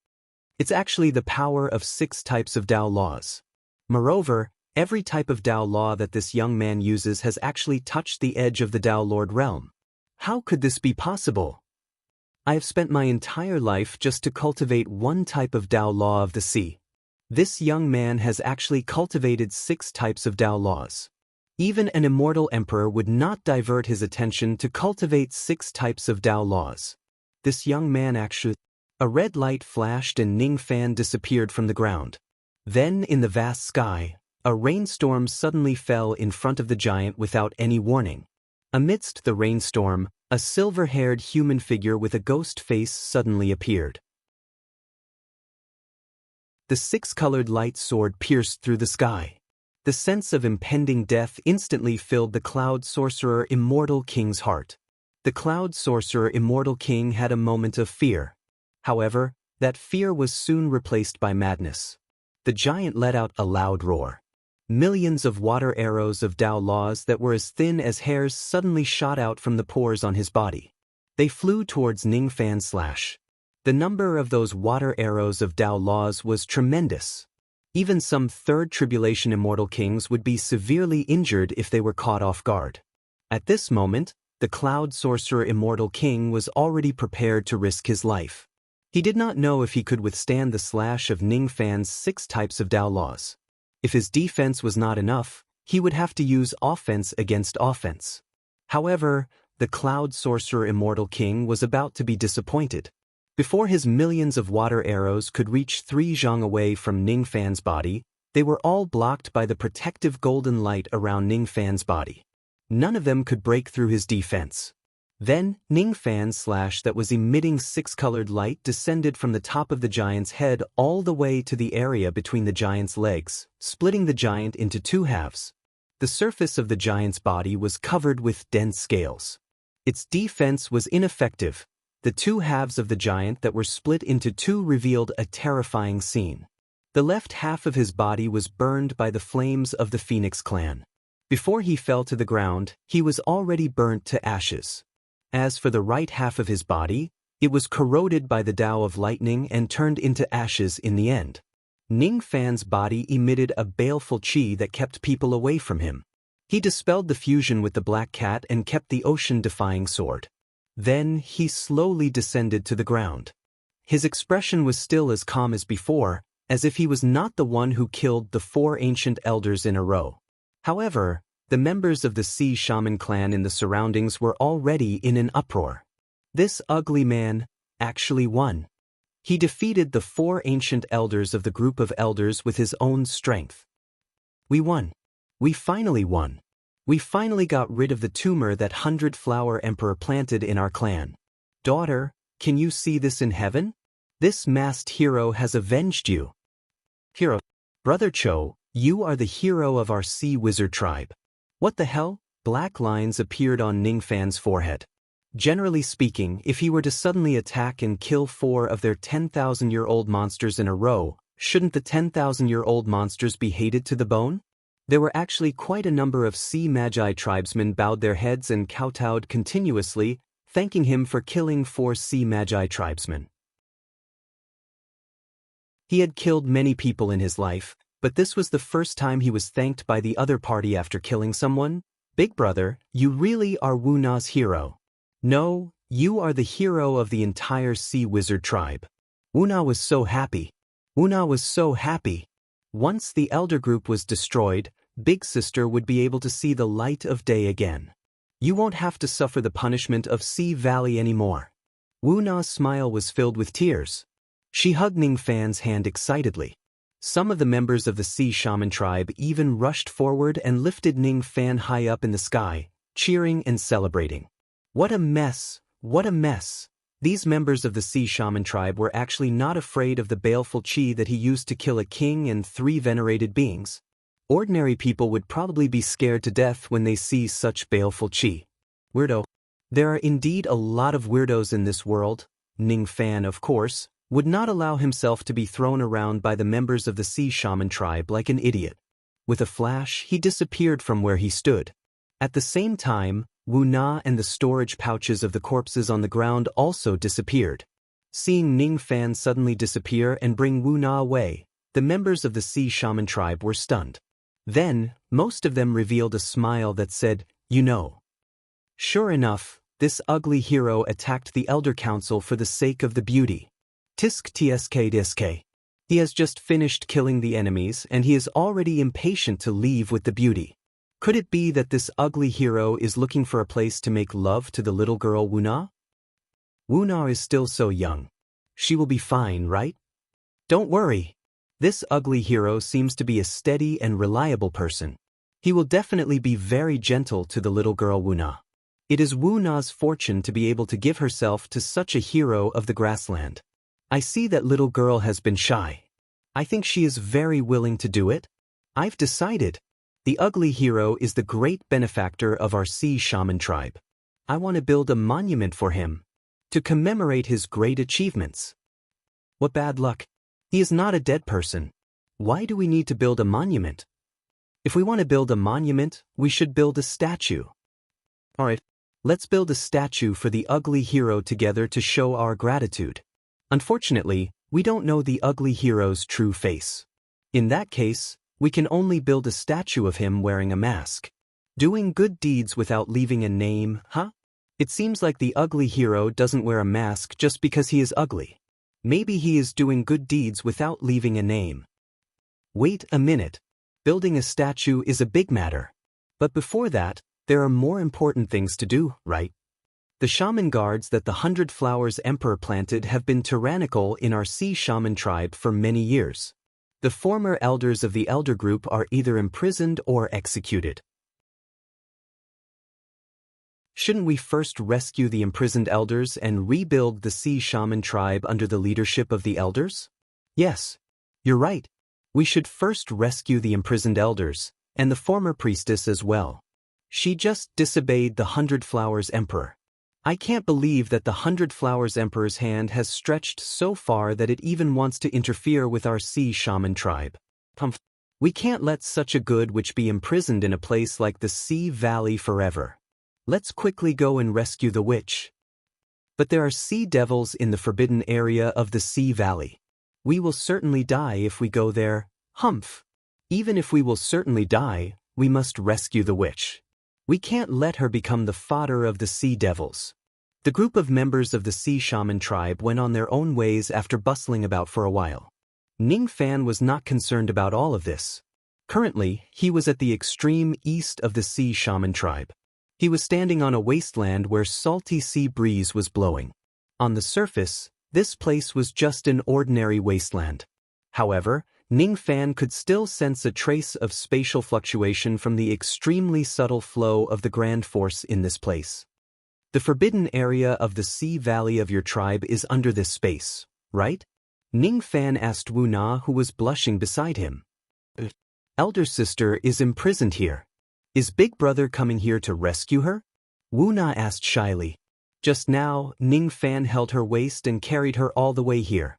Speaker 1: It's actually the power of 6 types of Tao laws. Moreover, every type of Tao law that this young man uses has actually touched the edge of the Tao Lord realm. How could this be possible? I have spent my entire life just to cultivate one type of Tao law of the sea. This young man has actually cultivated 6 types of Tao laws. Even an immortal emperor would not divert his attention to cultivate 6 types of Tao laws. This young man actually... A red light flashed and Ning Fan disappeared from the ground. Then, in the vast sky, a rainstorm suddenly fell in front of the giant without any warning. Amidst the rainstorm, a silver-haired human figure with a ghost face suddenly appeared. The 6-colored light sword pierced through the sky. The sense of impending death instantly filled the Cloud Sorcerer Immortal King's heart. The Cloud Sorcerer Immortal King had a moment of fear. However, that fear was soon replaced by madness. The giant let out a loud roar. Millions of water arrows of Tao laws that were as thin as hairs suddenly shot out from the pores on his body. They flew towards Ning Fan slash. The number of those water arrows of Tao laws was tremendous. Even some third tribulation immortal kings would be severely injured if they were caught off guard. At this moment, the Cloud Sorcerer Immortal King was already prepared to risk his life. He did not know if he could withstand the slash of Ning Fan's 6 types of Tao laws. If his defense was not enough, he would have to use offense against offense. However, the Cloud Sorcerer Immortal King was about to be disappointed. Before his millions of water arrows could reach 3 zhang away from Ning Fan's body, They were all blocked by the protective golden light around Ning Fan's body. None of them could break through his defense. Then, Ning Fan's slash that was emitting six-colored light descended from the top of the giant's head all the way to the area between the giant's legs, splitting the giant into two halves. The surface of the giant's body was covered with dense scales. Its defense was ineffective. The two halves of the giant that were split into two revealed a terrifying scene. The left half of his body was burned by the flames of the Phoenix clan. Before he fell to the ground, he was already burnt to ashes. As for the right half of his body, it was corroded by the Tao of lightning and turned into ashes in the end. Ning Fan's body emitted a baleful qi that kept people away from him. He dispelled the fusion with the black cat and kept the ocean-defying sword. Then he slowly descended to the ground. His expression was still as calm as before, as if he was not the one who killed the 4 ancient elders in a row. However, the members of the Sea Shaman clan in the surroundings were already in an uproar. This ugly man actually won. He defeated the 4 ancient elders of the group of elders with his own strength. We won. We finally won. We finally got rid of the tumor that 100-flower emperor planted in our clan. Daughter, can you see this in heaven? This masked hero has avenged you. Hero. Brother Cho, you are the hero of our sea wizard tribe. What the hell? Black lines appeared on Ning Fan's forehead. Generally speaking, if he were to suddenly attack and kill 4 of their 10,000-year-old monsters in a row, shouldn't the 10,000-year-old monsters be hated to the bone? There were actually quite a number of Sea Magi tribesmen bowed their heads and kowtowed continuously, thanking him for killing 4 Sea Magi tribesmen. He had killed many people in his life, but this was the first time he was thanked by the other party after killing someone. Big brother, you really are Wu Na's hero. No, you are the hero of the entire Sea Wizard tribe. Wu Na was so happy. Wu Na was so happy. Once the elder group was destroyed, Big Sister would be able to see the light of day again. You won't have to suffer the punishment of Sea Valley anymore. Wu Na's smile was filled with tears. She hugged Ning Fan's hand excitedly. Some of the members of the Sea Shaman tribe even rushed forward and lifted Ning Fan high up in the sky, cheering and celebrating. What a mess! What a mess! These members of the Sea Shaman tribe were actually not afraid of the baleful qi that he used to kill a king and 3 venerated beings. Ordinary people would probably be scared to death when they see such baleful qi. Weirdo. There are indeed a lot of weirdos in this world. Ning Fan, of course, would not allow himself to be thrown around by the members of the Sea Shaman tribe like an idiot. With a flash, he disappeared from where he stood. At the same time, Wu Na and the storage pouches of the corpses on the ground also disappeared. Seeing Ning Fan suddenly disappear and bring Wu Na away, the members of the Sea Shaman tribe were stunned. Then, most of them revealed a smile that said, "You know." Sure enough, this ugly hero attacked the Elder Council for the sake of the beauty. Tisk tsk tsk. He has just finished killing the enemies and he is already impatient to leave with the beauty. Could it be that this ugly hero is looking for a place to make love to the little girl Wu Na? Wu Na is still so young. She will be fine, right? Don't worry. This ugly hero seems to be a steady and reliable person. He will definitely be very gentle to the little girl Wu Na. It is Wu Na's fortune to be able to give herself to such a hero of the grassland. I see that little girl has been shy. I think she is very willing to do it. I've decided. The ugly hero is the great benefactor of our Sea Shaman tribe. I want to build a monument for him, to commemorate his great achievements. What bad luck. He is not a dead person. Why do we need to build a monument? If we want to build a monument, we should build a statue. Alright, let's build a statue for the ugly hero together to show our gratitude. Unfortunately, we don't know the ugly hero's true face. In that case, we can only build a statue of him wearing a mask. Doing good deeds without leaving a name, huh? It seems like the ugly hero doesn't wear a mask just because he is ugly. Maybe he is doing good deeds without leaving a name. Wait a minute. Building a statue is a big matter. But before that, there are more important things to do, right? The shaman guards that the 100 Flowers Emperor planted have been tyrannical in our Sea Shaman tribe for many years. The former elders of the elder group are either imprisoned or executed. Shouldn't we first rescue the imprisoned elders and rebuild the sea shaman tribe under the leadership of the elders? Yes, you're right. We should first rescue the imprisoned elders, and the former priestess as well. She just disobeyed the 100 Flowers Emperor. I can't believe that the 100 Flowers Emperor's hand has stretched so far that it even wants to interfere with our sea shaman tribe. We can't let such a good witch be imprisoned in a place like the Sea Valley forever. Let's quickly go and rescue the witch. But there are sea devils in the forbidden area of the Sea Valley. We will certainly die if we go there. Humph. Even if we will certainly die, we must rescue the witch. We can't let her become the fodder of the sea devils. The group of members of the sea shaman tribe went on their own ways after bustling about for a while. Ning Fan was not concerned about all of this. Currently, he was at the extreme east of the sea shaman tribe. He was standing on a wasteland where salty sea breeze was blowing. On the surface, this place was just an ordinary wasteland. However, Ning Fan could still sense a trace of spatial fluctuation from the extremely subtle flow of the grand force in this place. The forbidden area of the Sea Valley of your tribe is under this space, right? Ning Fan asked Wu Na, who was blushing beside him. Elder sister is imprisoned here. Is Big Brother coming here to rescue her? Wu Na asked shyly. Just now, Ning Fan held her waist and carried her all the way here.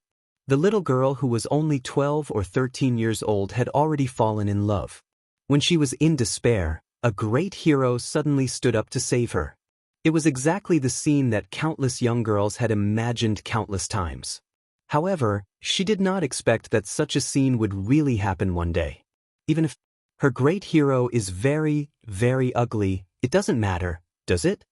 Speaker 1: The little girl, who was only 12 or 13 years old, had already fallen in love. When she was in despair, a great hero suddenly stood up to save her. It was exactly the scene that countless young girls had imagined countless times. However, she did not expect that such a scene would really happen one day. Even if her great hero is very, very ugly, it doesn't matter, does it?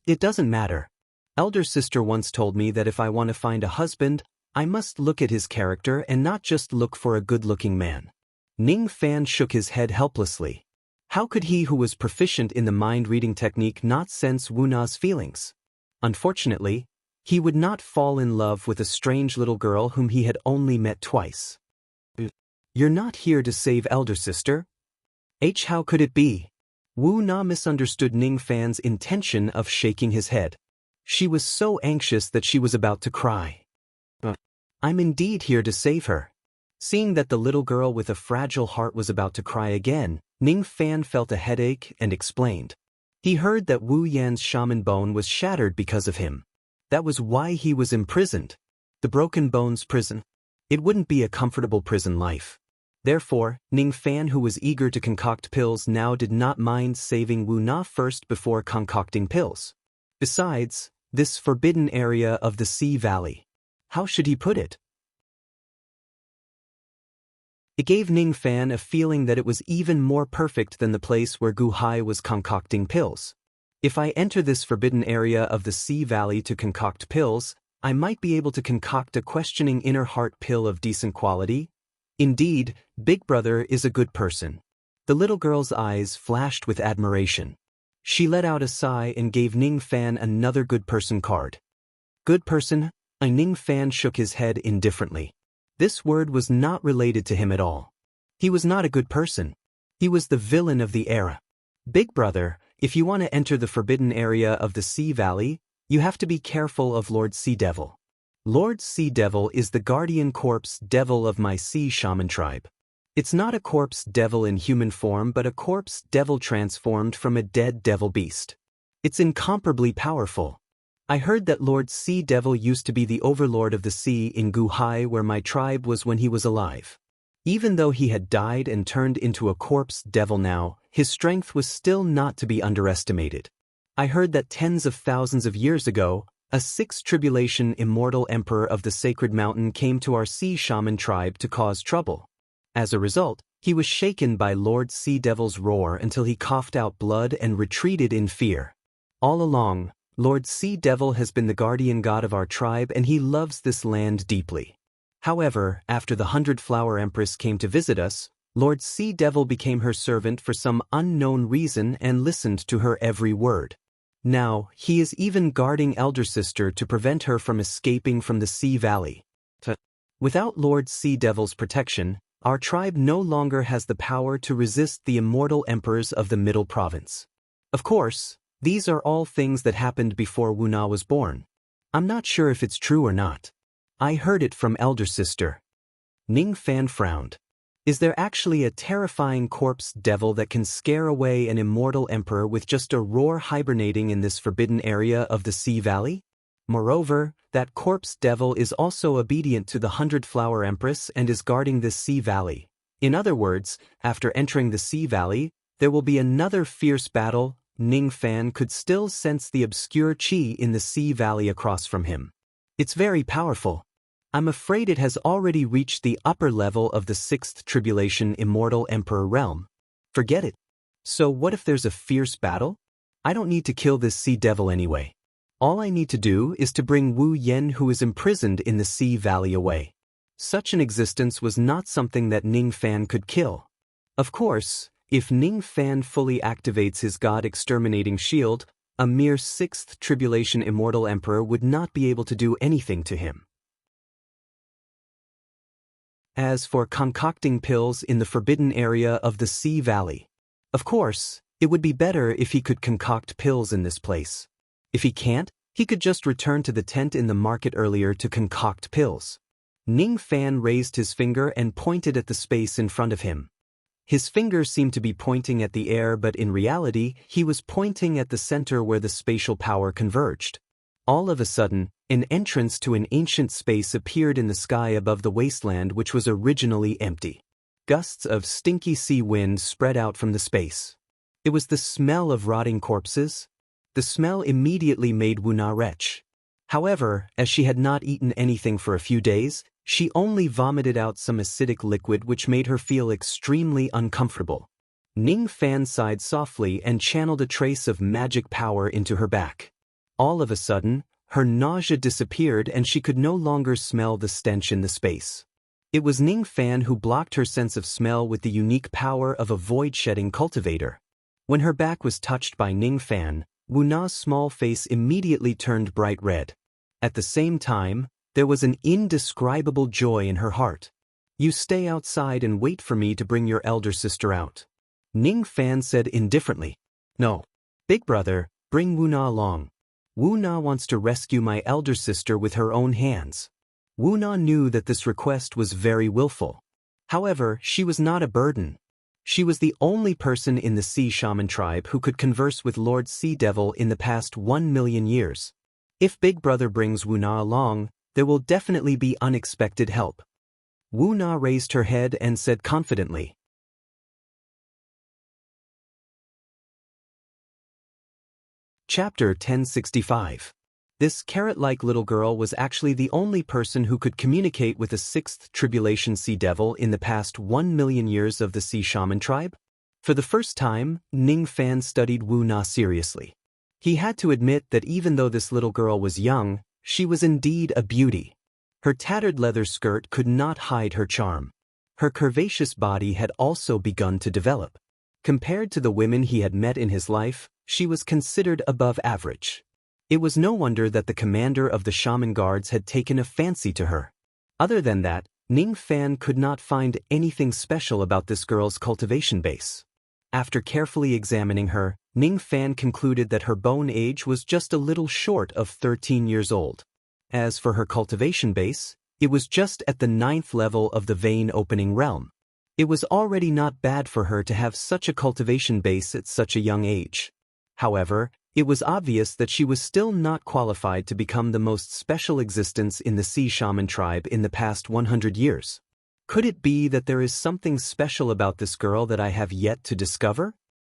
Speaker 1: It doesn't matter. Elder sister once told me that if I want to find a husband, I must look at his character and not just look for a good-looking man. Ning Fan shook his head helplessly. How could he, who was proficient in the mind-reading technique, not sense Wu Na's feelings? Unfortunately, he would not fall in love with a strange little girl whom he had only met twice. You're not here to save elder sister? How could it be? Wu Na misunderstood Ning Fan's intention of shaking his head. She was so anxious that she was about to cry. I'm indeed here to save her. Seeing that the little girl with a fragile heart was about to cry again, Ning Fan felt a headache and explained. He heard that Wu Yan's shaman bone was shattered because of him. That was why he was imprisoned. The Broken Bones prison. It wouldn't be a comfortable prison life. Therefore, Ning Fan, who was eager to concoct pills, now did not mind saving Wu Na first before concocting pills. Besides, this forbidden area of the Sea Valley. How should he put it? It gave Ning Fan a feeling that it was even more perfect than the place where Gu Hai was concocting pills. If I enter this forbidden area of the Sea Valley to concoct pills, I might be able to concoct a questioning inner heart pill of decent quality. Indeed, Big Brother is a good person. The little girl's eyes flashed with admiration. She let out a sigh and gave Ning Fan another good person card. Good person? Ning Fan shook his head indifferently. This word was not related to him at all. He was not a good person. He was the villain of the era. Big Brother, if you want to enter the forbidden area of the Sea Valley, you have to be careful of Lord Sea Devil. Lord Sea Devil is the guardian corpse devil of my sea shaman tribe. It's not a corpse devil in human form, but a corpse devil transformed from a dead devil beast. It's incomparably powerful. I heard that Lord Sea Devil used to be the overlord of the sea in Gu Hai, where my tribe was when he was alive. Even though he had died and turned into a corpse devil now, his strength was still not to be underestimated. I heard that tens of thousands of years ago, a sixth tribulation immortal emperor of the sacred mountain came to our sea shaman tribe to cause trouble. As a result, he was shaken by Lord Sea Devil's roar until he coughed out blood and retreated in fear. All along, Lord Sea Devil has been the guardian god of our tribe, and he loves this land deeply. However, after the 100 Flower Empress came to visit us, Lord Sea Devil became her servant for some unknown reason and listened to her every word. Now, he is even guarding Elder Sister to prevent her from escaping from the Sea Valley. Without Lord Sea Devil's protection, Our tribe no longer has the power to resist the immortal emperors of the Middle Province. Of course, these are all things that happened before Wu Na was born. I'm not sure if it's true or not. I heard it from elder sister. Ning Fan frowned. Is there actually a terrifying corpse devil that can scare away an immortal emperor with just a roar hibernating in this forbidden area of the Sea Valley? Moreover, that corpse devil is also obedient to the 100-Flower Empress and is guarding this Sea Valley. In other words, after entering the Sea Valley, there will be another fierce battle. Ning Fan could still sense the obscure qi in the Sea Valley across from him. It's very powerful. I'm afraid it has already reached the upper level of the 6th Tribulation Immortal Emperor realm. Forget it. So what if there's a fierce battle? I don't need to kill this sea devil anyway. All I need to do is to bring Wu Yen, who is imprisoned in the Sea Valley, away. Such an existence was not something that Ning Fan could kill. Of course, if Ning Fan fully activates his God-exterminating shield, a mere 6th Tribulation Immortal Emperor would not be able to do anything to him. As for concocting pills in the forbidden area of the Sea Valley, of course, it would be better if he could concoct pills in this place. If he can't, he could just return to the tent in the market earlier to concoct pills. Ning Fan raised his finger and pointed at the space in front of him. His finger seemed to be pointing at the air, but in reality, he was pointing at the center where the spatial power converged. All of a sudden, an entrance to an ancient space appeared in the sky above the wasteland, which was originally empty. Gusts of stinky sea wind spread out from the space. It was the smell of rotting corpses. The smell immediately made Wu Na retch. However, as she had not eaten anything for a few days, she only vomited out some acidic liquid which made her feel extremely uncomfortable. Ning Fan sighed softly and channeled a trace of magic power into her back. All of a sudden, her nausea disappeared and she could no longer smell the stench in the space. It was Ning Fan who blocked her sense of smell with the unique power of a void-shedding cultivator. When her back was touched by Ning Fan, Wu Na's small face immediately turned bright red. At the same time, there was an indescribable joy in her heart. You stay outside and wait for me to bring your elder sister out. Ning Fan said indifferently. No. Big brother, bring Wu Na along. Wu Na wants to rescue my elder sister with her own hands. Wu Na knew that this request was very willful. However, she was not a burden. She was the only person in the Sea Shaman tribe who could converse with Lord Sea Devil in the past 1 million years. If Big Brother brings Wu Na along, there will definitely be unexpected help. Wu Na raised her head and said confidently. Chapter 1065. This carrot-like little girl was actually the only person who could communicate with a 6th Tribulation Sea Devil in the past 1 million years of the Sea Shaman tribe. For the first time, Ning Fan studied Wu Na seriously. He had to admit that even though this little girl was young, she was indeed a beauty. Her tattered leather skirt could not hide her charm. Her curvaceous body had also begun to develop. Compared to the women he had met in his life, she was considered above average. It was no wonder that the commander of the shaman guards had taken a fancy to her. Other than that, Ning Fan could not find anything special about this girl's cultivation base. After carefully examining her, Ning Fan concluded that her bone age was just a little short of 13 years old. As for her cultivation base, it was just at the 9th level of the vein opening realm. It was already not bad for her to have such a cultivation base at such a young age. However, it was obvious that she was still not qualified to become the most special existence in the Sea Shaman tribe in the past 100 years. Could it be that there is something special about this girl that I have yet to discover?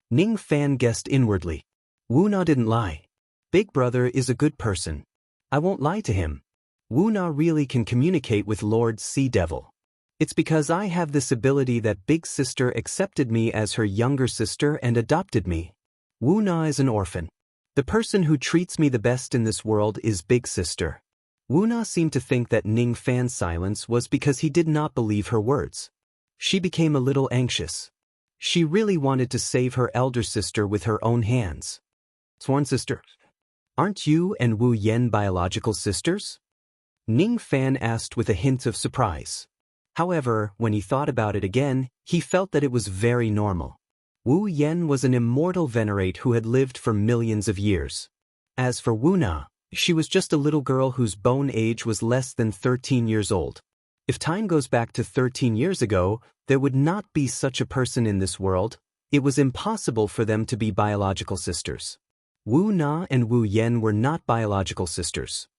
Speaker 1: Ning Fan guessed inwardly. Wu Na didn't lie. Big Brother is a good person. I won't lie to him. Wu Na really can communicate with Lord Sea Devil. It's because I have this ability that Big Sister accepted me as her younger sister and adopted me. Wu Na is an orphan. The person who treats me the best in this world is Big Sister. Wu Na seemed to think that Ning Fan's silence was because he did not believe her words. She became a little anxious. She really wanted to save her elder sister with her own hands. Sworn sister, aren't you and Wu Yen biological sisters? Ning Fan asked with a hint of surprise. However, when he thought about it again, he felt that it was very normal. Wu Yen was an immortal venerate who had lived for millions of years. As for Wu Na, she was just a little girl whose bone age was less than 13 years old. If time goes back to 13 years ago, there would not be such a person in this world. It was impossible for them to be biological sisters. Wu Na and Wu Yen were not biological sisters.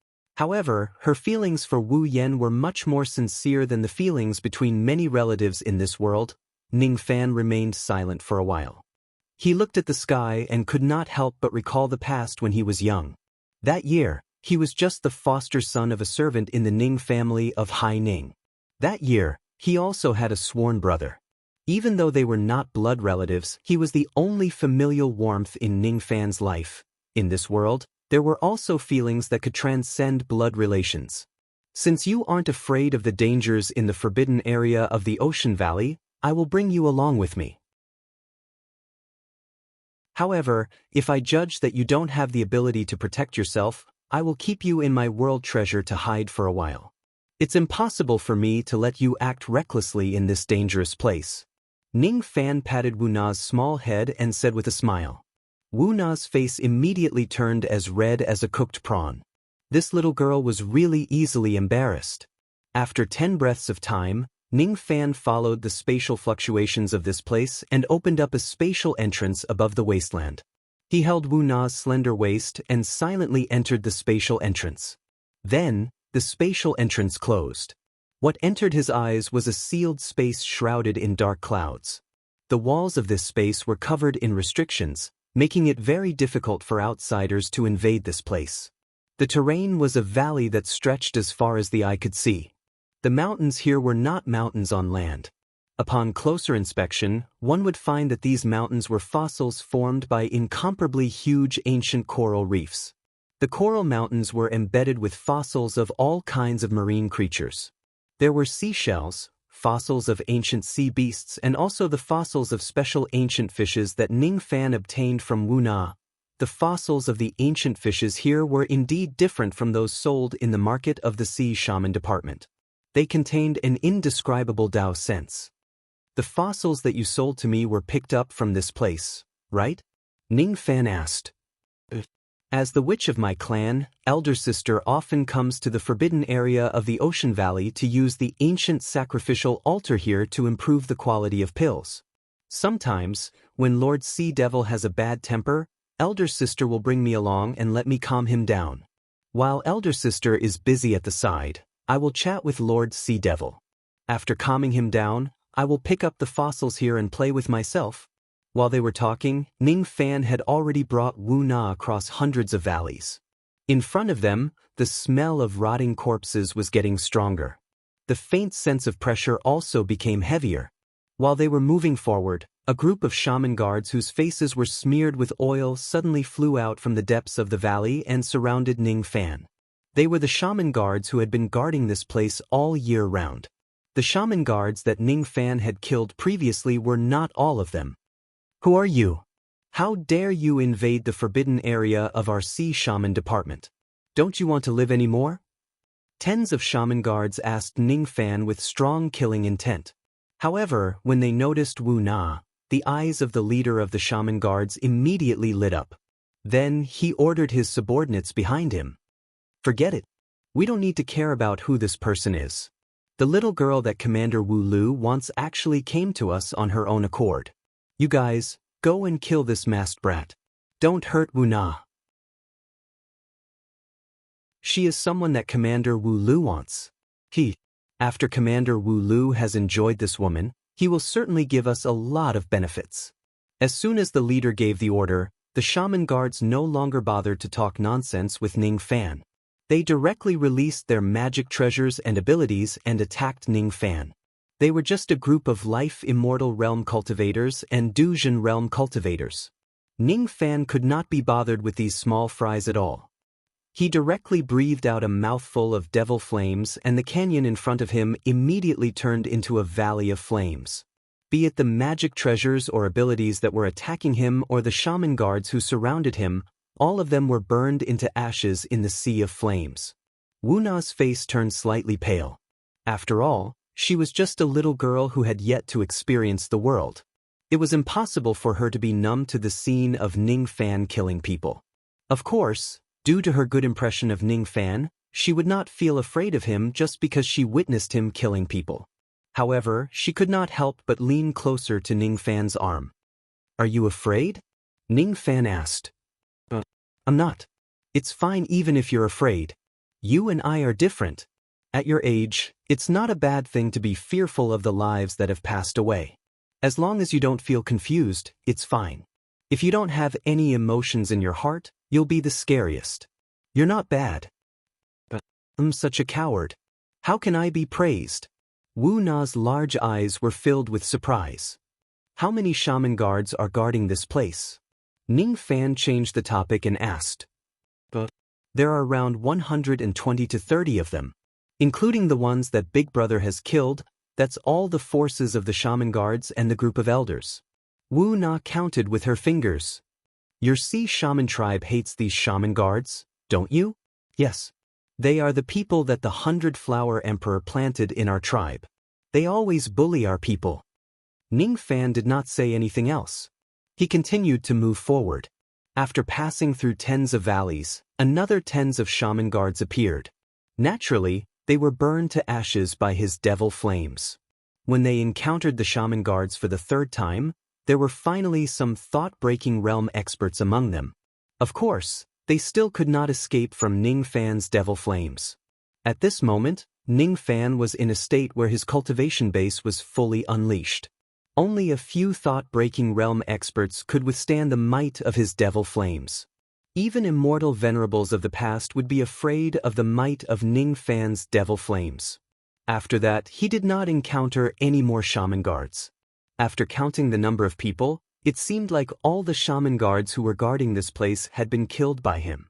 Speaker 1: However, her feelings for Wu Yen were much more sincere than the feelings between many relatives in this world. Ning Fan remained silent for a while. He looked at the sky and could not help but recall the past when he was young. That year, he was just the foster son of a servant in the Ning family of Hai Ning. That year, he also had a sworn brother. Even though they were not blood relatives, he was the only familial warmth in Ning Fan's life. In this world, there were also feelings that could transcend blood relations. Since you aren't afraid of the dangers in the forbidden area of the Ocean Valley, I will bring you along with me. However, if I judge that you don't have the ability to protect yourself, I will keep you in my world treasure to hide for a while. It's impossible for me to let you act recklessly in this dangerous place. Ning Fan patted Wu Na's small head and said with a smile. Wu Na's face immediately turned as red as a cooked prawn. This little girl was really easily embarrassed. After 10 breaths of time, Ning Fan followed the spatial fluctuations of this place and opened up a spatial entrance above the wasteland. He held Wu Na's slender waist and silently entered the spatial entrance. Then, the spatial entrance closed. What entered his eyes was a sealed space shrouded in dark clouds. The walls of this space were covered in restrictions, making it very difficult for outsiders to invade this place. The terrain was a valley that stretched as far as the eye could see. The mountains here were not mountains on land. Upon closer inspection, one would find that these mountains were fossils formed by incomparably huge ancient coral reefs. The coral mountains were embedded with fossils of all kinds of marine creatures. There were seashells, fossils of ancient sea beasts, and also the fossils of special ancient fishes that Ning Fan obtained from Wu Na. The fossils of the ancient fishes here were indeed different from those sold in the market of the sea shaman department. They contained an indescribable Tao sense. The fossils that you sold to me were picked up from this place, right? Ning Fan asked. As the witch of my clan, elder sister often comes to the forbidden area of the Ocean Valley to use the ancient sacrificial altar here to improve the quality of pills. Sometimes, when Lord Sea Devil has a bad temper, elder sister will bring me along and let me calm him down. While elder sister is busy at the side, I will chat with Lord Sea Devil. After calming him down, I will pick up the fossils here and play with myself. While they were talking, Ning Fan had already brought Wu Na across hundreds of valleys. In front of them, the smell of rotting corpses was getting stronger. The faint sense of pressure also became heavier. While they were moving forward, a group of shaman guards whose faces were smeared with oil suddenly flew out from the depths of the valley and surrounded Ning Fan. They were the shaman guards who had been guarding this place all year round. The shaman guards that Ning Fan had killed previously were not all of them. Who are you? How dare you invade the forbidden area of our sea shaman department? Don't you want to live anymore? Tens of shaman guards asked Ning Fan with strong killing intent. However, when they noticed Wu Na, the eyes of the leader of the shaman guards immediately lit up. Then he ordered his subordinates behind him. Forget it. We don't need to care about who this person is. The little girl that Commander Wu Lu wants actually came to us on her own accord. You guys, go and kill this masked brat. Don't hurt Wu Na. She is someone that Commander Wu Lu wants. After Commander Wu Lu has enjoyed this woman, he will certainly give us a lot of benefits. As soon as the leader gave the order, the shaman guards no longer bothered to talk nonsense with Ning Fan. They directly released their magic treasures and abilities and attacked Ning Fan. They were just a group of Life Immortal Realm cultivators and Duzhen Realm cultivators. Ning Fan could not be bothered with these small fries at all. He directly breathed out a mouthful of devil flames, and the canyon in front of him immediately turned into a valley of flames. Be it the magic treasures or abilities that were attacking him or the shaman guards who surrounded him, all of them were burned into ashes in the sea of flames. Wu Na's face turned slightly pale. After all, She was just a little girl who had yet to experience the world. It was impossible for her to be numb to the scene of Ning Fan killing people. Of course, due to her good impression of Ning Fan, she would not feel afraid of him just because she witnessed him killing people. However, she could not help but lean closer to Ning Fan's arm. "Are you afraid?" Ning Fan asked. "I'm not. It's fine even if you're afraid. You and I are different. At your age, it's not a bad thing to be fearful of the lives that have passed away. As long as you don't feel confused, it's fine. If you don't have any emotions in your heart, you'll be the scariest. You're not bad." "But I'm such a coward. How can I be praised?" Wu Na's large eyes were filled with surprise. "How many shaman guards are guarding this place?" Ning Fan changed the topic and asked. "But there are around 120 to 30 of them. Including the ones that Big Brother has killed, that's all the forces of the shaman guards and the group of elders." Wu Na counted with her fingers. "Your Sea Shaman tribe hates these shaman guards, don't you?" "Yes. They are the people that the 100-Flower Emperor planted in our tribe. They always bully our people." Ning Fan did not say anything else. He continued to move forward. After passing through tens of valleys, another tens of shaman guards appeared. Naturally, they were burned to ashes by his devil flames. When they encountered the shaman guards for the third time, there were finally some thought-breaking realm experts among them. Of course, they still could not escape from Ning Fan's devil flames. At this moment, Ning Fan was in a state where his cultivation base was fully unleashed. Only a few thought-breaking realm experts could withstand the might of his devil flames. Even immortal venerables of the past would be afraid of the might of Ning Fan's devil flames. After that, he did not encounter any more shaman guards. After counting the number of people, it seemed like all the shaman guards who were guarding this place had been killed by him.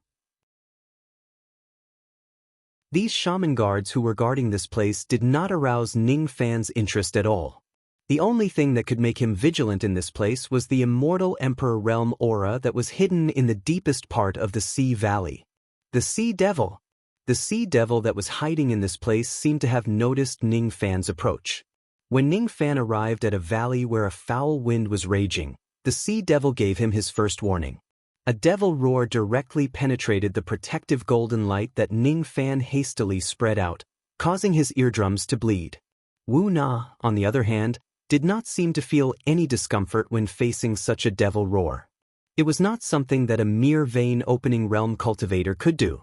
Speaker 1: These shaman guards who were guarding this place did not arouse Ning Fan's interest at all. The only thing that could make him vigilant in this place was the immortal Emperor Realm aura that was hidden in the deepest part of the Sea Valley. The Sea Devil. The Sea Devil that was hiding in this place seemed to have noticed Ning Fan's approach. When Ning Fan arrived at a valley where a foul wind was raging, the Sea Devil gave him his first warning. A devil roar directly penetrated the protective golden light that Ning Fan hastily spread out, causing his eardrums to bleed. Wu Na, on the other hand, did not seem to feel any discomfort when facing such a devil roar. It was not something that a mere vein-opening realm cultivator could do.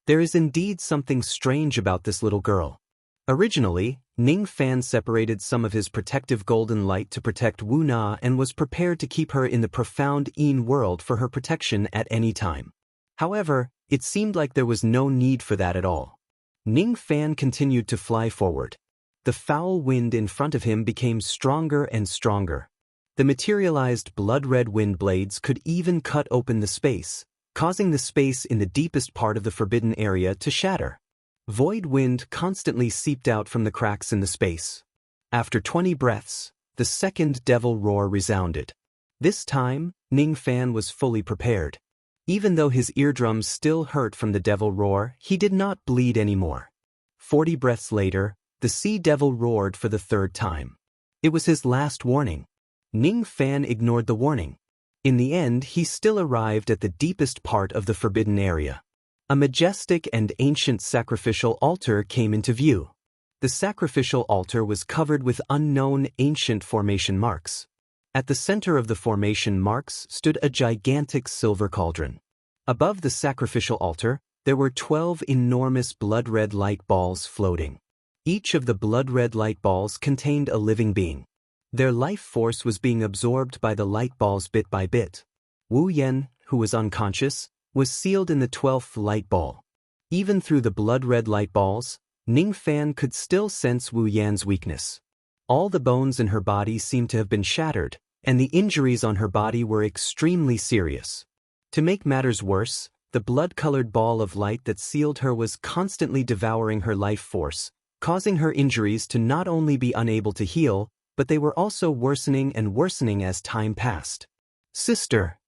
Speaker 1: There is indeed something strange about this little girl. Originally, Ning Fan separated some of his protective golden light to protect Wu Na and was prepared to keep her in the profound Yin world for her protection at any time. However, it seemed like there was no need for that at all. Ning Fan continued to fly forward. The foul wind in front of him became stronger and stronger. The materialized blood-red wind blades could even cut open the space, causing the space in the deepest part of the forbidden area to shatter. Void wind constantly seeped out from the cracks in the space. After 20 breaths, the second devil roar resounded. This time, Ning Fan was fully prepared. Even though his eardrums still hurt from the devil roar, he did not bleed anymore. 40 breaths later, the Sea Devil roared for the third time. It was his last warning. Ning Fan ignored the warning. In the end, he still arrived at the deepest part of the forbidden area. A majestic and ancient sacrificial altar came into view. The sacrificial altar was covered with unknown ancient formation marks. At the center of the formation marks stood a gigantic silver cauldron. Above the sacrificial altar, there were 12 enormous blood-red light balls floating. Each of the blood-red light balls contained a living being. Their life force was being absorbed by the light balls bit by bit. Wu Yan, who was unconscious, was sealed in the 12th light ball. Even through the blood-red light balls, Ning Fan could still sense Wu Yan's weakness. All the bones in her body seemed to have been shattered, and the injuries on her body were extremely serious. To make matters worse, the blood-colored ball of light that sealed her was constantly devouring her life force, causing her injuries to not only be unable to heal, but they were also worsening and worsening as time passed. "Sister!"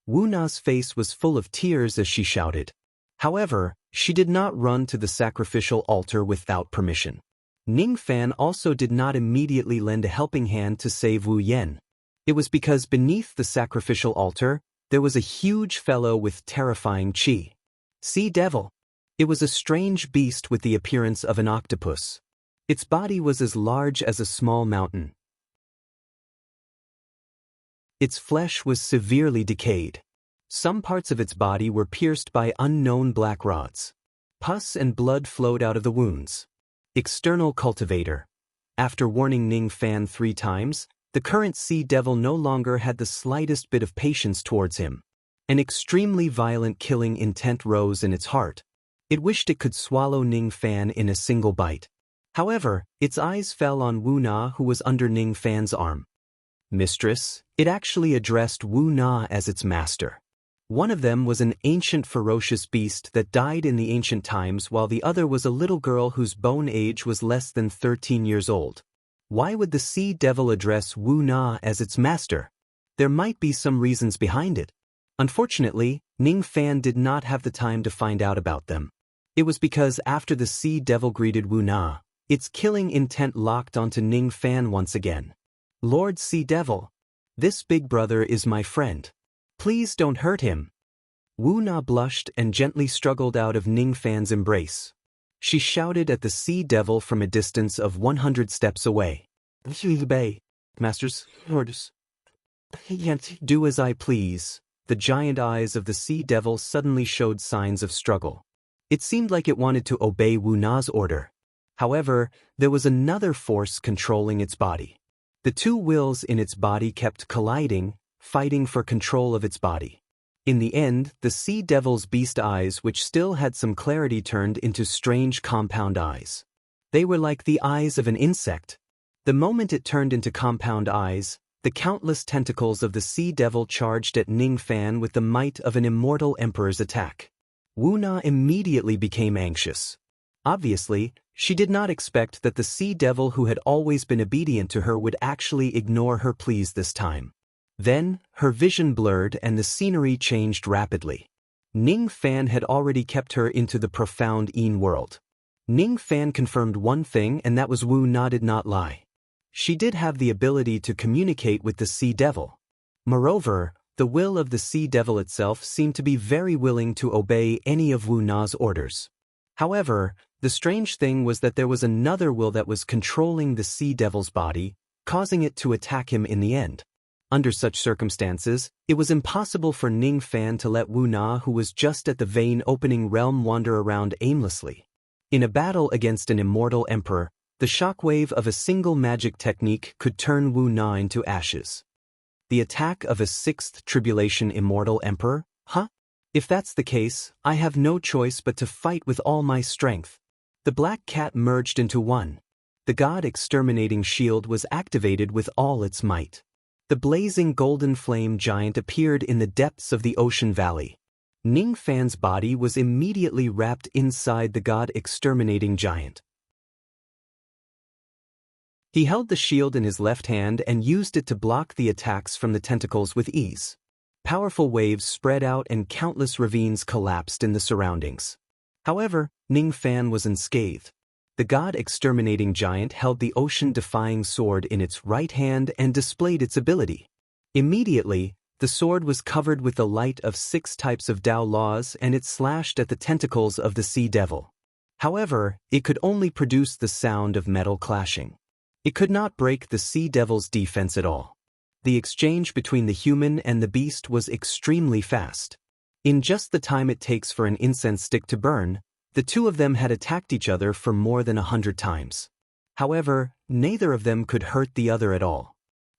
Speaker 1: Wu Na's face was full of tears as she shouted. However, she did not run to the sacrificial altar without permission. Ning Fan also did not immediately lend a helping hand to save Wu Yen. It was because beneath the sacrificial altar, there was a huge fellow with terrifying chi. Sea Devil. It was a strange beast with the appearance of an octopus. Its body was as large as a small mountain. Its flesh was severely decayed. Some parts of its body were pierced by unknown black rods. Pus and blood flowed out of the wounds. External cultivator. After warning Ning Fan 3 times, the current Sea Devil no longer had the slightest bit of patience towards him. An extremely violent killing intent rose in its heart. It wished it could swallow Ning Fan in a single bite. However, its eyes fell on Wu Na, who was under Ning Fan's arm. Mistress, it actually addressed Wu Na as its master. One of them was an ancient ferocious beast that died in the ancient times, while the other was a little girl whose bone age was less than 13 years old. Why would the Sea Devil address Wu Na as its master? There might be some reasons behind it. Unfortunately, Ning Fan did not have the time to find out about them. It was because after the Sea Devil greeted Wu Na, its killing intent locked onto Ning Fan once again. Lord Sea Devil, this big brother is my friend. Please don't hurt him. Wu Na blushed and gently struggled out of Ning Fan's embrace. She shouted at the Sea Devil from a distance of 100 steps away. Obey, master's orders. I can't do as I please. The giant eyes of the Sea Devil suddenly showed signs of struggle. It seemed like it wanted to obey Wu Na's order. However, there was another force controlling its body. The two wills in its body kept colliding, fighting for control of its body. In the end, the Sea Devil's beast eyes, which still had some clarity, turned into strange compound eyes. They were like the eyes of an insect. The moment it turned into compound eyes, the countless tentacles of the Sea Devil charged at Ning Fan with the might of an immortal emperor's attack. Wu Na immediately became anxious. Obviously, she did not expect that the Sea Devil, who had always been obedient to her, would actually ignore her pleas this time. Then, her vision blurred and the scenery changed rapidly. Ning Fan had already kept her into the profound Yin world. Ning Fan confirmed one thing, and that was Wu Na did not lie. She did have the ability to communicate with the Sea Devil. Moreover, the will of the Sea Devil itself seemed to be very willing to obey any of Wu Na's orders. However, the strange thing was that there was another will that was controlling the Sea Devil's body, causing it to attack him in the end. Under such circumstances, it was impossible for Ning Fan to let Wu Na, who was just at the vein-opening realm, wander around aimlessly. In a battle against an immortal emperor, the shockwave of a single magic technique could turn Wu Na into ashes. The attack of a 6th Tribulation immortal emperor? Huh? If that's the case, I have no choice but to fight with all my strength. The black cat merged into one. The god exterminating shield was activated with all its might. The blazing golden flame giant appeared in the depths of the ocean valley. Ning Fan's body was immediately wrapped inside the god exterminating giant. He held the shield in his left hand and used it to block the attacks from the tentacles with ease. Powerful waves spread out and countless ravines collapsed in the surroundings. However, Ning Fan was unscathed. The god-exterminating giant held the ocean-defying sword in its right hand and displayed its ability. Immediately, the sword was covered with the light of 6 types of Tao laws, and it slashed at the tentacles of the Sea Devil. However, it could only produce the sound of metal clashing. It could not break the Sea Devil's defense at all. The exchange between the human and the beast was extremely fast. In just the time it takes for an incense stick to burn, the two of them had attacked each other for more than 100 times. However, neither of them could hurt the other at all.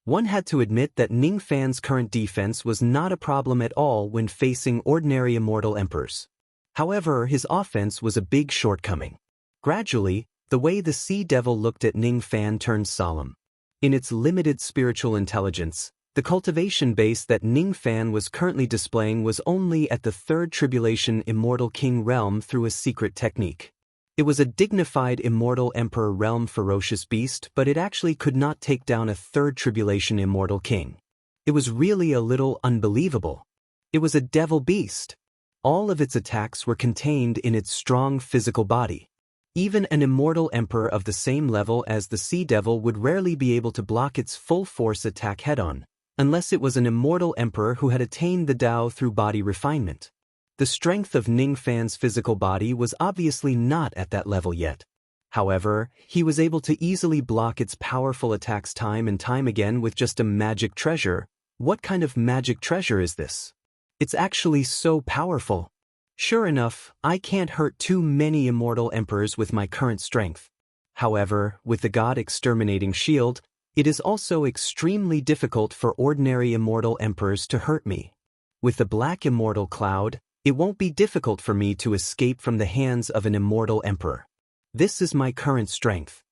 Speaker 1: One had to admit that Ning Fan's current defense was not a problem at all when facing ordinary immortal emperors. However, his offense was a big shortcoming. Gradually, the way the Sea Devil looked at Ning Fan turned solemn. In its limited spiritual intelligence, the cultivation base that Ning Fan was currently displaying was only at the 3rd Tribulation Immortal King realm through a secret technique. It was a dignified Immortal Emperor realm ferocious beast, but it actually could not take down a 3rd Tribulation Immortal King. It was really a little unbelievable. It was a devil beast. All of its attacks were contained in its strong physical body. Even an immortal emperor of the same level as the Sea Devil would rarely be able to block its full force attack head-on, unless it was an immortal emperor who had attained the Tao through body refinement. The strength of Ning Fan's physical body was obviously not at that level yet. However, he was able to easily block its powerful attacks time and time again with just a magic treasure. What kind of magic treasure is this? It's actually so powerful. Sure enough, I can't hurt too many immortal emperors with my current strength. However, with the God Exterminating Shield, it is also extremely difficult for ordinary immortal emperors to hurt me. With the Black Immortal Cloud, it won't be difficult for me to escape from the hands of an immortal emperor. This is my current strength.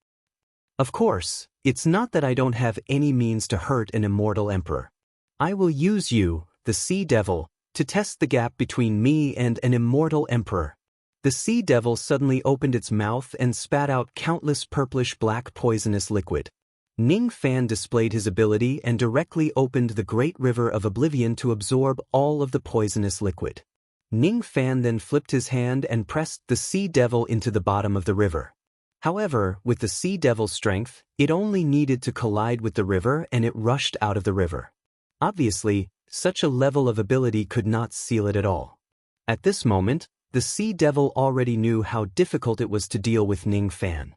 Speaker 1: Of course, it's not that I don't have any means to hurt an immortal emperor. I will use you, the Sea Devil, to test the gap between me and an immortal emperor. The Sea Devil suddenly opened its mouth and spat out countless purplish-black poisonous liquid. Ning Fan displayed his ability and directly opened the Great River of Oblivion to absorb all of the poisonous liquid. Ning Fan then flipped his hand and pressed the Sea Devil into the bottom of the river. However, with the Sea Devil's strength, it only needed to collide with the river and it rushed out of the river. Obviously, such a level of ability could not seal it at all. At this moment, the Sea Devil already knew how difficult it was to deal with Ning Fan.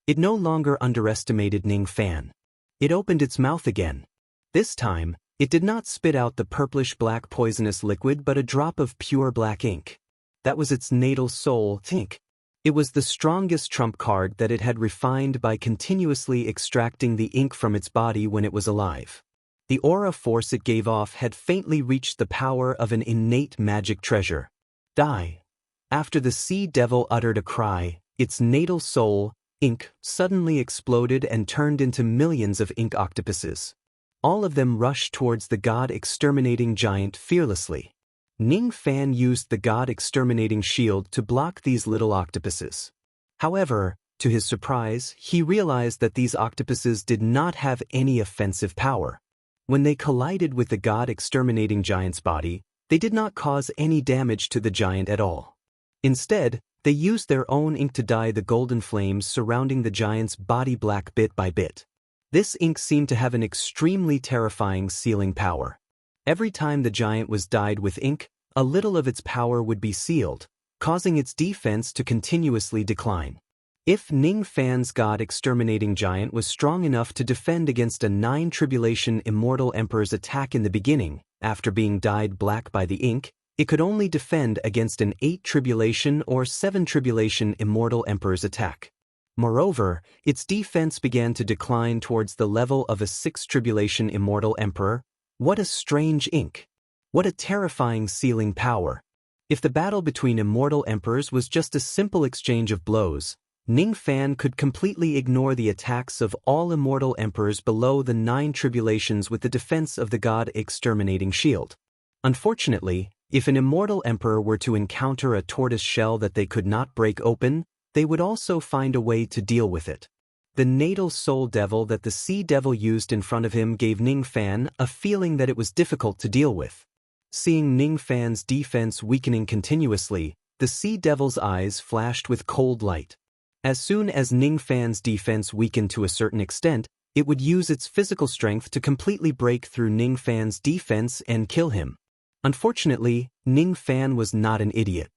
Speaker 1: It no longer underestimated Ning Fan. It opened its mouth again. This time, it did not spit out the purplish-black poisonous liquid but a drop of pure black ink. That was its natal soul ink. It was the strongest trump card that it had refined by continuously extracting the ink from its body when it was alive. The aura force it gave off had faintly reached the power of an innate magic treasure. Die. After the Sea Devil uttered a cry, its natal soul, ink, suddenly exploded and turned into millions of ink octopuses. All of them rushed towards the God Exterminating Giant fearlessly. Ning Fan used the God Exterminating Shield to block these little octopuses. However, to his surprise, he realized that these octopuses did not have any offensive power. When they collided with the God Exterminating Giant's body, they did not cause any damage to the giant at all. Instead, they used their own ink to dye the golden flames surrounding the giant's body black bit by bit. This ink seemed to have an extremely terrifying sealing power. Every time the giant was dyed with ink, a little of its power would be sealed, causing its defense to continuously decline. If Ning Fan's God Exterminating Giant was strong enough to defend against a 9 Tribulation Immortal Emperor's attack in the beginning, after being dyed black by the ink, it could only defend against an 8 Tribulation or 7 Tribulation Immortal Emperor's attack. Moreover, its defense began to decline towards the level of a 6 Tribulation Immortal Emperor. What a strange ink! What a terrifying sealing power! If the battle between immortal emperors was just a simple exchange of blows, Ning Fan could completely ignore the attacks of all immortal emperors below the 9 Tribulations with the defense of the God Exterminating Shield. Unfortunately, if an immortal emperor were to encounter a tortoise shell that they could not break open, they would also find a way to deal with it. The natal soul devil that the Sea Devil used in front of him gave Ning Fan a feeling that it was difficult to deal with. Seeing Ning Fan's defense weakening continuously, the Sea Devil's eyes flashed with cold light. As soon as Ning Fan's defense weakened to a certain extent, it would use its physical strength to completely break through Ning Fan's defense and kill him. Unfortunately, Ning Fan was not an idiot.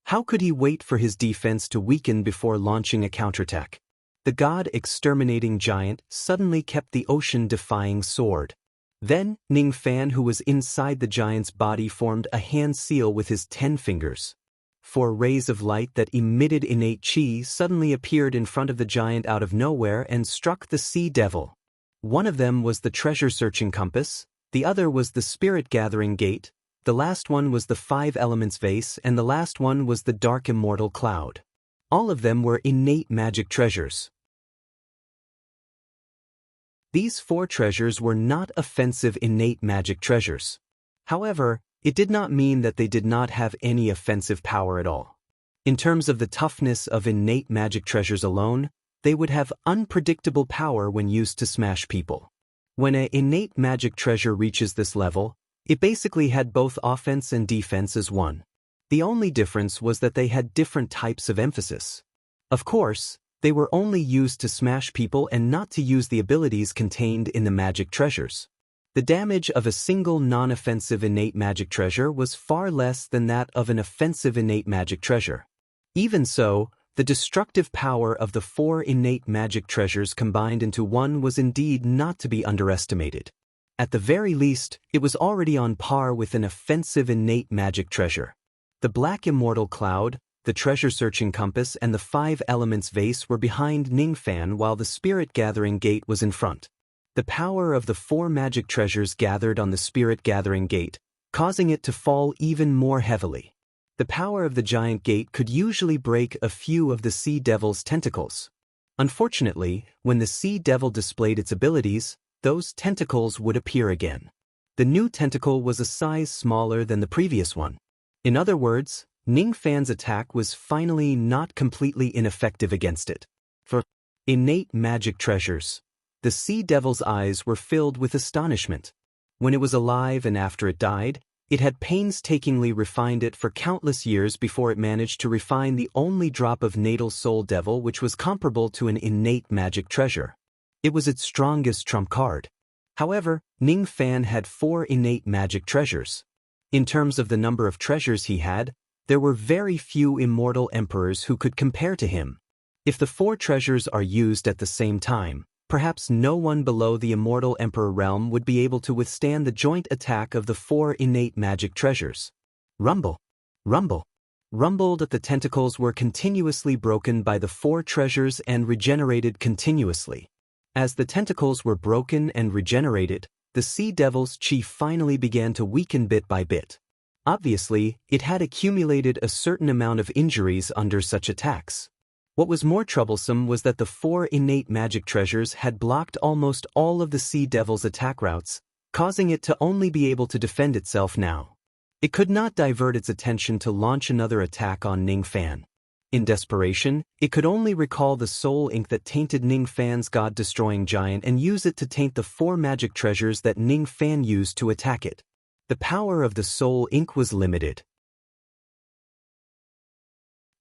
Speaker 1: How could he wait for his defense to weaken before launching a counterattack? The God Exterminating Giant suddenly kept the ocean-defying sword. Then, Ning Fan, who was inside the giant's body, formed a hand seal with his 10 fingers. 4 rays of light that emitted innate chi suddenly appeared in front of the giant out of nowhere and struck the Sea Devil. One of them was the treasure-searching compass, the other was the spirit-gathering gate, the last one was the 5 elements vase, and the last one was the dark immortal cloud. All of them were innate magic treasures. These 4 treasures were not offensive innate magic treasures. However, it did not mean that they did not have any offensive power at all. In terms of the toughness of innate magic treasures alone, they would have unpredictable power when used to smash people. When an innate magic treasure reaches this level, it basically had both offense and defense as one. The only difference was that they had different types of emphasis. Of course, they were only used to smash people and not to use the abilities contained in the magic treasures. The damage of a single non-offensive innate magic treasure was far less than that of an offensive innate magic treasure. Even so, the destructive power of the 4 innate magic treasures combined into one was indeed not to be underestimated. At the very least, it was already on par with an offensive innate magic treasure. The Black Immortal Cloud, the Treasure-Searching Compass and the 5 Elements Vase were behind Ningfan while the Spirit-Gathering Gate was in front. The power of the 4 magic treasures gathered on the Spirit-Gathering Gate, causing it to fall even more heavily. The power of the giant gate could usually break a few of the Sea Devil's tentacles. Unfortunately, when the Sea Devil displayed its abilities, those tentacles would appear again. The new tentacle was a size smaller than the previous one. In other words, Ningfan's attack was finally not completely ineffective against it. For innate magic treasures, the Sea Devil's eyes were filled with astonishment. When it was alive and after it died, it had painstakingly refined it for countless years before it managed to refine the only drop of natal soul devil which was comparable to an innate magic treasure. It was its strongest trump card. However, Ningfan had 4 innate magic treasures. In terms of the number of treasures he had, there were very few immortal emperors who could compare to him. If the 4 treasures are used at the same time, perhaps no one below the immortal emperor realm would be able to withstand the joint attack of the 4 innate magic treasures. Rumble. Rumble. Rumbled, the tentacles were continuously broken by the 4 treasures and regenerated continuously. As the tentacles were broken and regenerated, the Sea Devil's chi finally began to weaken bit by bit. Obviously, it had accumulated a certain amount of injuries under such attacks. What was more troublesome was that the 4 innate magic treasures had blocked almost all of the Sea Devil's attack routes, causing it to only be able to defend itself now. It could not divert its attention to launch another attack on Ningfan. In desperation, it could only recall the soul ink that tainted Ningfan's god-destroying giant and use it to taint the 4 magic treasures that Ningfan used to attack it. The power of the soul ink was limited.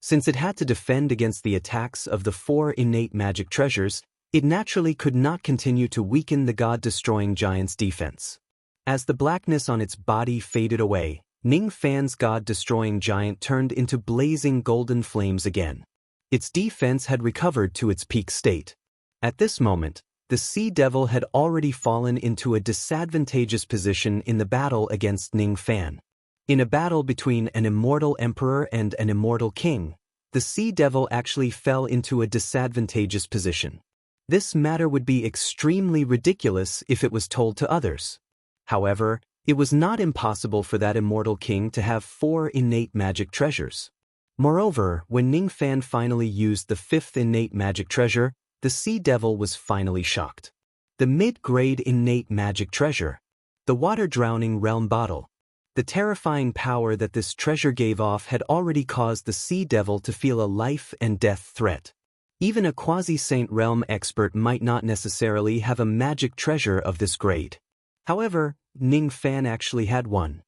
Speaker 1: Since it had to defend against the attacks of the 4 innate magic treasures, it naturally could not continue to weaken the god-destroying giant's defense. As the blackness on its body faded away, Ningfan's god-destroying giant turned into blazing golden flames again. Its defense had recovered to its peak state. At this moment, the Sea Devil had already fallen into a disadvantageous position in the battle against Ningfan. In a battle between an immortal emperor and an immortal king, the Sea Devil actually fell into a disadvantageous position. This matter would be extremely ridiculous if it was told to others. However, it was not impossible for that immortal king to have 4 innate magic treasures. Moreover, when Ningfan finally used the 5th innate magic treasure, the Sea Devil was finally shocked. The mid-grade innate magic treasure, the water-drowning realm bottle. The terrifying power that this treasure gave off had already caused the Sea Devil to feel a life-and-death threat. Even a quasi-saint realm expert might not necessarily have a magic treasure of this grade. However, Ningfan actually had one.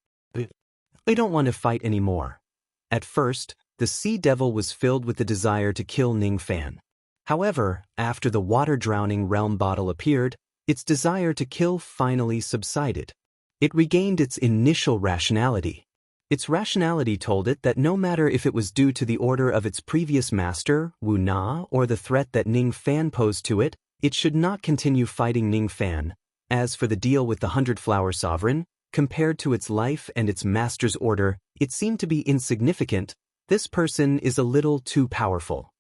Speaker 1: I don't want to fight anymore. At first, the Sea Devil was filled with the desire to kill Ningfan. However, after the water-drowning realm bottle appeared, its desire to kill finally subsided. It regained its initial rationality. Its rationality told it that no matter if it was due to the order of its previous master, Wu Na, or the threat that Ningfan posed to it, it should not continue fighting Ningfan. As for the deal with the 100-flower sovereign, compared to its life and its master's order, it seemed to be insignificant. This person is a little too powerful.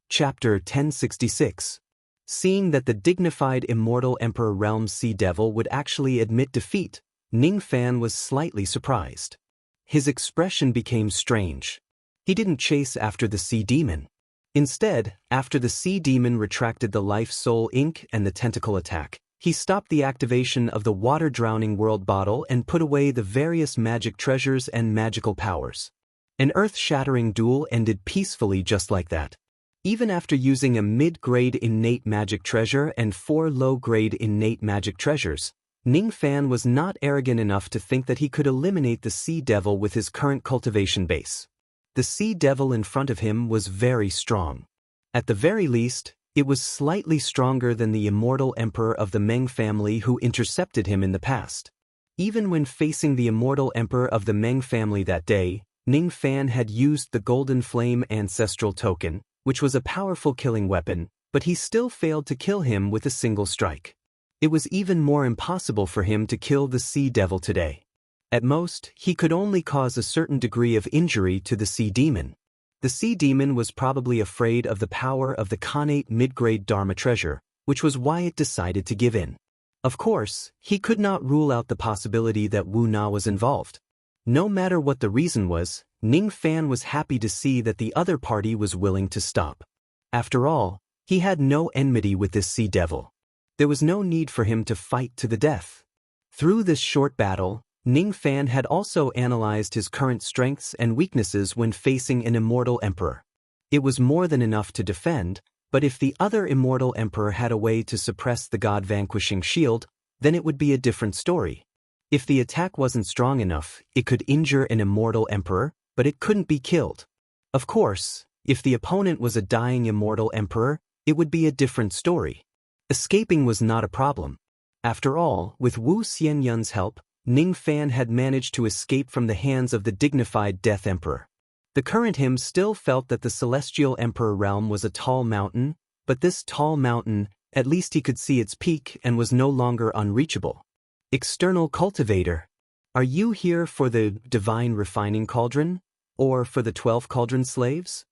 Speaker 1: Chapter 1066. Seeing that the dignified immortal Emperor Realm Sea Devil would actually admit defeat, Ningfan was slightly surprised. His expression became strange. He didn't chase after the Sea Demon. Instead, after the Sea Demon retracted the Life Soul Ink and the Tentacle attack, he stopped the activation of the water-drowning world bottle and put away the various magic treasures and magical powers. An earth-shattering duel ended peacefully just like that. Even after using a mid-grade innate magic treasure and 4 low-grade innate magic treasures, Ning Fan was not arrogant enough to think that he could eliminate the Sea Devil with his current cultivation base. The Sea Devil in front of him was very strong. At the very least, it was slightly stronger than the immortal emperor of the Meng family who intercepted him in the past. Even when facing the immortal emperor of the Meng family that day, Ning Fan had used the Golden Flame ancestral token, which was a powerful killing weapon, but he still failed to kill him with a single strike. It was even more impossible for him to kill the Sea Devil today. At most, he could only cause a certain degree of injury to the Sea Demon. The Sea Demon was probably afraid of the power of the Khanate mid-grade Dharma treasure, which was why it decided to give in. Of course, he could not rule out the possibility that Wu Na was involved. No matter what the reason was, Ning Fan was happy to see that the other party was willing to stop. After all, he had no enmity with this Sea Devil. There was no need for him to fight to the death. Through this short battle, Ning Fan had also analyzed his current strengths and weaknesses when facing an immortal emperor. It was more than enough to defend, but if the other immortal emperor had a way to suppress the god-vanquishing shield, then it would be a different story. If the attack wasn't strong enough, it could injure an immortal emperor, but it couldn't be killed. Of course, if the opponent was a dying immortal emperor, it would be a different story. Escaping was not a problem. After all, with Wu Xianyun's help, Ning Fan had managed to escape from the hands of the dignified Death Emperor. The current him still felt that the Celestial Emperor realm was a tall mountain, but this tall mountain, at least he could see its peak and was no longer unreachable. External Cultivator. Are you here for the Divine Refining Cauldron, or for the 12 Cauldron Slaves?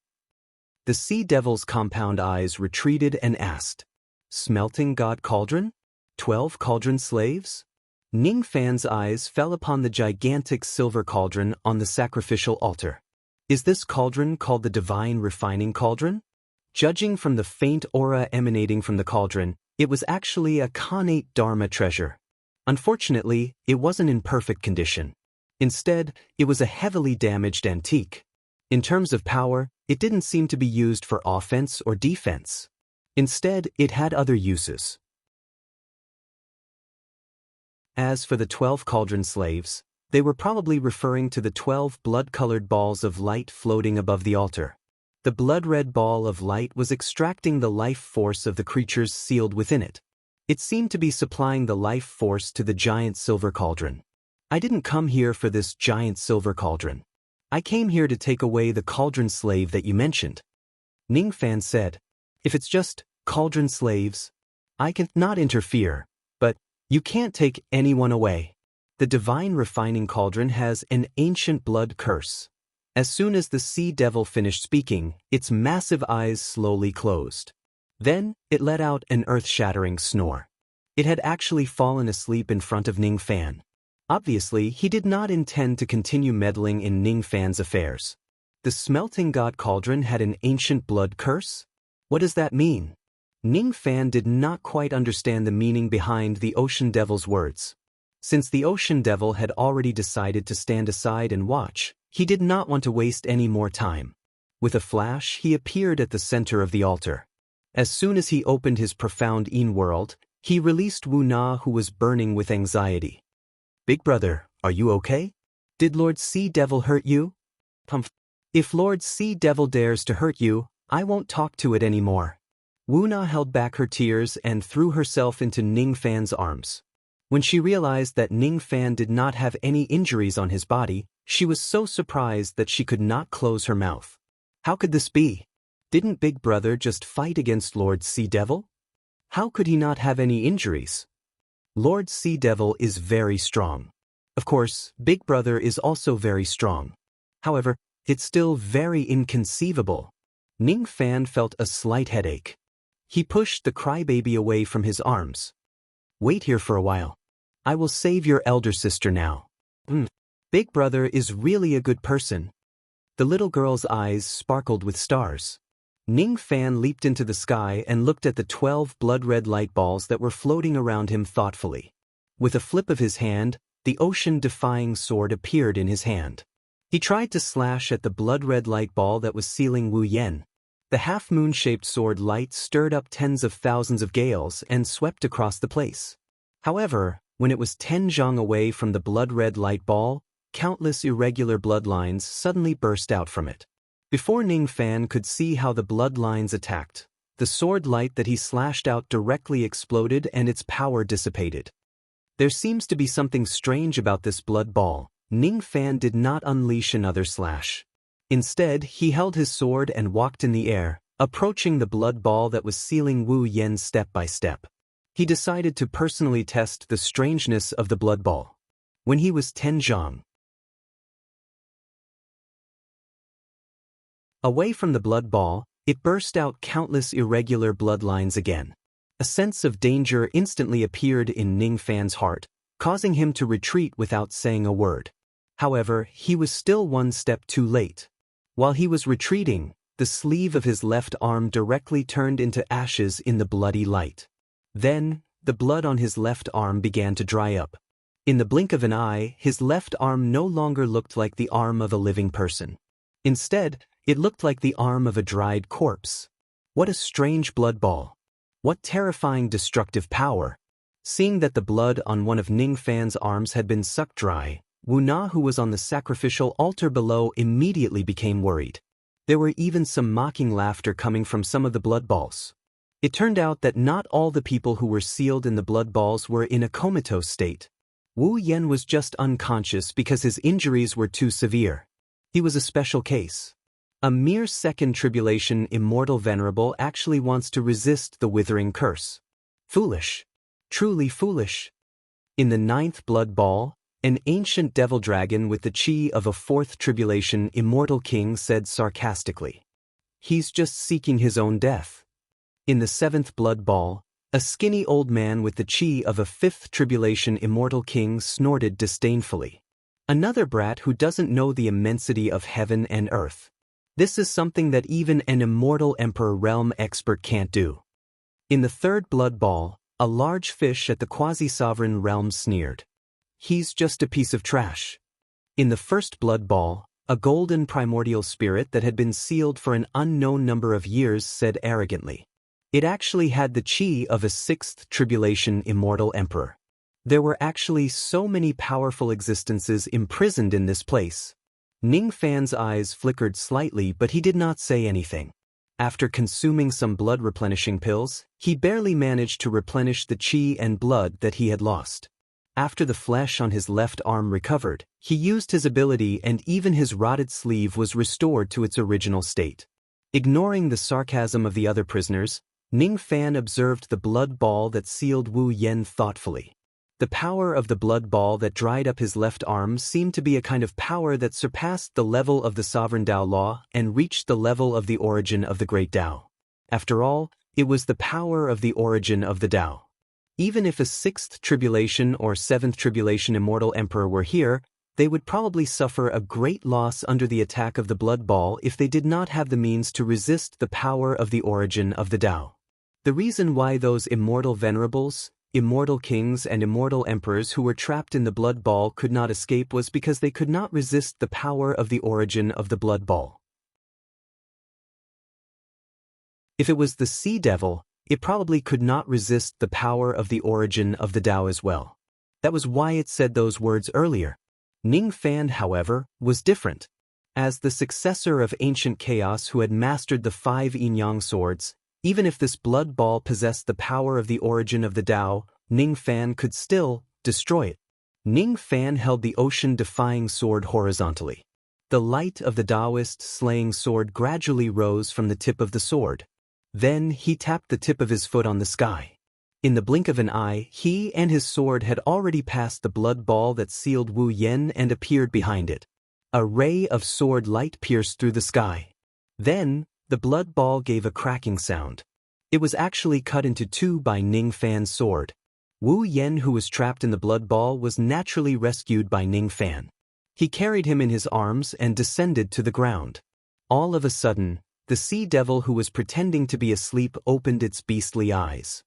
Speaker 1: The Sea Devil's compound eyes retreated and asked, Smelting God Cauldron? 12 Cauldron Slaves? Ning Fan's eyes fell upon the gigantic silver cauldron on the sacrificial altar. Is this cauldron called the Divine Refining Cauldron? Judging from the faint aura emanating from the cauldron, it was actually a Khanate Dharma treasure. Unfortunately, it wasn't in perfect condition. Instead, it was a heavily damaged antique. In terms of power, it didn't seem to be used for offense or defense. Instead, it had other uses. As for the 12 Cauldron Slaves, they were probably referring to the 12 blood-colored balls of light floating above the altar. The blood-red ball of light was extracting the life force of the creatures sealed within it. It seemed to be supplying the life force to the giant silver cauldron. I didn't come here for this giant silver cauldron. I came here to take away the cauldron slave that you mentioned. Ning Fan said, If it's just cauldron slaves, I can not interfere, but you can't take anyone away. The Divine Refining Cauldron has an ancient blood curse. As soon as the Sea Devil finished speaking, its massive eyes slowly closed. Then, it let out an earth-shattering snore. It had actually fallen asleep in front of Ning Fan. Obviously, he did not intend to continue meddling in Ning Fan's affairs. The Smelting God Cauldron had an ancient blood curse? What does that mean? Ning Fan did not quite understand the meaning behind the Ocean Devil's words. Since the Ocean Devil had already decided to stand aside and watch, he did not want to waste any more time. With a flash, he appeared at the center of the altar. As soon as he opened his profound Yin world, he released Wu Na, who was burning with anxiety. Big brother, are you okay? Did Lord Sea Devil hurt you? If Lord Sea Devil dares to hurt you, I won't talk to it anymore. Wu Na held back her tears and threw herself into Ning Fan's arms. When she realized that Ning Fan did not have any injuries on his body, she was so surprised that she could not close her mouth. How could this be? Didn't Big Brother just fight against Lord Sea Devil? How could he not have any injuries? Lord Sea Devil is very strong. Of course, Big Brother is also very strong. However, it's still very inconceivable. Ning Fan felt a slight headache. He pushed the crybaby away from his arms. Wait here for a while. I will save your elder sister now. Big Brother is really a good person. The little girl's eyes sparkled with stars. Ning Fan leaped into the sky and looked at the 12 blood-red light balls that were floating around him thoughtfully. With a flip of his hand, the ocean-defying sword appeared in his hand. He tried to slash at the blood-red light ball that was sealing Wu Yen. The half-moon-shaped sword light stirred up tens of thousands of gales and swept across the place. However, When it was 10 zhang away from the blood-red light ball, countless irregular bloodlines suddenly burst out from it. Before Ning Fan could see how the bloodlines attacked, the sword light that he slashed out directly exploded and its power dissipated. There seems to be something strange about this blood ball. Ning Fan did not unleash another slash. Instead, he held his sword and walked in the air, approaching the blood ball that was sealing Wu Yen step by step. He decided to personally test the strangeness of the blood ball. When he was 10 zhang away from the blood ball, it burst out countless irregular bloodlines again. A sense of danger instantly appeared in Ning Fan's heart, causing him to retreat without saying a word. However, he was still one step too late. While he was retreating, the sleeve of his left arm directly turned into ashes in the bloody light. Then, the blood on his left arm began to dry up. In the blink of an eye, his left arm no longer looked like the arm of a living person. Instead, it looked like the arm of a dried corpse. What a strange blood ball. What terrifying destructive power. Seeing that the blood on one of Ning Fan's arms had been sucked dry, Wu Na, who was on the sacrificial altar below, immediately became worried. There were even some mocking laughter coming from some of the blood balls. It turned out that not all the people who were sealed in the blood balls were in a comatose state. Wu Yen was just unconscious because his injuries were too severe. He was a special case. A mere second tribulation immortal venerable actually wants to resist the withering curse. Foolish. Truly foolish. In the 9th blood ball, an ancient devil dragon with the chi of a 4th tribulation immortal king said sarcastically, "He's just seeking his own death." In the 7th blood ball, a skinny old man with the chi of a 5th tribulation immortal king snorted disdainfully. Another brat who doesn't know the immensity of heaven and earth. This is something that even an immortal emperor realm expert can't do. In the 3rd blood ball, a large fish at the quasi-sovereign realm sneered, "He's just a piece of trash." In the 1st blood ball, a golden primordial spirit that had been sealed for an unknown number of years said arrogantly. It actually had the chi of a 6th tribulation immortal emperor. There were actually so many powerful existences imprisoned in this place. Ning Fan's eyes flickered slightly, but he did not say anything. After consuming some blood replenishing pills, he barely managed to replenish the chi and blood that he had lost. After the flesh on his left arm recovered, he used his ability and even his rotted sleeve was restored to its original state. Ignoring the sarcasm of the other prisoners, Ning Fan observed the blood ball that sealed Wu Yen thoughtfully. The power of the blood ball that dried up his left arm seemed to be a kind of power that surpassed the level of the sovereign Tao law and reached the level of the origin of the great Tao. After all, it was the power of the origin of the Tao. Even if a 6th tribulation or 7th tribulation immortal emperor were here, they would probably suffer a great loss under the attack of the blood ball if they did not have the means to resist the power of the origin of the Tao. The reason why those immortal venerables, immortal kings and immortal emperors who were trapped in the blood ball could not escape was because they could not resist the power of the origin of the blood ball. If it was the sea devil, it probably could not resist the power of the origin of the Tao as well. That was why it said those words earlier. Ning Fan, however, was different. As the successor of ancient chaos who had mastered the 5 yin-yang swords, even if this blood ball possessed the power of the origin of the Tao, Ning Fan could still destroy it. Ning Fan held the ocean-defying sword horizontally. The light of the Taoist slaying sword gradually rose from the tip of the sword. Then he tapped the tip of his foot on the sky. In the blink of an eye, he and his sword had already passed the blood ball that sealed Wu Yen and appeared behind it. A ray of sword light pierced through the sky. Then, the blood ball gave a cracking sound. It was actually cut into 2 by Ning Fan's sword. Wu Yen, who was trapped in the blood ball, was naturally rescued by Ning Fan. He carried him in his arms and descended to the ground. All of a sudden, the sea devil who was pretending to be asleep opened its beastly eyes.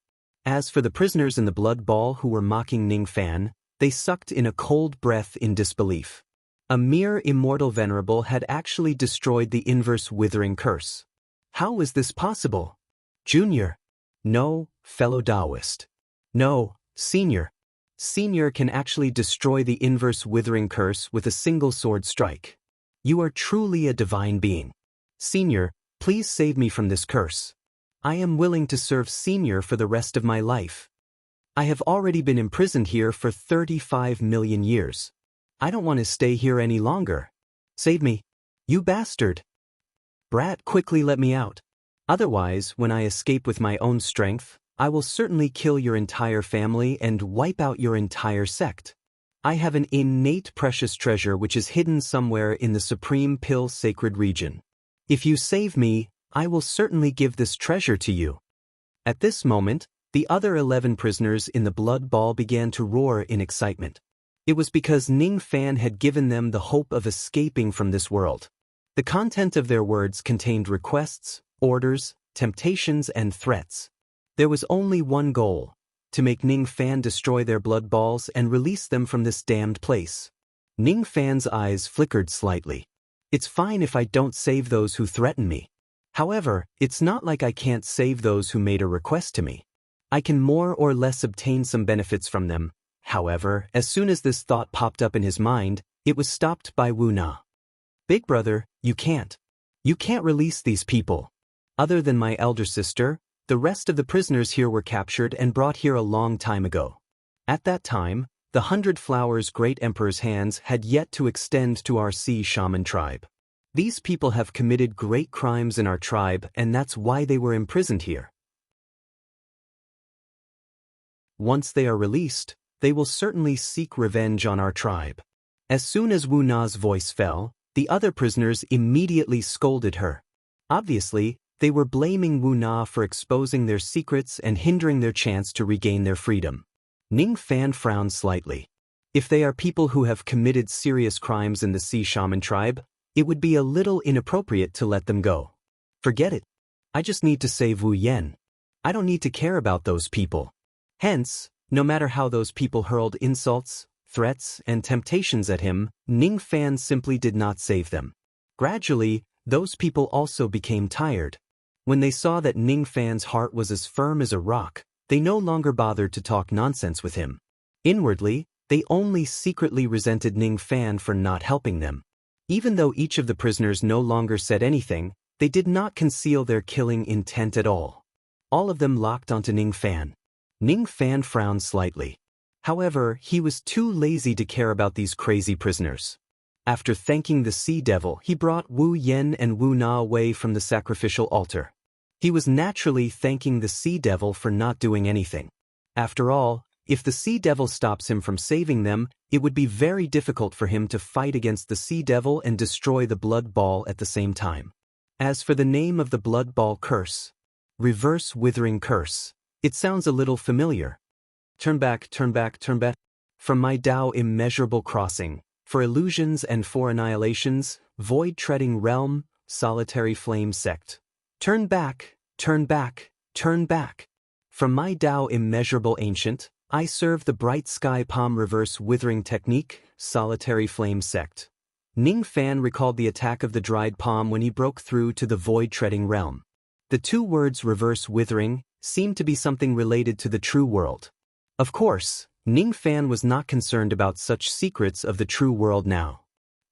Speaker 1: As for the prisoners in the blood ball who were mocking Ning Fan, they sucked in a cold breath in disbelief. A mere immortal venerable had actually destroyed the inverse withering curse. How was this possible? Junior. No, fellow Taoist. No, senior. Senior can actually destroy the inverse withering curse with a single sword strike. You are truly a divine being. Senior, please save me from this curse. I am willing to serve Senior for the rest of my life. I have already been imprisoned here for 35 million years. I don't want to stay here any longer. Save me. You bastard. Brat, quickly let me out. Otherwise, when I escape with my own strength, I will certainly kill your entire family and wipe out your entire sect. I have an innate precious treasure which is hidden somewhere in the Supreme Pill Sacred region. If you save me, I will certainly give this treasure to you. At this moment, the other 11 prisoners in the blood ball began to roar in excitement. It was because Ning Fan had given them the hope of escaping from this world. The content of their words contained requests, orders, temptations, and threats. There was only one goal: to make Ning Fan destroy their blood balls and release them from this damned place. Ning Fan's eyes flickered slightly. It's fine if I don't save those who threaten me. However, it's not like I can't save those who made a request to me. I can more or less obtain some benefits from them. However, as soon as this thought popped up in his mind, it was stopped by Wu Na. Big brother, you can't. You can't release these people. Other than my elder sister, the rest of the prisoners here were captured and brought here a long time ago. At that time, the 100 Flowers Great Emperor's hands had yet to extend to our Sea Shaman tribe. These people have committed great crimes in our tribe, and that's why they were imprisoned here. Once they are released, they will certainly seek revenge on our tribe. As soon as Wu Na's voice fell, the other prisoners immediately scolded her. Obviously, they were blaming Wu Na for exposing their secrets and hindering their chance to regain their freedom. Ning Fan frowned slightly. If they are people who have committed serious crimes in the Sea Shaman tribe, it would be a little inappropriate to let them go. Forget it. I just need to save Wu Yen. I don't need to care about those people. Hence, no matter how those people hurled insults, threats, and temptations at him, Ning Fan simply did not save them. Gradually, those people also became tired. When they saw that Ning Fan's heart was as firm as a rock, they no longer bothered to talk nonsense with him. Inwardly, they only secretly resented Ning Fan for not helping them. Even though each of the prisoners no longer said anything, they did not conceal their killing intent at all. All of them locked onto Ning Fan. Ning Fan frowned slightly. However, he was too lazy to care about these crazy prisoners. After thanking the Sea Devil, he brought Wu Yen and Wu Na away from the sacrificial altar. He was naturally thanking the Sea Devil for not doing anything. After all, if the Sea Devil stops him from saving them, it would be very difficult for him to fight against the Sea Devil and destroy the Blood Ball at the same time. As for the name of the Blood Ball curse, Reverse Withering Curse, it sounds a little familiar. Turn back, turn back, turn back. From my Tao immeasurable crossing, for illusions and for annihilations, void-treading realm, solitary flame sect. Turn back, turn back, turn back. From my Tao immeasurable ancient, I serve the bright sky palm reverse withering technique, solitary flame sect. Ning Fan recalled the attack of the dried palm when he broke through to the void-treading realm. The two words reverse withering seemed to be something related to the true world. Of course, Ning Fan was not concerned about such secrets of the true world now.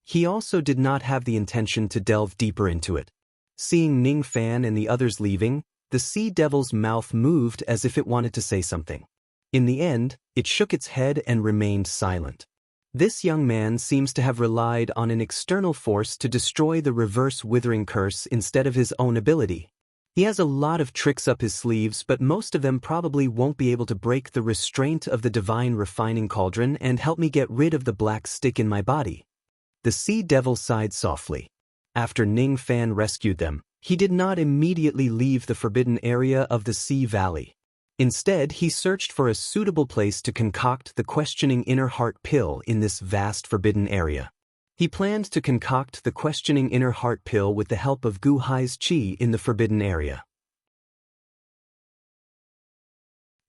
Speaker 1: He also did not have the intention to delve deeper into it. Seeing Ning Fan and the others leaving, the Sea Devil's mouth moved as if it wanted to say something. In the end, it shook its head and remained silent. This young man seems to have relied on an external force to destroy the reverse withering curse instead of his own ability. He has a lot of tricks up his sleeves, but most of them probably won't be able to break the restraint of the divine refining cauldron and help me get rid of the black stick in my body. The Sea Devil sighed softly. After Ning Fan rescued them, he did not immediately leave the forbidden area of the Sea Valley. Instead, he searched for a suitable place to concoct the questioning inner heart pill in this vast forbidden area. He planned to concoct the questioning inner heart pill with the help of Gu Hai's Qi in the forbidden area.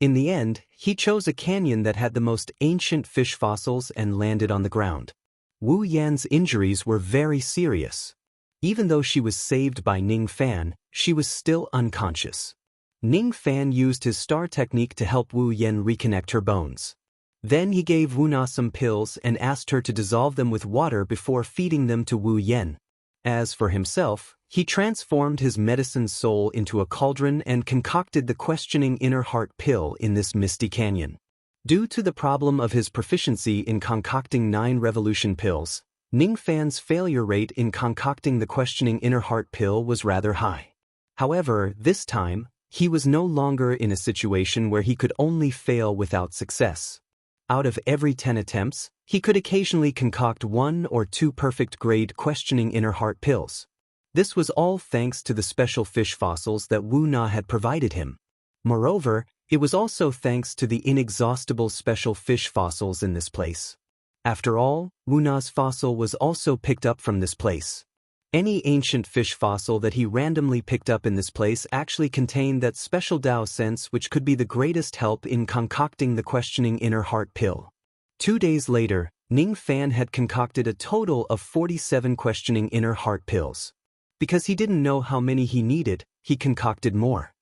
Speaker 1: In the end, he chose a canyon that had the most ancient fish fossils and landed on the ground. Wu Yan's injuries were very serious. Even though she was saved by Ning Fan, she was still unconscious. Ning Fan used his star technique to help Wu Yan reconnect her bones. Then he gave Wu Na some pills and asked her to dissolve them with water before feeding them to Wu Yen. As for himself, he transformed his medicine soul into a cauldron and concocted the questioning inner heart pill in this misty canyon. Due to the problem of his proficiency in concocting 9 revolution pills, Ning Fan's failure rate in concocting the questioning inner heart pill was rather high. However, this time, he was no longer in a situation where he could only fail without success. Out of every 10 attempts, he could occasionally concoct 1 or 2 perfect-grade questioning inner heart pills. This was all thanks to the special fish fossils that Wu Na had provided him. Moreover, it was also thanks to the inexhaustible special fish fossils in this place. After all, Wu Na's fossil was also picked up from this place. Any ancient fish fossil that he randomly picked up in this place actually contained that special Tao sense which could be the greatest help in concocting the questioning inner heart pill. 2 days later, Ning Fan had concocted a total of 47 questioning inner heart pills. Because he didn't know how many he needed, he concocted more.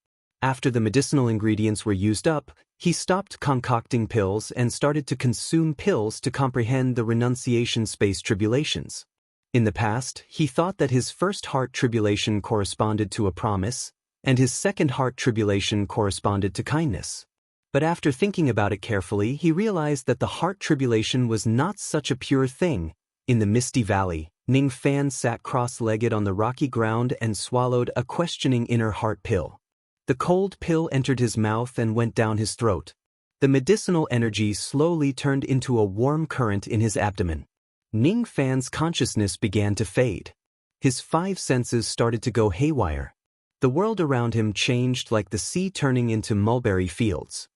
Speaker 1: After the medicinal ingredients were used up, he stopped concocting pills and started to consume pills to comprehend the renunciation space tribulations. In the past, he thought that his first heart tribulation corresponded to a promise, and his second heart tribulation corresponded to kindness. But after thinking about it carefully, he realized that the heart tribulation was not such a pure thing. In the misty valley, Ning Fan sat cross-legged on the rocky ground and swallowed a questioning inner heart pill. The cold pill entered his mouth and went down his throat. The medicinal energy slowly turned into a warm current in his abdomen. Ning Fan's consciousness began to fade. His 5 senses started to go haywire. The world around him changed like the sea turning into mulberry fields.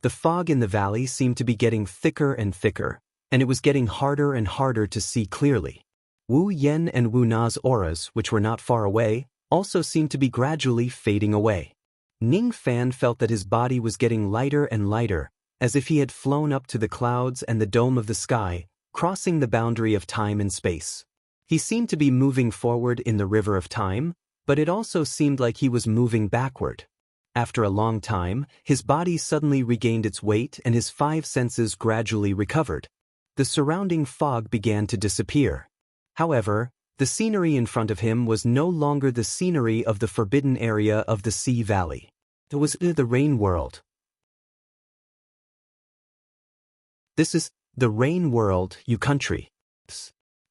Speaker 1: The fog in the valley seemed to be getting thicker and thicker, and it was getting harder and harder to see clearly. Wu Yen and Wu Na's auras, which were not far away, also seemed to be gradually fading away. Ning Fan felt that his body was getting lighter and lighter, as if he had flown up to the clouds and the dome of the sky, crossing the boundary of time and space. He seemed to be moving forward in the river of time, but it also seemed like he was moving backward. After a long time, his body suddenly regained its weight and his 5 senses gradually recovered. The surrounding fog began to disappear. However, the scenery in front of him was no longer the scenery of the forbidden area of the Sea Valley. It was the Rain World. This is the Rain World, you country.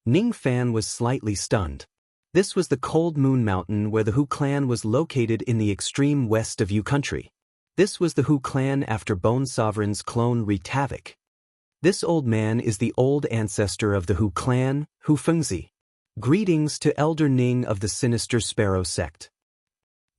Speaker 1: Ning Fan was slightly stunned. This was the Cold Moon Mountain where the Hu clan was located in the extreme west of Yu country. This was the Hu clan after Bone Sovereign's clone wreaked havoc. This old man is the old ancestor of the Hu clan, Hu Fengzi. Greetings to Elder Ning of the Sinister Sparrow sect.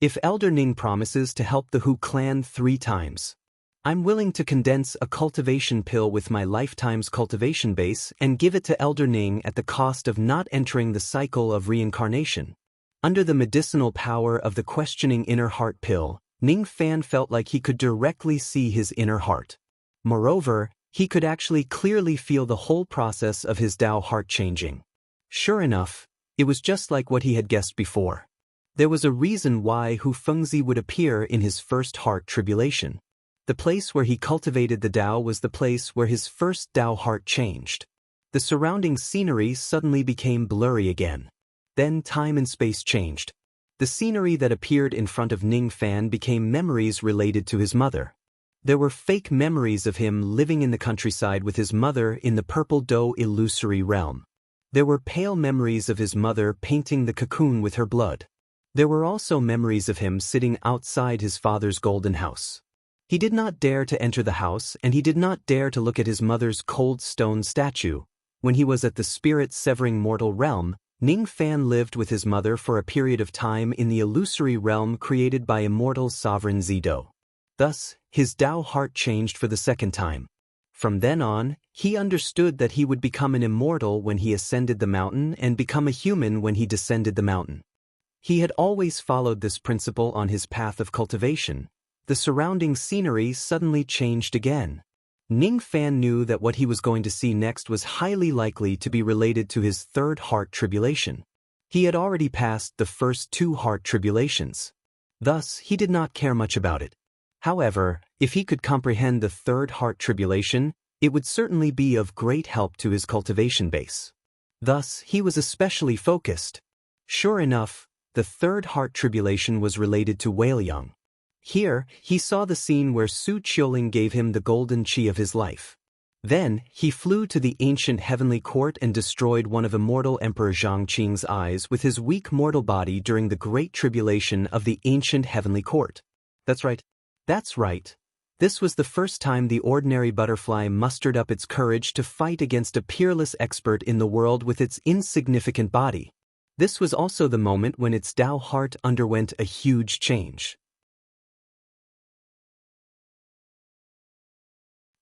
Speaker 1: If Elder Ning promises to help the Hu clan 3 times, I'm willing to condense a cultivation pill with my lifetime's cultivation base and give it to Elder Ning at the cost of not entering the cycle of reincarnation. Under the medicinal power of the questioning inner heart pill, Ning Fan felt like he could directly see his inner heart. Moreover, he could actually clearly feel the whole process of his Tao heart changing. Sure enough, it was just like what he had guessed before. There was a reason why Hu Fengzi would appear in his first heart tribulation. The place where he cultivated the Tao was the place where his first Tao heart changed. The surrounding scenery suddenly became blurry again. Then time and space changed. The scenery that appeared in front of Ning Fan became memories related to his mother. There were fake memories of him living in the countryside with his mother in the purple dough illusory realm. There were pale memories of his mother painting the cocoon with her blood. There were also memories of him sitting outside his father's golden house. He did not dare to enter the house and he did not dare to look at his mother's cold stone statue. When he was at the spirit-severing mortal realm, Ning Fan lived with his mother for a period of time in the illusory realm created by immortal sovereign Zido. Thus, his Tao heart changed for the second time. From then on, he understood that he would become an immortal when he ascended the mountain and become a human when he descended the mountain. He had always followed this principle on his path of cultivation. The surrounding scenery suddenly changed again. Ning Fan knew that what he was going to see next was highly likely to be related to his third heart tribulation. He had already passed the first 2 heart tribulations. Thus, he did not care much about it. However, if he could comprehend the third heart tribulation, It would certainly be of great help to his cultivation base. Thus, he was especially focused. Sure enough, the third heart tribulation was related to Whaleyong. Here, he saw the scene where Su Qiuling gave him the golden chi of his life. Then, he flew to the ancient heavenly court and destroyed one of immortal Emperor Zhangqing's eyes with his weak mortal body during the great tribulation of the ancient heavenly court. That's right. That's right. This was the first time the ordinary butterfly mustered up its courage to fight against a peerless expert in the world with its insignificant body. This was also the moment when its Tao heart underwent a huge change.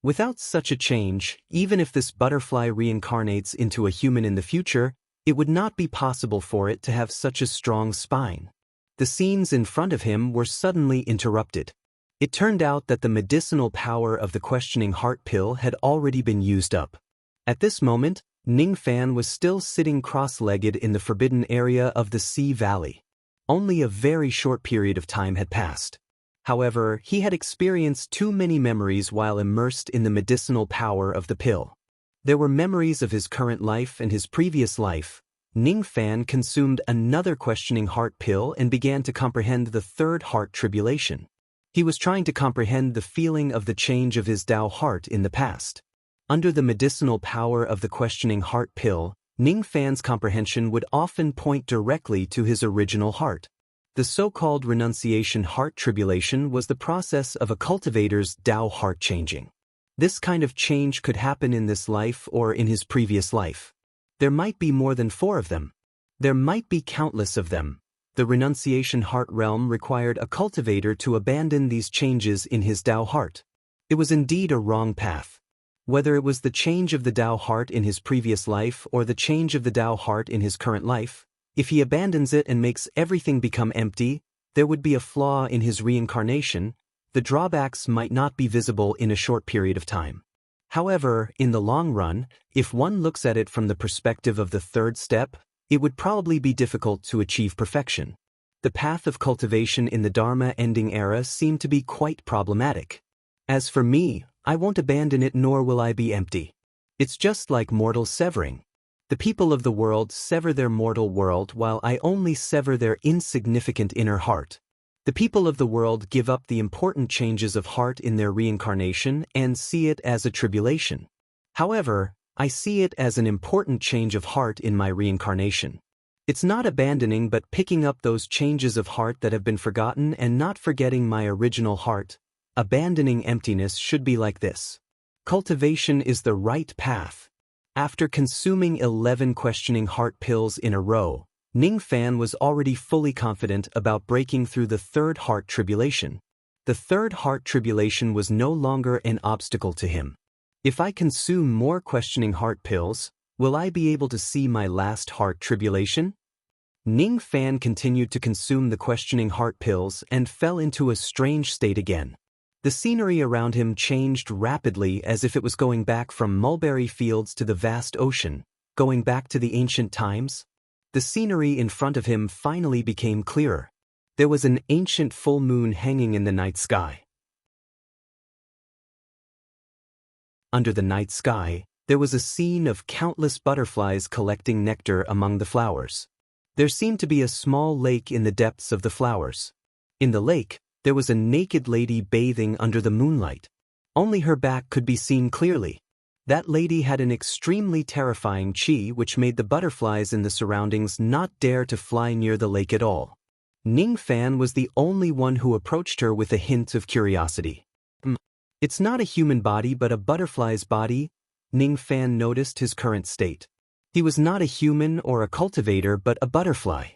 Speaker 1: Without such a change, even if this butterfly reincarnates into a human in the future, it would not be possible for it to have such a strong spine. The scenes in front of him were suddenly interrupted. It turned out that the medicinal power of the questioning heart pill had already been used up. At this moment, Ning Fan was still sitting cross-legged in the forbidden area of the Sea Valley. Only a very short period of time had passed. However, he had experienced too many memories while immersed in the medicinal power of the pill. There were memories of his current life and his previous life. Ning Fan consumed another questioning heart pill and began to comprehend the third heart tribulation. He was trying to comprehend the feeling of the change of his Tao heart in the past. Under the medicinal power of the questioning heart pill, Ning Fan's comprehension would often point directly to his original heart. The so-called renunciation heart tribulation was the process of a cultivator's Tao heart changing. This kind of change could happen in this life or in his previous life. There might be more than 4 of them. There might be countless of them. The renunciation heart realm required a cultivator to abandon these changes in his Tao heart. It was indeed a wrong path. Whether it was the change of the Tao heart in his previous life or the change of the Tao heart in his current life, if he abandons it and makes everything become empty, there would be a flaw in his reincarnation. The drawbacks might not be visible in a short period of time. However, in the long run, if one looks at it from the perspective of the third step, it would probably be difficult to achieve perfection. The path of cultivation in the Dharma ending era seemed to be quite problematic. As for me, I won't abandon it nor will I be empty. It's just like mortal severing. The people of the world sever their mortal world while I only sever their insignificant inner heart. The people of the world give up the important changes of heart in their reincarnation and see it as a tribulation. However, I see it as an important change of heart in my reincarnation. It's not abandoning but picking up those changes of heart that have been forgotten and not forgetting my original heart. Abandoning emptiness should be like this. Cultivation is the right path. After consuming 11 questioning heart pills in a row, Ning Fan was already fully confident about breaking through the third heart tribulation. The third heart tribulation was no longer an obstacle to him. If I consume more questioning heart pills, will I be able to see my last heart tribulation? Ning Fan continued to consume the questioning heart pills and fell into a strange state again. The scenery around him changed rapidly as if it was going back from mulberry fields to the vast ocean, going back to the ancient times. The scenery in front of him finally became clearer. There was an ancient full moon hanging in the night sky. Under the night sky, there was a scene of countless butterflies collecting nectar among the flowers. There seemed to be a small lake in the depths of the flowers. In the lake, there was a naked lady bathing under the moonlight. Only her back could be seen clearly. That lady had an extremely terrifying chi which made the butterflies in the surroundings not dare to fly near the lake at all. Ning Fan was the only one who approached her with a hint of curiosity. It's not a human body but a butterfly's body. Ning Fan noticed his current state. He was not a human or a cultivator but a butterfly.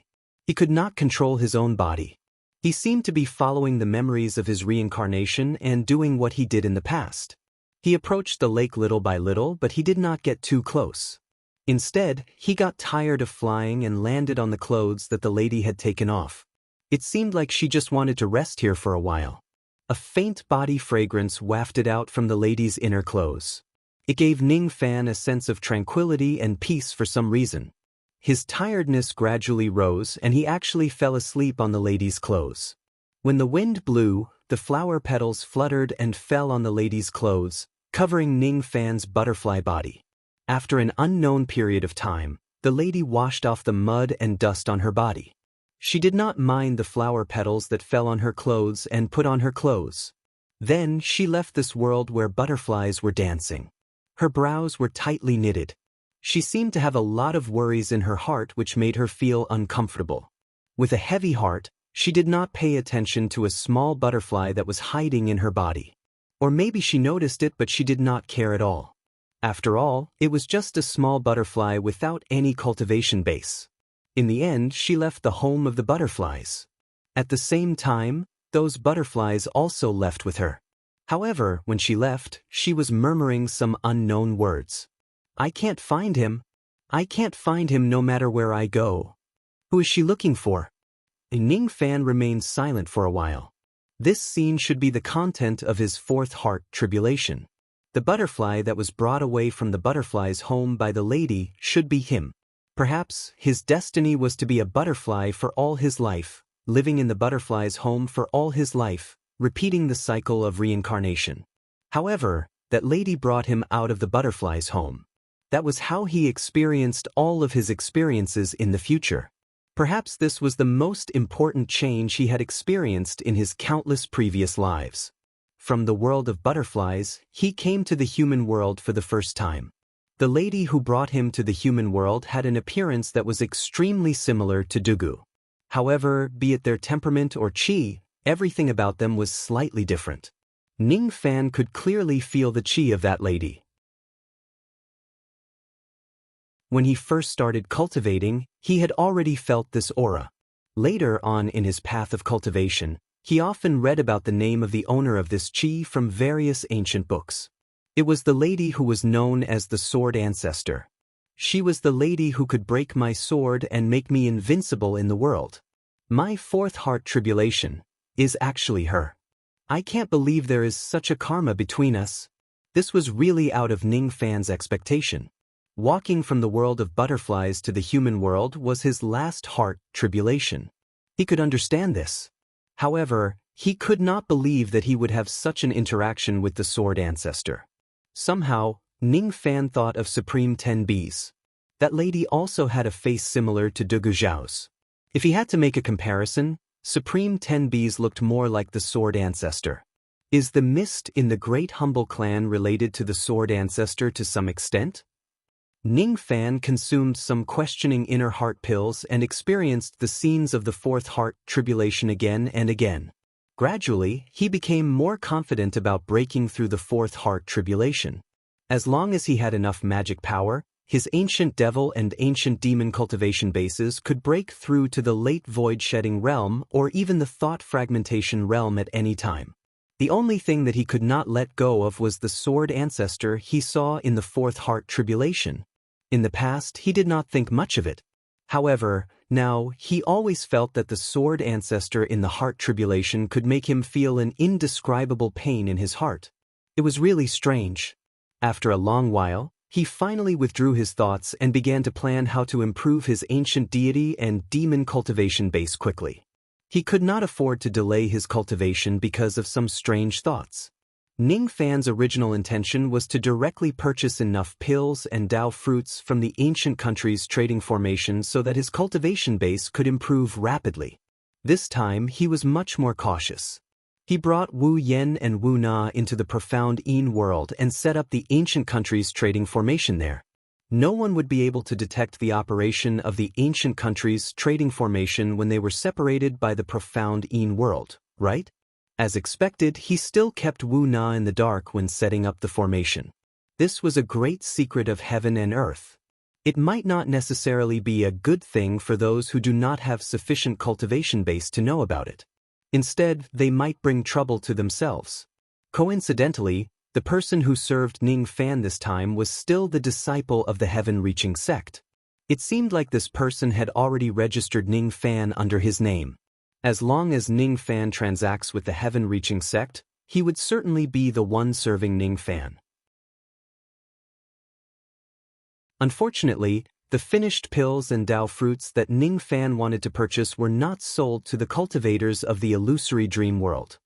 Speaker 1: He could not control his own body. He seemed to be following the memories of his reincarnation and doing what he did in the past. He approached the lake little by little, but he did not get too close. Instead, he got tired of flying and landed on the clothes that the lady had taken off. It seemed like she just wanted to rest here for a while. A faint body fragrance wafted out from the lady's inner clothes. It gave Ning Fan a sense of tranquility and peace for some reason. His tiredness gradually rose and he actually fell asleep on the lady's clothes. When the wind blew, the flower petals fluttered and fell on the lady's clothes, covering Ning Fan's butterfly body. After an unknown period of time, the lady washed off the mud and dust on her body. She did not mind the flower petals that fell on her clothes and put on her clothes. Then she left this world where butterflies were dancing. Her brows were tightly knitted. She seemed to have a lot of worries in her heart which made her feel uncomfortable. With a heavy heart, she did not pay attention to a small butterfly that was hiding in her body. Or maybe she noticed it but she did not care at all. After all, it was just a small butterfly without any cultivation base. In the end, she left the home of the butterflies. At the same time, those butterflies also left with her. However, when she left, she was murmuring some unknown words. "I can't find him. I can't find him no matter where I go." Who is she looking for? Ning Fan remained silent for a while. This scene should be the content of his fourth heart tribulation. The butterfly that was brought away from the butterfly's home by the lady should be him. Perhaps his destiny was to be a butterfly for all his life, living in the butterfly's home for all his life, repeating the cycle of reincarnation. However, that lady brought him out of the butterfly's home. That was how he experienced all of his experiences in the future. Perhaps this was the most important change he had experienced in his countless previous lives. From the world of butterflies, he came to the human world for the first time. The lady who brought him to the human world had an appearance that was extremely similar to Dugu. However, be it their temperament or chi, everything about them was slightly different. Ning Fan could clearly feel the chi of that lady. When he first started cultivating, he had already felt this aura. Later on in his path of cultivation, he often read about the name of the owner of this chi from various ancient books. It was the lady who was known as the Sword Ancestor. She was the lady who could break my sword and make me invincible in the world. My fourth heart tribulation is actually her. I can't believe there is such a karma between us. This was really out of Ning Fan's expectation. Walking from the world of butterflies to the human world was his last heart tribulation. He could understand this. However, he could not believe that he would have such an interaction with the Sword Ancestor. Somehow, Ning Fan thought of Supreme Ten Bees. That lady also had a face similar to Dugu Zhao's. If he had to make a comparison, Supreme Ten Bees looked more like the Sword Ancestor. Is the mist in the Great Humble Clan related to the Sword Ancestor to some extent? Ning Fan consumed some questioning inner heart pills and experienced the scenes of the fourth heart tribulation again and again. Gradually, he became more confident about breaking through the fourth heart tribulation. As long as he had enough magic power, his ancient devil and ancient demon cultivation bases could break through to the late void-shedding realm or even the thought fragmentation realm at any time. The only thing that he could not let go of was the Sword Ancestor he saw in the fourth heart tribulation. In the past, he did not think much of it. However, now, he always felt that the Sword Ancestor in the heart tribulation could make him feel an indescribable pain in his heart. It was really strange. After a long while, he finally withdrew his thoughts and began to plan how to improve his ancient deity and demon cultivation base quickly. He could not afford to delay his cultivation because of some strange thoughts. Ning Fan's original intention was to directly purchase enough pills and Dao fruits from the ancient country's trading formation so that his cultivation base could improve rapidly. This time, he was much more cautious. He brought Wu Yen and Wu Na into the profound Yin world and set up the ancient country's trading formation there. No one would be able to detect the operation of the ancient country's trading formation when they were separated by the profound Yin world, right? As expected, he still kept Wu Na in the dark when setting up the formation. This was a great secret of heaven and earth. It might not necessarily be a good thing for those who do not have sufficient cultivation base to know about it. Instead, they might bring trouble to themselves. Coincidentally, the person who served Ning Fan this time was still the disciple of the heaven-reaching sect. It seemed like this person had already registered Ning Fan under his name. As long as Ning Fan transacts with the heaven-reaching sect, he would certainly be the one serving Ning Fan. Unfortunately, the finished pills and Dao fruits that Ning Fan wanted to purchase were not sold to the cultivators of the illusory dream world.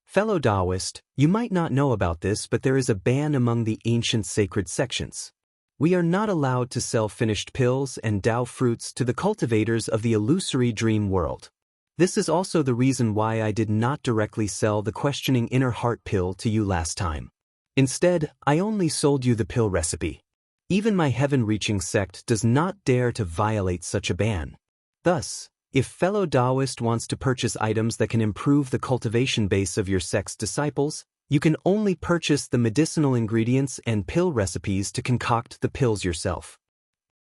Speaker 1: Fellow Taoist, you might not know about this, but there is a ban among the ancient sacred sections. We are not allowed to sell finished pills and Tao fruits to the cultivators of the illusory dream world. This is also the reason why I did not directly sell the questioning inner heart pill to you last time. Instead, I only sold you the pill recipe. Even my heaven-reaching sect does not dare to violate such a ban. Thus, if fellow Taoist wants to purchase items that can improve the cultivation base of your sect's disciples, you can only purchase the medicinal ingredients and pill recipes to concoct the pills yourself.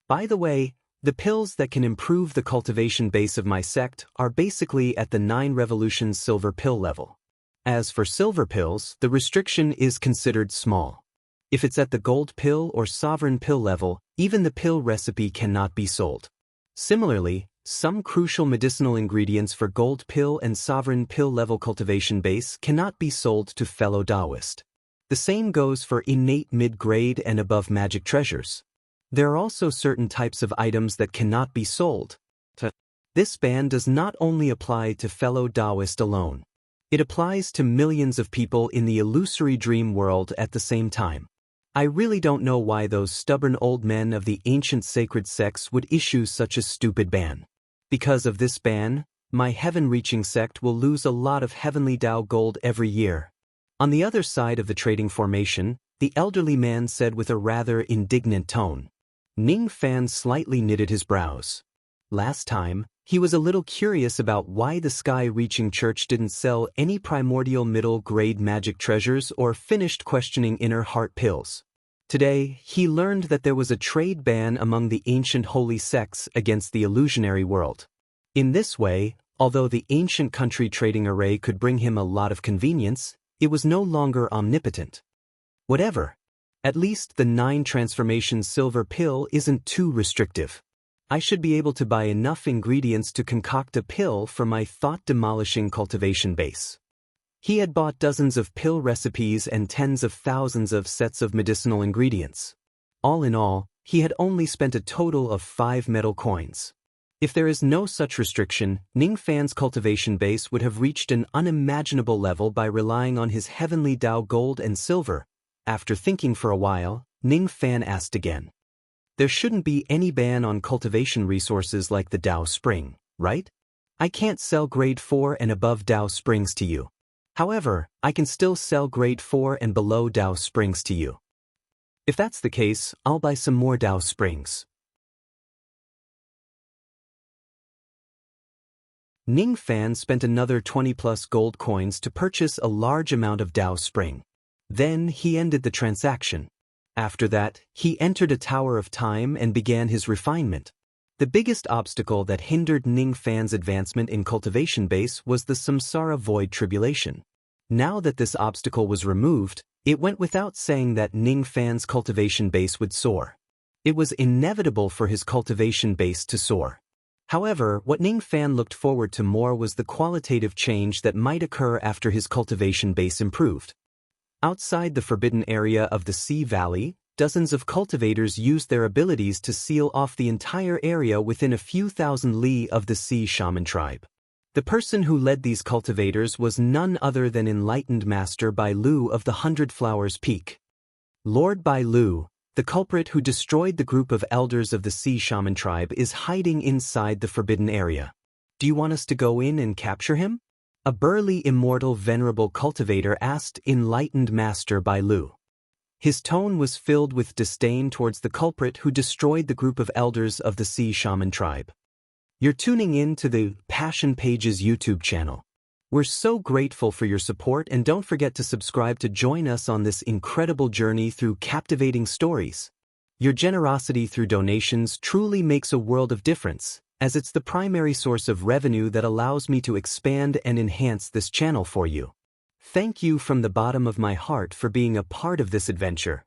Speaker 1: By the way, the pills that can improve the cultivation base of my sect are basically at the 9 Revolutions silver pill level. As for silver pills, the restriction is considered small. If it's at the gold pill or sovereign pill level, even the pill recipe cannot be sold. Similarly, some crucial medicinal ingredients for gold pill and sovereign pill level cultivation base cannot be sold to fellow Taoist. The same goes for innate mid-grade and above magic treasures. There are also certain types of items that cannot be sold. This ban does not only apply to fellow Taoist alone. It applies to millions of people in the illusory dream world at the same time. I really don't know why those stubborn old men of the ancient sacred sects would issue such a stupid ban. Because of this ban, my heaven-reaching sect will lose a lot of heavenly Tao gold every year. On the other side of the trading formation, the elderly man said with a rather indignant tone. Ning Fan slightly knitted his brows. Last time, he was a little curious about why the sky-reaching church didn't sell any primordial middle-grade magic treasures or finished questioning inner heart pills. Today, he learned that there was a trade ban among the ancient holy sects against the illusionary world. In this way, although the ancient country trading array could bring him a lot of convenience, it was no longer omnipotent. Whatever. At least the 9 transformations silver pill isn't too restrictive. I should be able to buy enough ingredients to concoct a pill for my thought-demolishing cultivation base. He had bought dozens of pill recipes and tens of thousands of sets of medicinal ingredients. All in all, he had only spent a total of 5 metal coins. If there is no such restriction, Ning Fan's cultivation base would have reached an unimaginable level by relying on his heavenly Tao gold and silver. After thinking for a while, Ning Fan asked again. There shouldn't be any ban on cultivation resources like the Tao Spring, right? I can't sell grade 4 and above Tao Springs to you. However, I can still sell grade 4 and below Tao Springs to you. If that's the case, I'll buy some more Tao Springs. Ning Fan spent another 20+ gold coins to purchase a large amount of Tao Spring. Then he ended the transaction. After that, he entered a tower of time and began his refinement. The biggest obstacle that hindered Ning Fan's advancement in cultivation base was the samsara void tribulation. Now that this obstacle was removed, it went without saying that Ning Fan's cultivation base would soar. It was inevitable for his cultivation base to soar. However, what Ning Fan looked forward to more was the qualitative change that might occur after his cultivation base improved. Outside the forbidden area of the Sea Valley, dozens of cultivators used their abilities to seal off the entire area within a few thousand li of the Sea Shaman tribe. The person who led these cultivators was none other than enlightened Master Bai Lu of the 100 Flowers Peak. Lord Bai Lu, the culprit who destroyed the group of elders of the Sea Shaman tribe, is hiding inside the forbidden area. Do you want us to go in and capture him? A burly immortal venerable cultivator asked enlightened Master Bai Lu. His tone was filled with disdain towards the culprit who destroyed the group of elders of the Sea Shaman tribe. You're tuning in to the Passion Pages YouTube channel. We're so grateful for your support, and don't forget to subscribe to join us on this incredible journey through captivating stories. Your generosity through donations truly makes a world of difference, as it's the primary source of revenue that allows me to expand and enhance this channel for you. Thank you from the bottom of my heart for being a part of this adventure.